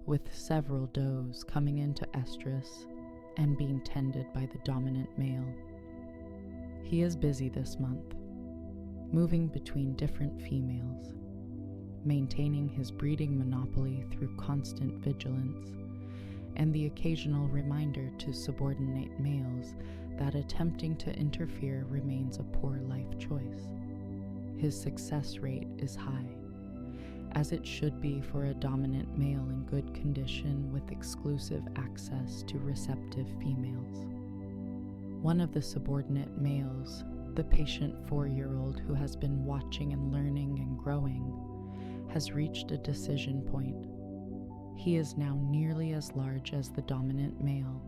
with several does coming into estrus and being tended by the dominant male. He is busy this month, moving between different females, maintaining his breeding monopoly through constant vigilance, and the occasional reminder to subordinate males that attempting to interfere remains a poor life choice. His success rate is high, as it should be for a dominant male in good condition with exclusive access to receptive females. One of the subordinate males, the patient 4-year-old who has been watching and learning and growing, has reached a decision point. He is now nearly as large as the dominant male,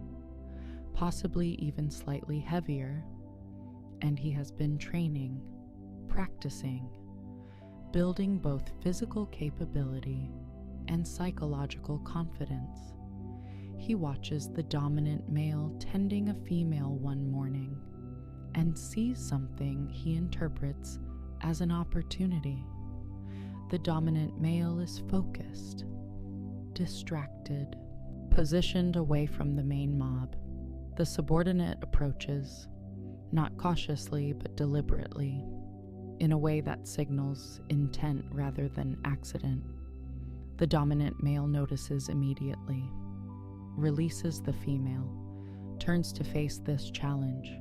possibly even slightly heavier, and he has been training, practicing, building both physical capability and psychological confidence. He watches the dominant male tending a female one morning and sees something he interprets as an opportunity. The dominant male is focused, distracted, positioned away from the main mob. The subordinate approaches, not cautiously but deliberately, in a way that signals intent rather than accident. The dominant male notices immediately, releases the female, turns to face this challenge.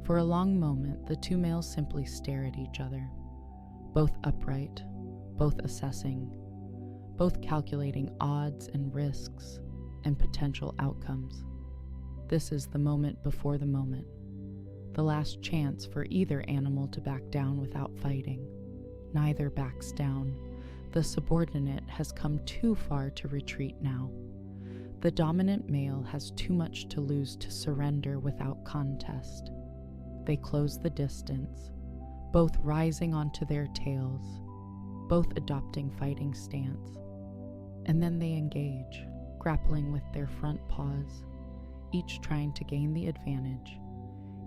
For a long moment, the two males simply stare at each other, both upright, both assessing, both calculating odds and risks and potential outcomes. This is the moment before the moment, the last chance for either animal to back down without fighting. Neither backs down. The subordinate has come too far to retreat now. The dominant male has too much to lose to surrender without contest. They close the distance, both rising onto their tails, both adopting fighting stance. And then they engage, grappling with their front paws, each trying to gain the advantage,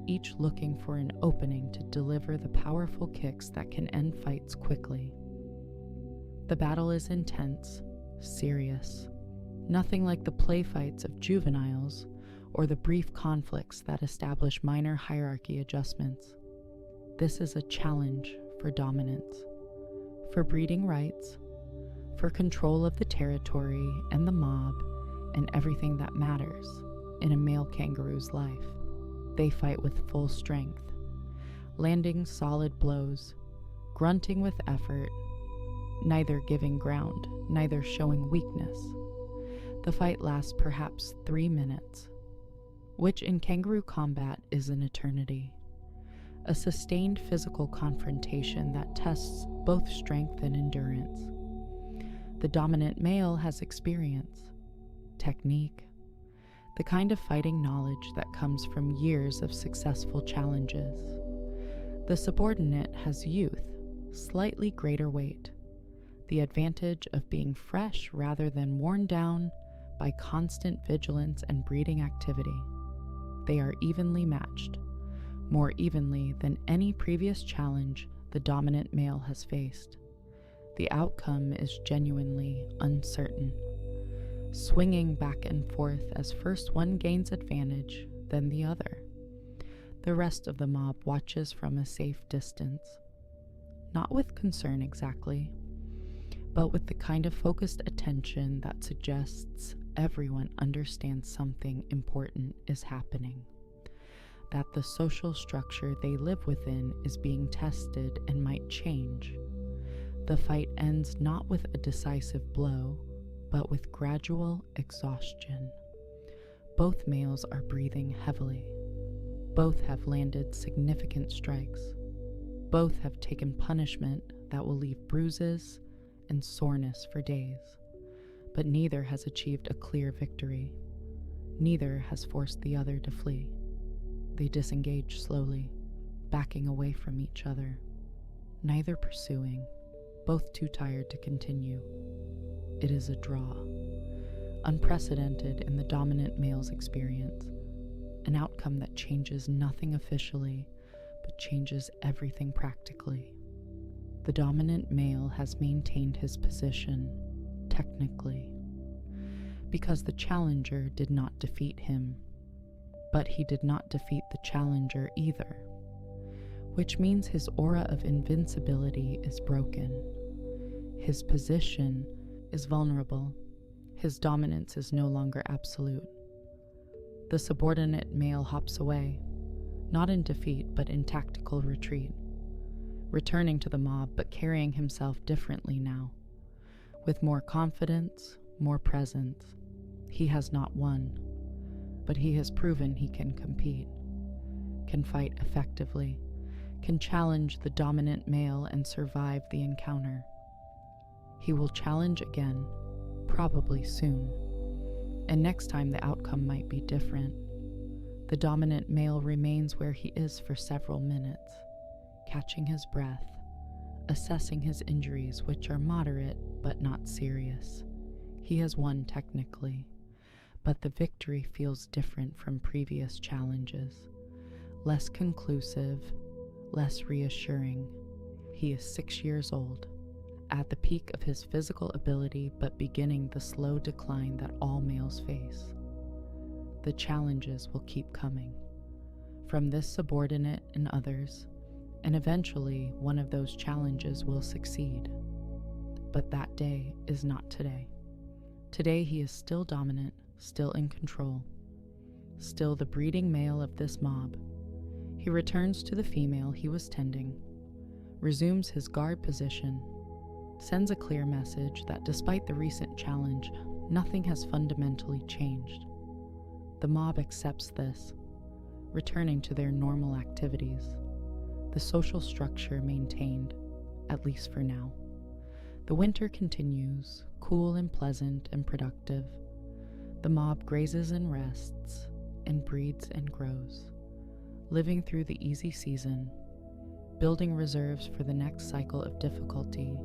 each looking for an opening to deliver the powerful kicks that can end fights quickly. The battle is intense, serious, nothing like the play fights of juveniles or the brief conflicts that establish minor hierarchy adjustments. This is a challenge for dominance, for breeding rights, for control of the territory and the mob and everything that matters in a male kangaroo's life. They fight with full strength, landing solid blows, grunting with effort, neither giving ground, neither showing weakness. The fight lasts perhaps 3 minutes, which in kangaroo combat is an eternity. A sustained physical confrontation that tests both strength and endurance. The dominant male has experience, technique, the kind of fighting knowledge that comes from years of successful challenges. The subordinate has youth, slightly greater weight, the advantage of being fresh rather than worn down by constant vigilance and breeding activity. They are evenly matched, more evenly than any previous challenge the dominant male has faced. The outcome is genuinely uncertain, swinging back and forth as first one gains advantage, then the other. The rest of the mob watches from a safe distance, not with concern exactly, but with the kind of focused attention that suggests everyone understands something important is happening, that the social structure they live within is being tested and might change. The fight ends not with a decisive blow, but with gradual exhaustion. Both males are breathing heavily. Both have landed significant strikes. Both have taken punishment that will leave bruises and soreness for days. But neither has achieved a clear victory. Neither has forced the other to flee. They disengage slowly, backing away from each other, neither pursuing, both too tired to continue. It is a draw, unprecedented in the dominant male's experience, an outcome that changes nothing officially, but changes everything practically. The dominant male has maintained his position, technically, because the challenger did not defeat him, but he did not defeat the challenger either, which means his aura of invincibility is broken. His position is vulnerable. His dominance is no longer absolute. The subordinate male hops away, not in defeat but in tactical retreat, returning to the mob but carrying himself differently now, with more confidence, more presence. He has not won, but he has proven he can compete. can fight effectively, can challenge the dominant male and survive the encounter. He will challenge again, probably soon, and next time the outcome might be different. The dominant male remains where he is for several minutes, catching his breath, assessing his injuries, which are moderate but not serious. He has won technically, but the victory feels different from previous challenges, less conclusive, less reassuring. He is 6 years old, at the peak of his physical ability, but beginning the slow decline that all males face. The challenges will keep coming, from this subordinate and others, and eventually one of those challenges will succeed. But that day is not today. Today he is still dominant, still in control, still the breeding male of this mob. He returns to the female he was tending, resumes his guard position, sends a clear message that despite the recent challenge, nothing has fundamentally changed. The mob accepts this, returning to their normal activities, the social structure maintained, at least for now. The winter continues, cool and pleasant and productive. The mob grazes and rests, and breeds and grows, living through the easy season, building reserves for the next cycle of difficulty.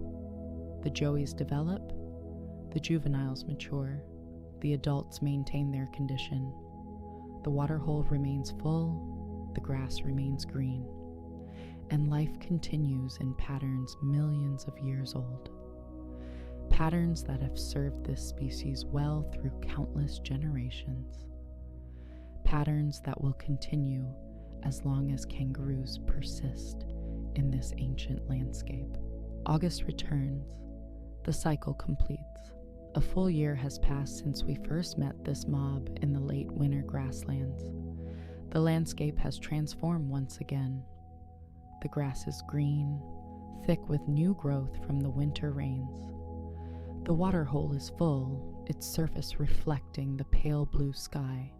The joeys develop, the juveniles mature, the adults maintain their condition. The waterhole remains full, the grass remains green, and life continues in patterns millions of years old. Patterns that have served this species well through countless generations. Patterns that will continue as long as kangaroos persist in this ancient landscape. August returns. The cycle completes. A full year has passed since we first met this mob in the late winter grasslands. The landscape has transformed once again. The grass is green, thick with new growth from the winter rains. The waterhole is full, its surface reflecting the pale blue sky.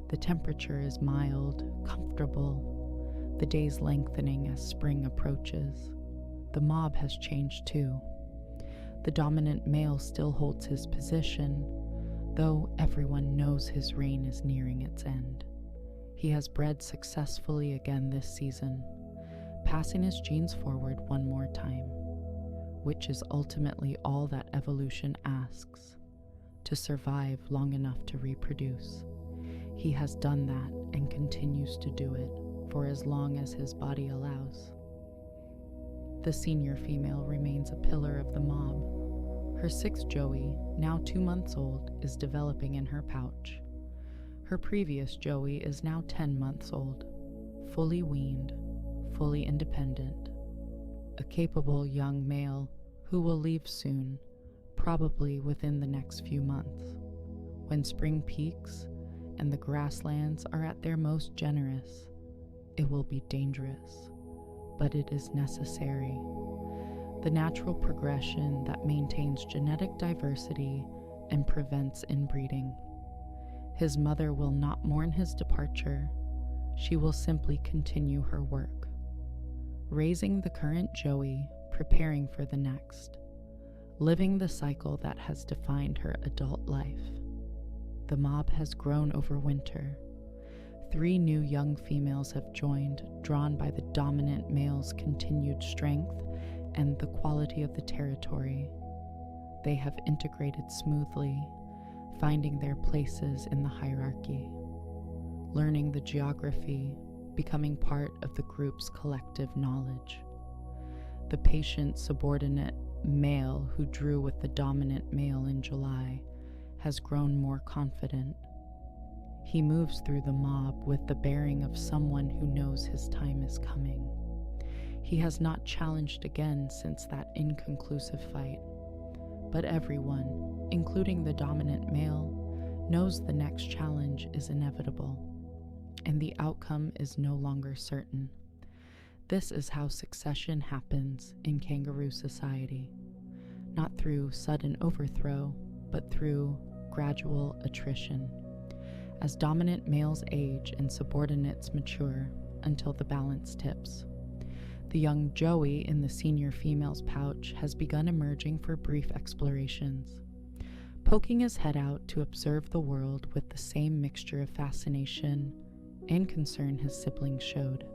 The temperature is mild, comfortable, the days lengthening as spring approaches. The mob has changed too. The dominant male still holds his position, though everyone knows his reign is nearing its end. He has bred successfully again this season, passing his genes forward one more time, which is ultimately all that evolution asks, to survive long enough to reproduce. He has done that and continues to do it for as long as his body allows. The senior female remains a pillar of the mob. Her sixth joey, now 2 months old, is developing in her pouch. Her previous joey is now 10 months old, fully weaned, fully independent. A capable young male who will leave soon, probably within the next few months. When spring peaks and the grasslands are at their most generous, it will be dangerous, but it is necessary. The natural progression that maintains genetic diversity and prevents inbreeding. His mother will not mourn his departure. She will simply continue her work, raising the current joey, preparing for the next, living the cycle that has defined her adult life. The mob has grown over winter. 3 new young females have joined, drawn by the dominant male's continued strength and the quality of the territory. They have integrated smoothly, finding their places in the hierarchy, learning the geography, becoming part of the group's collective knowledge. The patient subordinate male who drew with the dominant male in July has grown more confident. He moves through the mob with the bearing of someone who knows his time is coming. He has not challenged again since that inconclusive fight, but everyone, including the dominant male, knows the next challenge is inevitable, and the outcome is no longer certain. This is how succession happens in kangaroo society, not through sudden overthrow, but through gradual attrition. as dominant males age and subordinates mature until the balance tips. The young Joey in the senior female's pouch has begun emerging for brief explorations, poking his head out to observe the world with the same mixture of fascination and concern his siblings showed.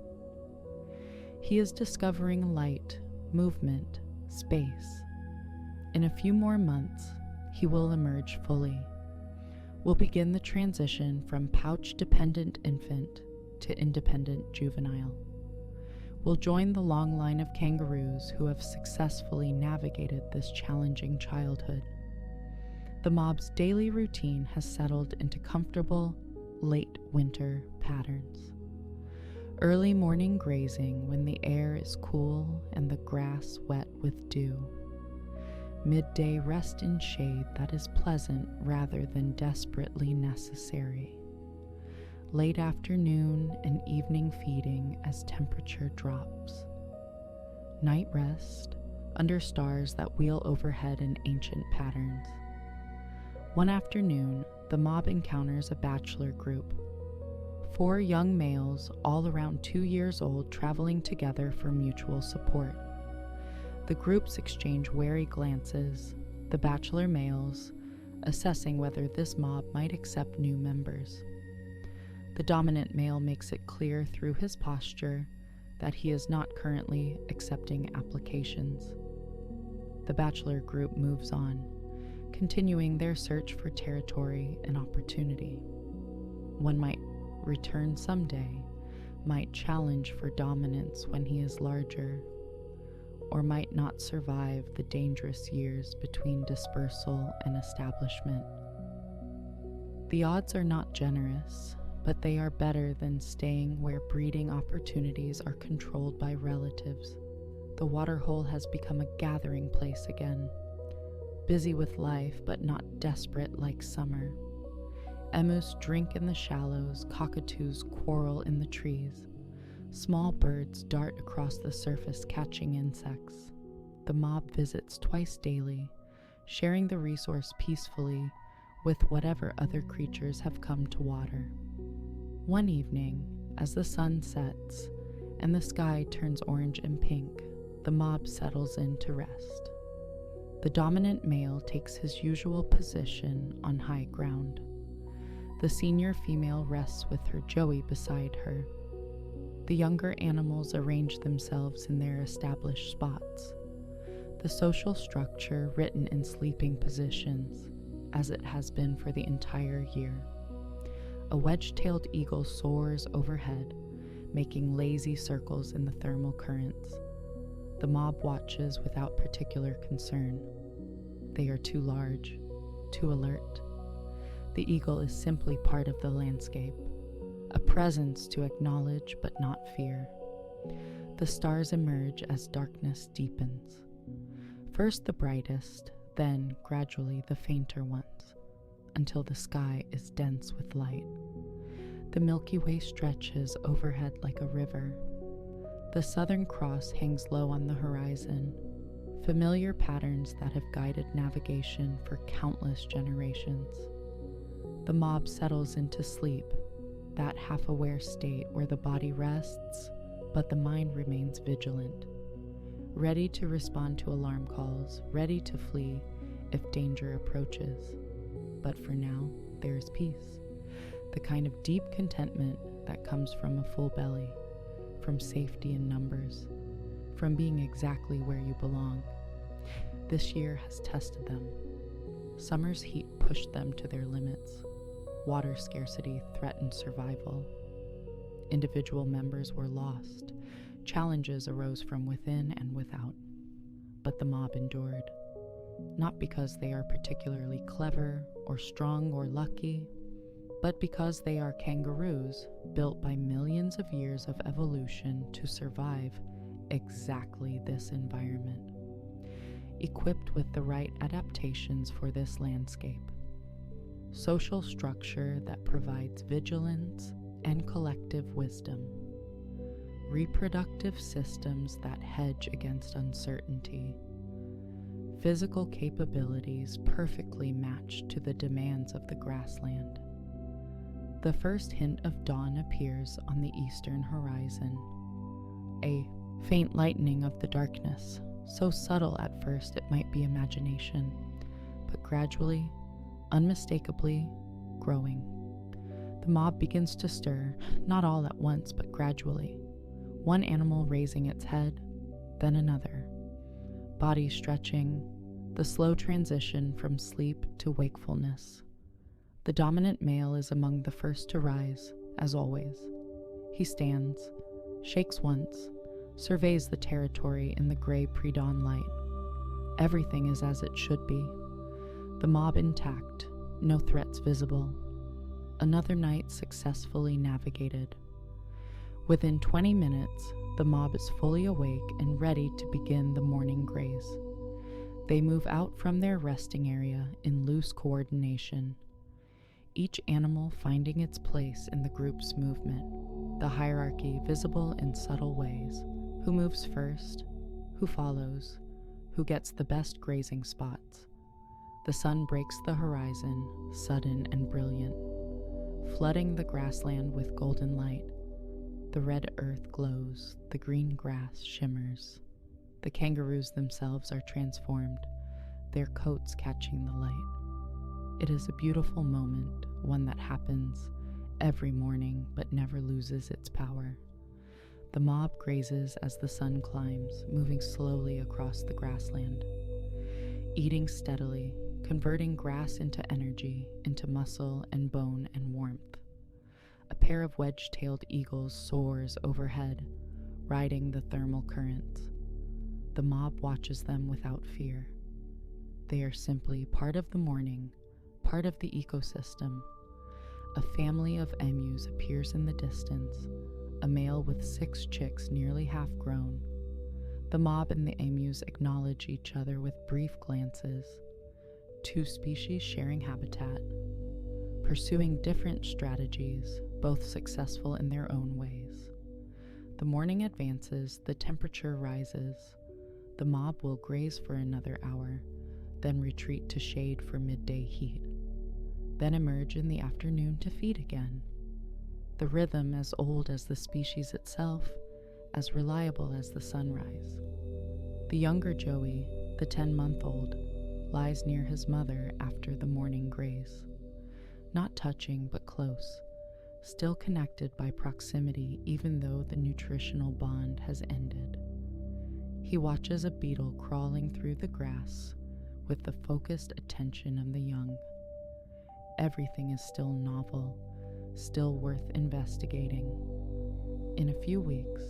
He is discovering light, movement, space. In a few more months, he will emerge fully. We'll begin the transition from pouch-dependent infant to independent juvenile. We'll join the long line of kangaroos who have successfully navigated this challenging childhood. The mob's daily routine has settled into comfortable, late winter patterns. Early morning grazing when the air is cool and the grass wet with dew. Midday rest in shade that is pleasant rather than desperately necessary. Late afternoon and evening feeding as temperature drops. Night rest under stars that wheel overhead in ancient patterns. One afternoon, the mob encounters a bachelor group. 4 young males, all around 2 years old, traveling together for mutual support. The groups exchange wary glances, the bachelor males assessing whether this mob might accept new members. The dominant male makes it clear through his posture that he is not currently accepting applications. The bachelor group moves on, continuing their search for territory and opportunity. One might return someday, might challenge for dominance when he is larger, or might not survive the dangerous years between dispersal and establishment. The odds are not generous, but they are better than staying where breeding opportunities are controlled by relatives. The waterhole has become a gathering place again, busy with life but not desperate like summer. Emus drink in the shallows, cockatoos quarrel in the trees. Small birds dart across the surface catching insects. The mob visits twice daily, sharing the resource peacefully with whatever other creatures have come to water. One evening, as the sun sets and the sky turns orange and pink, the mob settles in to rest. The dominant male takes his usual position on high ground. The senior female rests with her Joey beside her. The younger animals arrange themselves in their established spots, the social structure written in sleeping positions, as it has been for the entire year. A wedge-tailed eagle soars overhead, making lazy circles in the thermal currents. The mob watches without particular concern. They are too large, too alert. The eagle is simply part of the landscape, a presence to acknowledge but not fear. The stars emerge as darkness deepens. First the brightest, then gradually the fainter ones, until the sky is dense with light. The Milky Way stretches overhead like a river. The Southern Cross hangs low on the horizon, familiar patterns that have guided navigation for countless generations. The mob settles into sleep, that half-aware state where the body rests, but the mind remains vigilant, ready to respond to alarm calls, ready to flee if danger approaches. But for now, there is peace, the kind of deep contentment that comes from a full belly, from safety in numbers, from being exactly where you belong. This year has tested them. Summer's heat pushed them to their limits. Water scarcity threatened survival. Individual members were lost. Challenges arose from within and without. But the mob endured, not because they are particularly clever or strong or lucky, but because they are kangaroos built by millions of years of evolution to survive exactly this environment, equipped with the right adaptations for this landscape. Social structure that provides vigilance and collective wisdom. Reproductive systems that hedge against uncertainty. Physical capabilities perfectly matched to the demands of the grassland. The first hint of dawn appears on the eastern horizon, a faint lightening of the darkness, so subtle at first it might be imagination, but gradually, unmistakably growing. The mob begins to stir, not all at once, but gradually, one animal raising its head, then another, body stretching, the slow transition from sleep to wakefulness. The dominant male is among the first to rise, as always. He stands, shakes once, surveys the territory in the gray pre-dawn light. Everything is as it should be. The mob intact, no threats visible. Another night successfully navigated. Within 20 minutes, the mob is fully awake and ready to begin the morning graze. They move out from their resting area in loose coordination, each animal finding its place in the group's movement, the hierarchy visible in subtle ways. Who moves first? Who follows? Who gets the best grazing spots? The sun breaks the horizon, sudden and brilliant, flooding the grassland with golden light. The red earth glows, the green grass shimmers. The kangaroos themselves are transformed, their coats catching the light. It is a beautiful moment, one that happens every morning but never loses its power. The mob grazes as the sun climbs, moving slowly across the grassland, eating steadily, converting grass into energy, into muscle and bone and warmth. A pair of wedge-tailed eagles soars overhead, riding the thermal currents. The mob watches them without fear. They are simply part of the morning, part of the ecosystem. A family of emus appears in the distance, a male with 6 chicks nearly half grown. The mob and the emus acknowledge each other with brief glances, 2 species sharing habitat, pursuing different strategies, both successful in their own ways. The morning advances, the temperature rises. The mob will graze for another hour, then retreat to shade for midday heat, then emerge in the afternoon to feed again. The rhythm as old as the species itself, as reliable as the sunrise. The younger Joey, the 10-month-old, lies near his mother after the morning graze, not touching but close, still connected by proximity even though the nutritional bond has ended. He watches a beetle crawling through the grass with the focused attention of the young. Everything is still novel, still worth investigating. In a few weeks,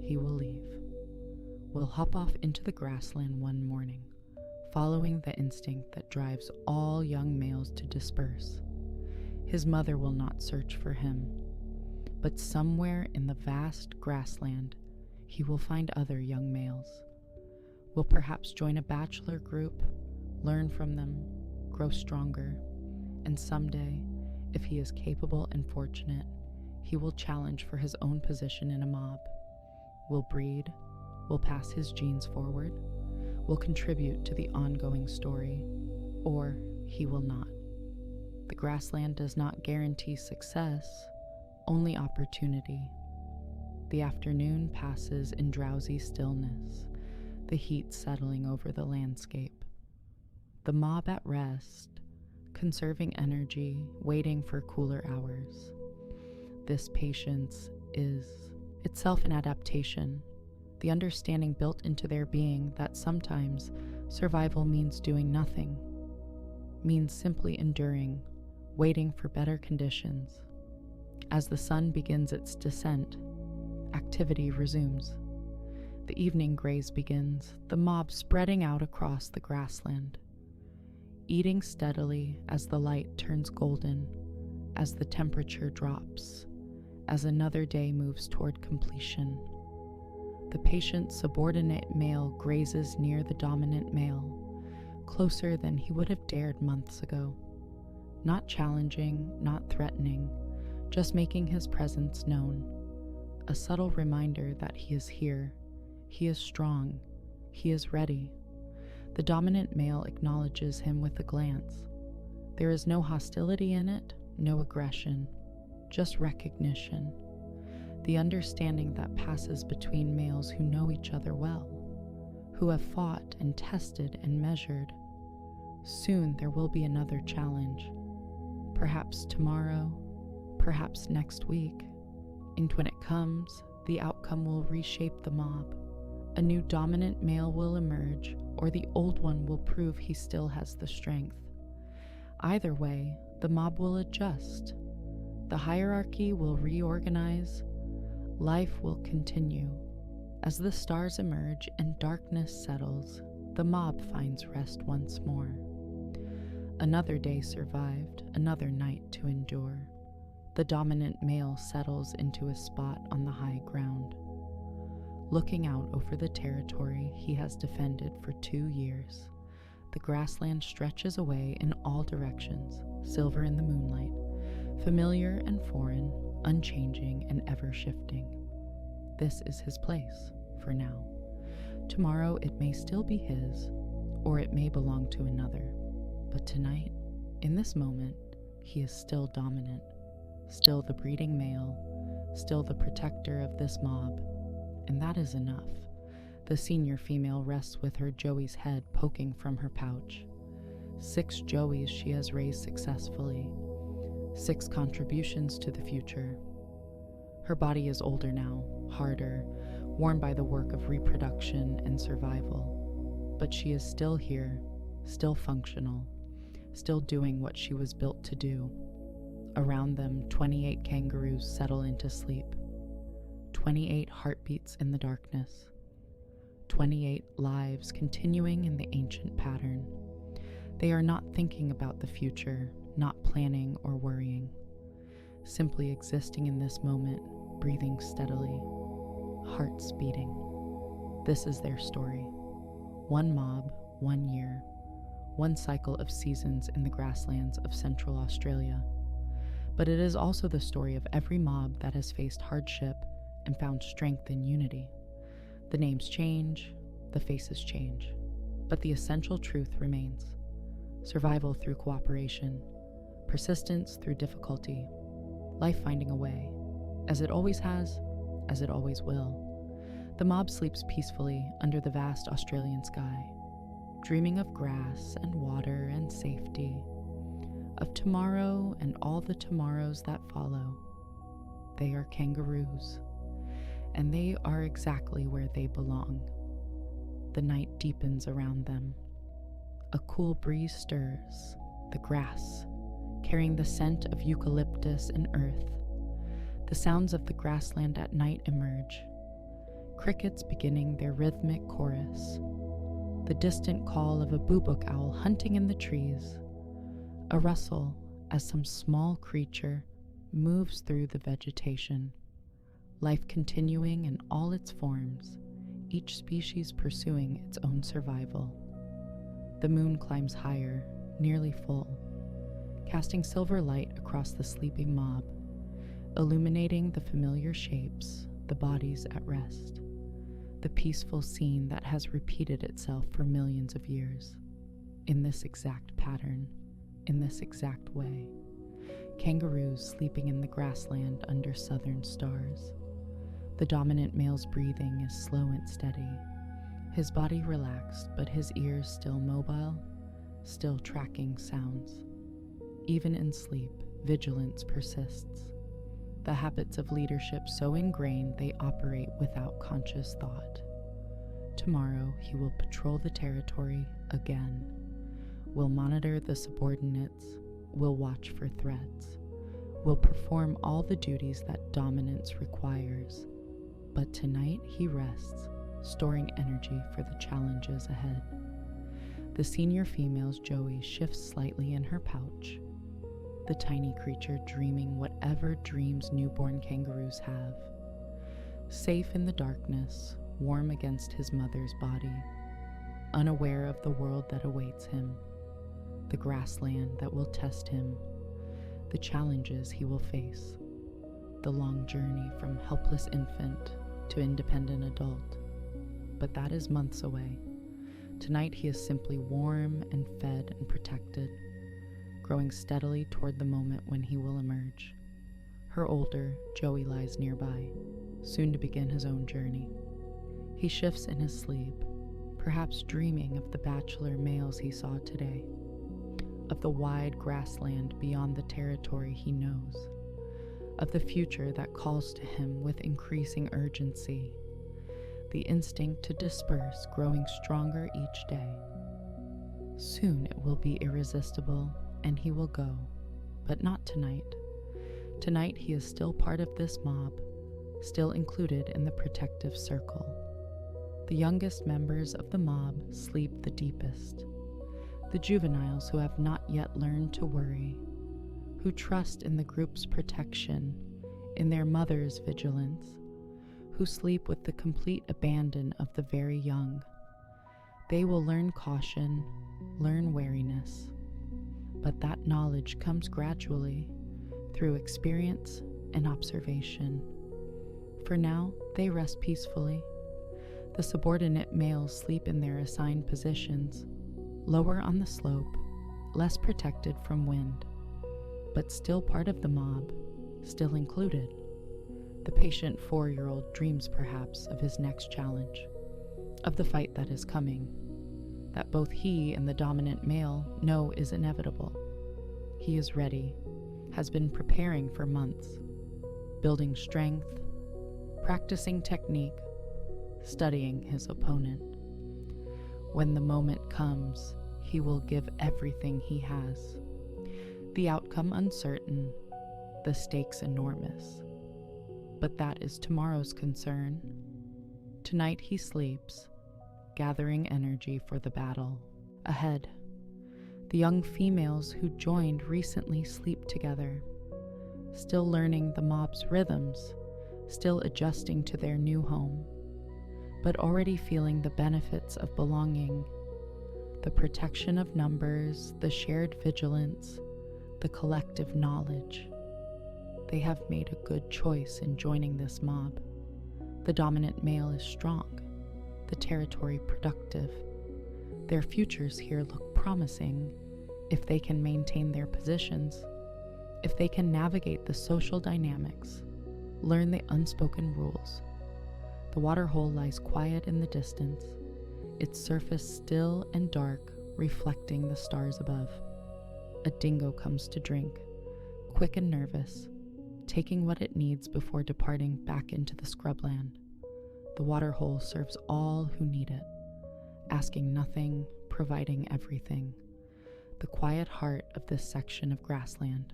he will leave. We'll hop off into the grassland one morning, following the instinct that drives all young males to disperse. His mother will not search for him, but somewhere in the vast grassland, he will find other young males. We'll perhaps join a bachelor group, learn from them, grow stronger, and someday, if he is capable and fortunate, he will challenge for his own position in a mob. We'll breed, we'll pass his genes forward, will contribute to the ongoing story, or he will not. The grassland does not guarantee success, only opportunity. The afternoon passes in drowsy stillness, the heat settling over the landscape. The mob at rest, conserving energy, waiting for cooler hours. This patience is itself an adaptation, the understanding built into their being that sometimes survival means doing nothing, means simply enduring, waiting for better conditions. As the sun begins its descent, activity resumes. The evening graze begins, the mob spreading out across the grassland, eating steadily as the light turns golden, as the temperature drops, as another day moves toward completion. The patient subordinate male grazes near the dominant male, closer than he would have dared months ago. Not challenging, not threatening, just making his presence known. A subtle reminder that he is here, he is strong, he is ready. The dominant male acknowledges him with a glance. There is no hostility in it, no aggression, just recognition, the understanding that passes between males who know each other well, who have fought and tested and measured. Soon there will be another challenge, perhaps tomorrow, perhaps next week, and when it comes, the outcome will reshape the mob. A new dominant male will emerge, or the old one will prove he still has the strength. Either way, the mob will adjust. The hierarchy will reorganize. Life will continue. As the stars emerge and darkness settles, the mob finds rest once more. Another day survived, another night to endure. The dominant male settles into a spot on the high ground. Looking out over the territory he has defended for 2 years, the grassland stretches away in all directions, silver in the moonlight, familiar and foreign, unchanging and ever-shifting. This is his place, for now. Tomorrow it may still be his, or it may belong to another. But tonight, in this moment, he is still dominant, still the breeding male, still the protector of this mob, and that is enough. The senior female rests with her Joey's head poking from her pouch. 6 Joeys she has raised successfully, 6 contributions to the future. Her body is older now, harder, worn by the work of reproduction and survival, but she is still here, still functional, still doing what she was built to do. Around them, 28 kangaroos settle into sleep. 28 heartbeats in the darkness. 28 lives continuing in the ancient pattern. They are not thinking about the future, not planning or worrying. Simply existing in this moment, breathing steadily, hearts beating. This is their story. One mob, 1 year, one cycle of seasons in the grasslands of Central Australia. But it is also the story of every mob that has faced hardship and found strength in unity. The names change, the faces change, but the essential truth remains. Survival through cooperation, persistence through difficulty, life finding a way, as it always has, as it always will. The mob sleeps peacefully under the vast Australian sky, dreaming of grass and water and safety, of tomorrow and all the tomorrows that follow. They are kangaroos, and they are exactly where they belong. The night deepens around them. A cool breeze stirs the grass, carrying the scent of eucalyptus and earth. The sounds of the grassland at night emerge, crickets beginning their rhythmic chorus, the distant call of a boobook owl hunting in the trees, a rustle as some small creature moves through the vegetation, life continuing in all its forms, each species pursuing its own survival. The moon climbs higher, nearly full, casting silver light across the sleeping mob, illuminating the familiar shapes, the bodies at rest, the peaceful scene that has repeated itself for millions of years, in this exact pattern, in this exact way. Kangaroos sleeping in the grassland under southern stars. The dominant male's breathing is slow and steady, his body relaxed, but his ears still mobile, still tracking sounds. Even in sleep, vigilance persists. The habits of leadership so ingrained they operate without conscious thought. Tomorrow he will patrol the territory again, will monitor the subordinates, will watch for threats, will perform all the duties that dominance requires. But tonight he rests, storing energy for the challenges ahead. The senior female's Joey shifts slightly in her pouch, the tiny creature dreaming whatever dreams newborn kangaroos have. Safe in the darkness, warm against his mother's body, unaware of the world that awaits him, the grassland that will test him, the challenges he will face, the long journey from helpless infant to independent adult. But that is months away. Tonight he is simply warm and fed and protected, growing steadily toward the moment when he will emerge. Her older, Joey lies nearby, soon to begin his own journey. He shifts in his sleep, perhaps dreaming of the bachelor males he saw today, of the wide grassland beyond the territory he knows, of the future that calls to him with increasing urgency, the instinct to disperse growing stronger each day. Soon it will be irresistible, and he will go, but not tonight. Tonight he is still part of this mob, still included in the protective circle. The youngest members of the mob sleep the deepest, the juveniles who have not yet learned to worry, who trust in the group's protection, in their mother's vigilance, who sleep with the complete abandon of the very young. They will learn caution, learn wariness, but that knowledge comes gradually through experience and observation. For now, they rest peacefully. The subordinate males sleep in their assigned positions, lower on the slope, less protected from wind, but still part of the mob, still included. The patient 4-year-old dreams perhaps of his next challenge, of the fight that is coming, that both he and the dominant male know is inevitable. He is ready, has been preparing for months, building strength, practicing technique, studying his opponent. When the moment comes, he will give everything he has. The outcome uncertain, the stakes enormous. But that is tomorrow's concern. Tonight he sleeps, gathering energy for the battle ahead. The young females who joined recently sleep together, still learning the mob's rhythms, still adjusting to their new home, but already feeling the benefits of belonging, the protection of numbers, the shared vigilance, the collective knowledge. They have made a good choice in joining this mob. The dominant male is strong, the territory productive. Their futures here look promising if they can maintain their positions, if they can navigate the social dynamics, learn the unspoken rules. The waterhole lies quiet in the distance, its surface still and dark, reflecting the stars above. A dingo comes to drink, quick and nervous, taking what it needs before departing back into the scrubland. The waterhole serves all who need it, asking nothing, providing everything. The quiet heart of this section of grassland.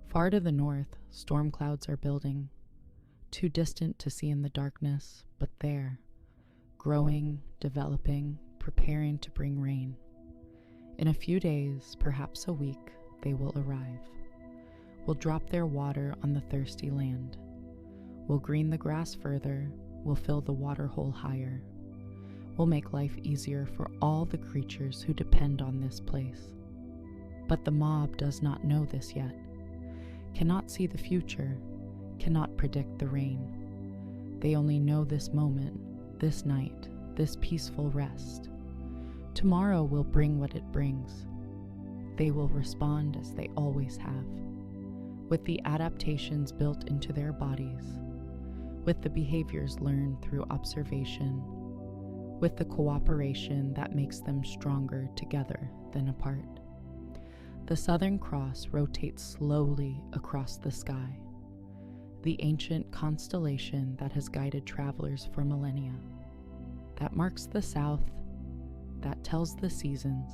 Far to the north, storm clouds are building, too distant to see in the darkness, but there, growing, developing, preparing to bring rain. In a few days, perhaps a week, they will arrive. Will drop their water on the thirsty land. Will green the grass further, will fill the water hole higher. Will make life easier for all the creatures who depend on this place. But the mob does not know this yet, cannot see the future, cannot predict the rain. They only know this moment, this night, this peaceful rest. Tomorrow will bring what it brings. They will respond as they always have, with the adaptations built into their bodies, with the behaviors learned through observation, with the cooperation that makes them stronger together than apart. The Southern Cross rotates slowly across the sky, the ancient constellation that has guided travelers for millennia, that marks the South, that tells the seasons,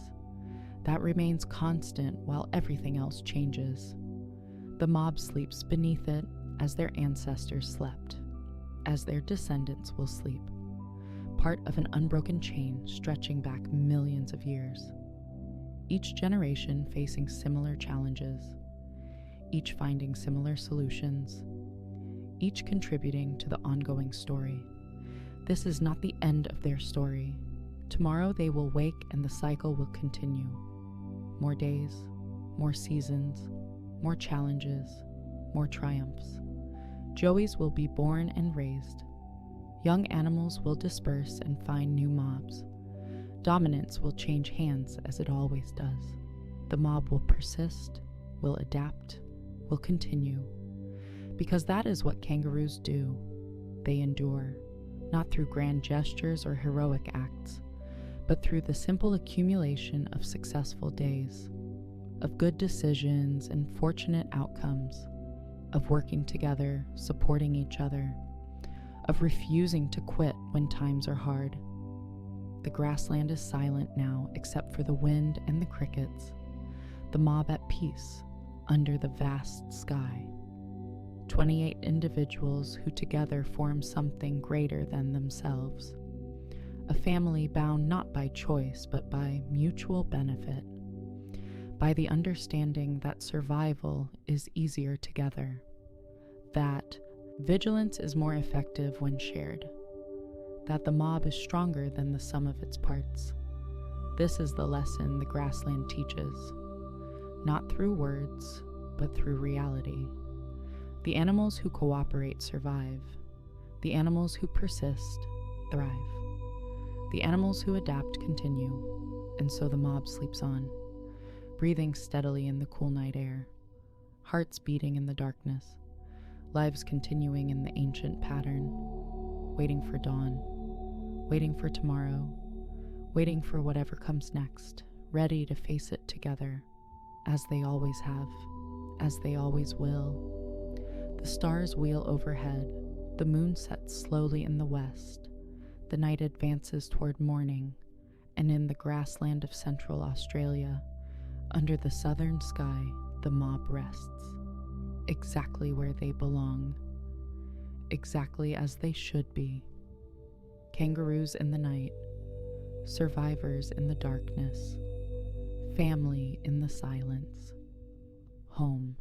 that remains constant while everything else changes. The mob sleeps beneath it as their ancestors slept, as their descendants will sleep, part of an unbroken chain stretching back millions of years. Each generation facing similar challenges, each finding similar solutions, each contributing to the ongoing story. This is not the end of their story. Tomorrow they will wake and the cycle will continue. More days, more seasons, more challenges, more triumphs. Joeys will be born and raised. Young animals will disperse and find new mobs. Dominance will change hands as it always does. The mob will persist, will adapt, will continue. Because that is what kangaroos do. They endure, not through grand gestures or heroic acts, but through the simple accumulation of successful days, of good decisions and fortunate outcomes, of working together, supporting each other, of refusing to quit when times are hard. The grassland is silent now except for the wind and the crickets, the mob at peace under the vast sky. 28 individuals who together form something greater than themselves. A family bound not by choice but by mutual benefit, by the understanding that survival is easier together, that vigilance is more effective when shared, that the mob is stronger than the sum of its parts. This is the lesson the grassland teaches, not through words, but through reality. The animals who cooperate survive. The animals who persist thrive. The animals who adapt continue, and so the mob sleeps on, breathing steadily in the cool night air, hearts beating in the darkness, lives continuing in the ancient pattern, waiting for dawn, waiting for tomorrow, waiting for whatever comes next, ready to face it together, as they always have, as they always will. The stars wheel overhead, the moon sets slowly in the west, the night advances toward morning, and in the grassland of Central Australia, under the southern sky, the mob rests, exactly where they belong, exactly as they should be. Kangaroos in the night, survivors in the darkness, family in the silence, home.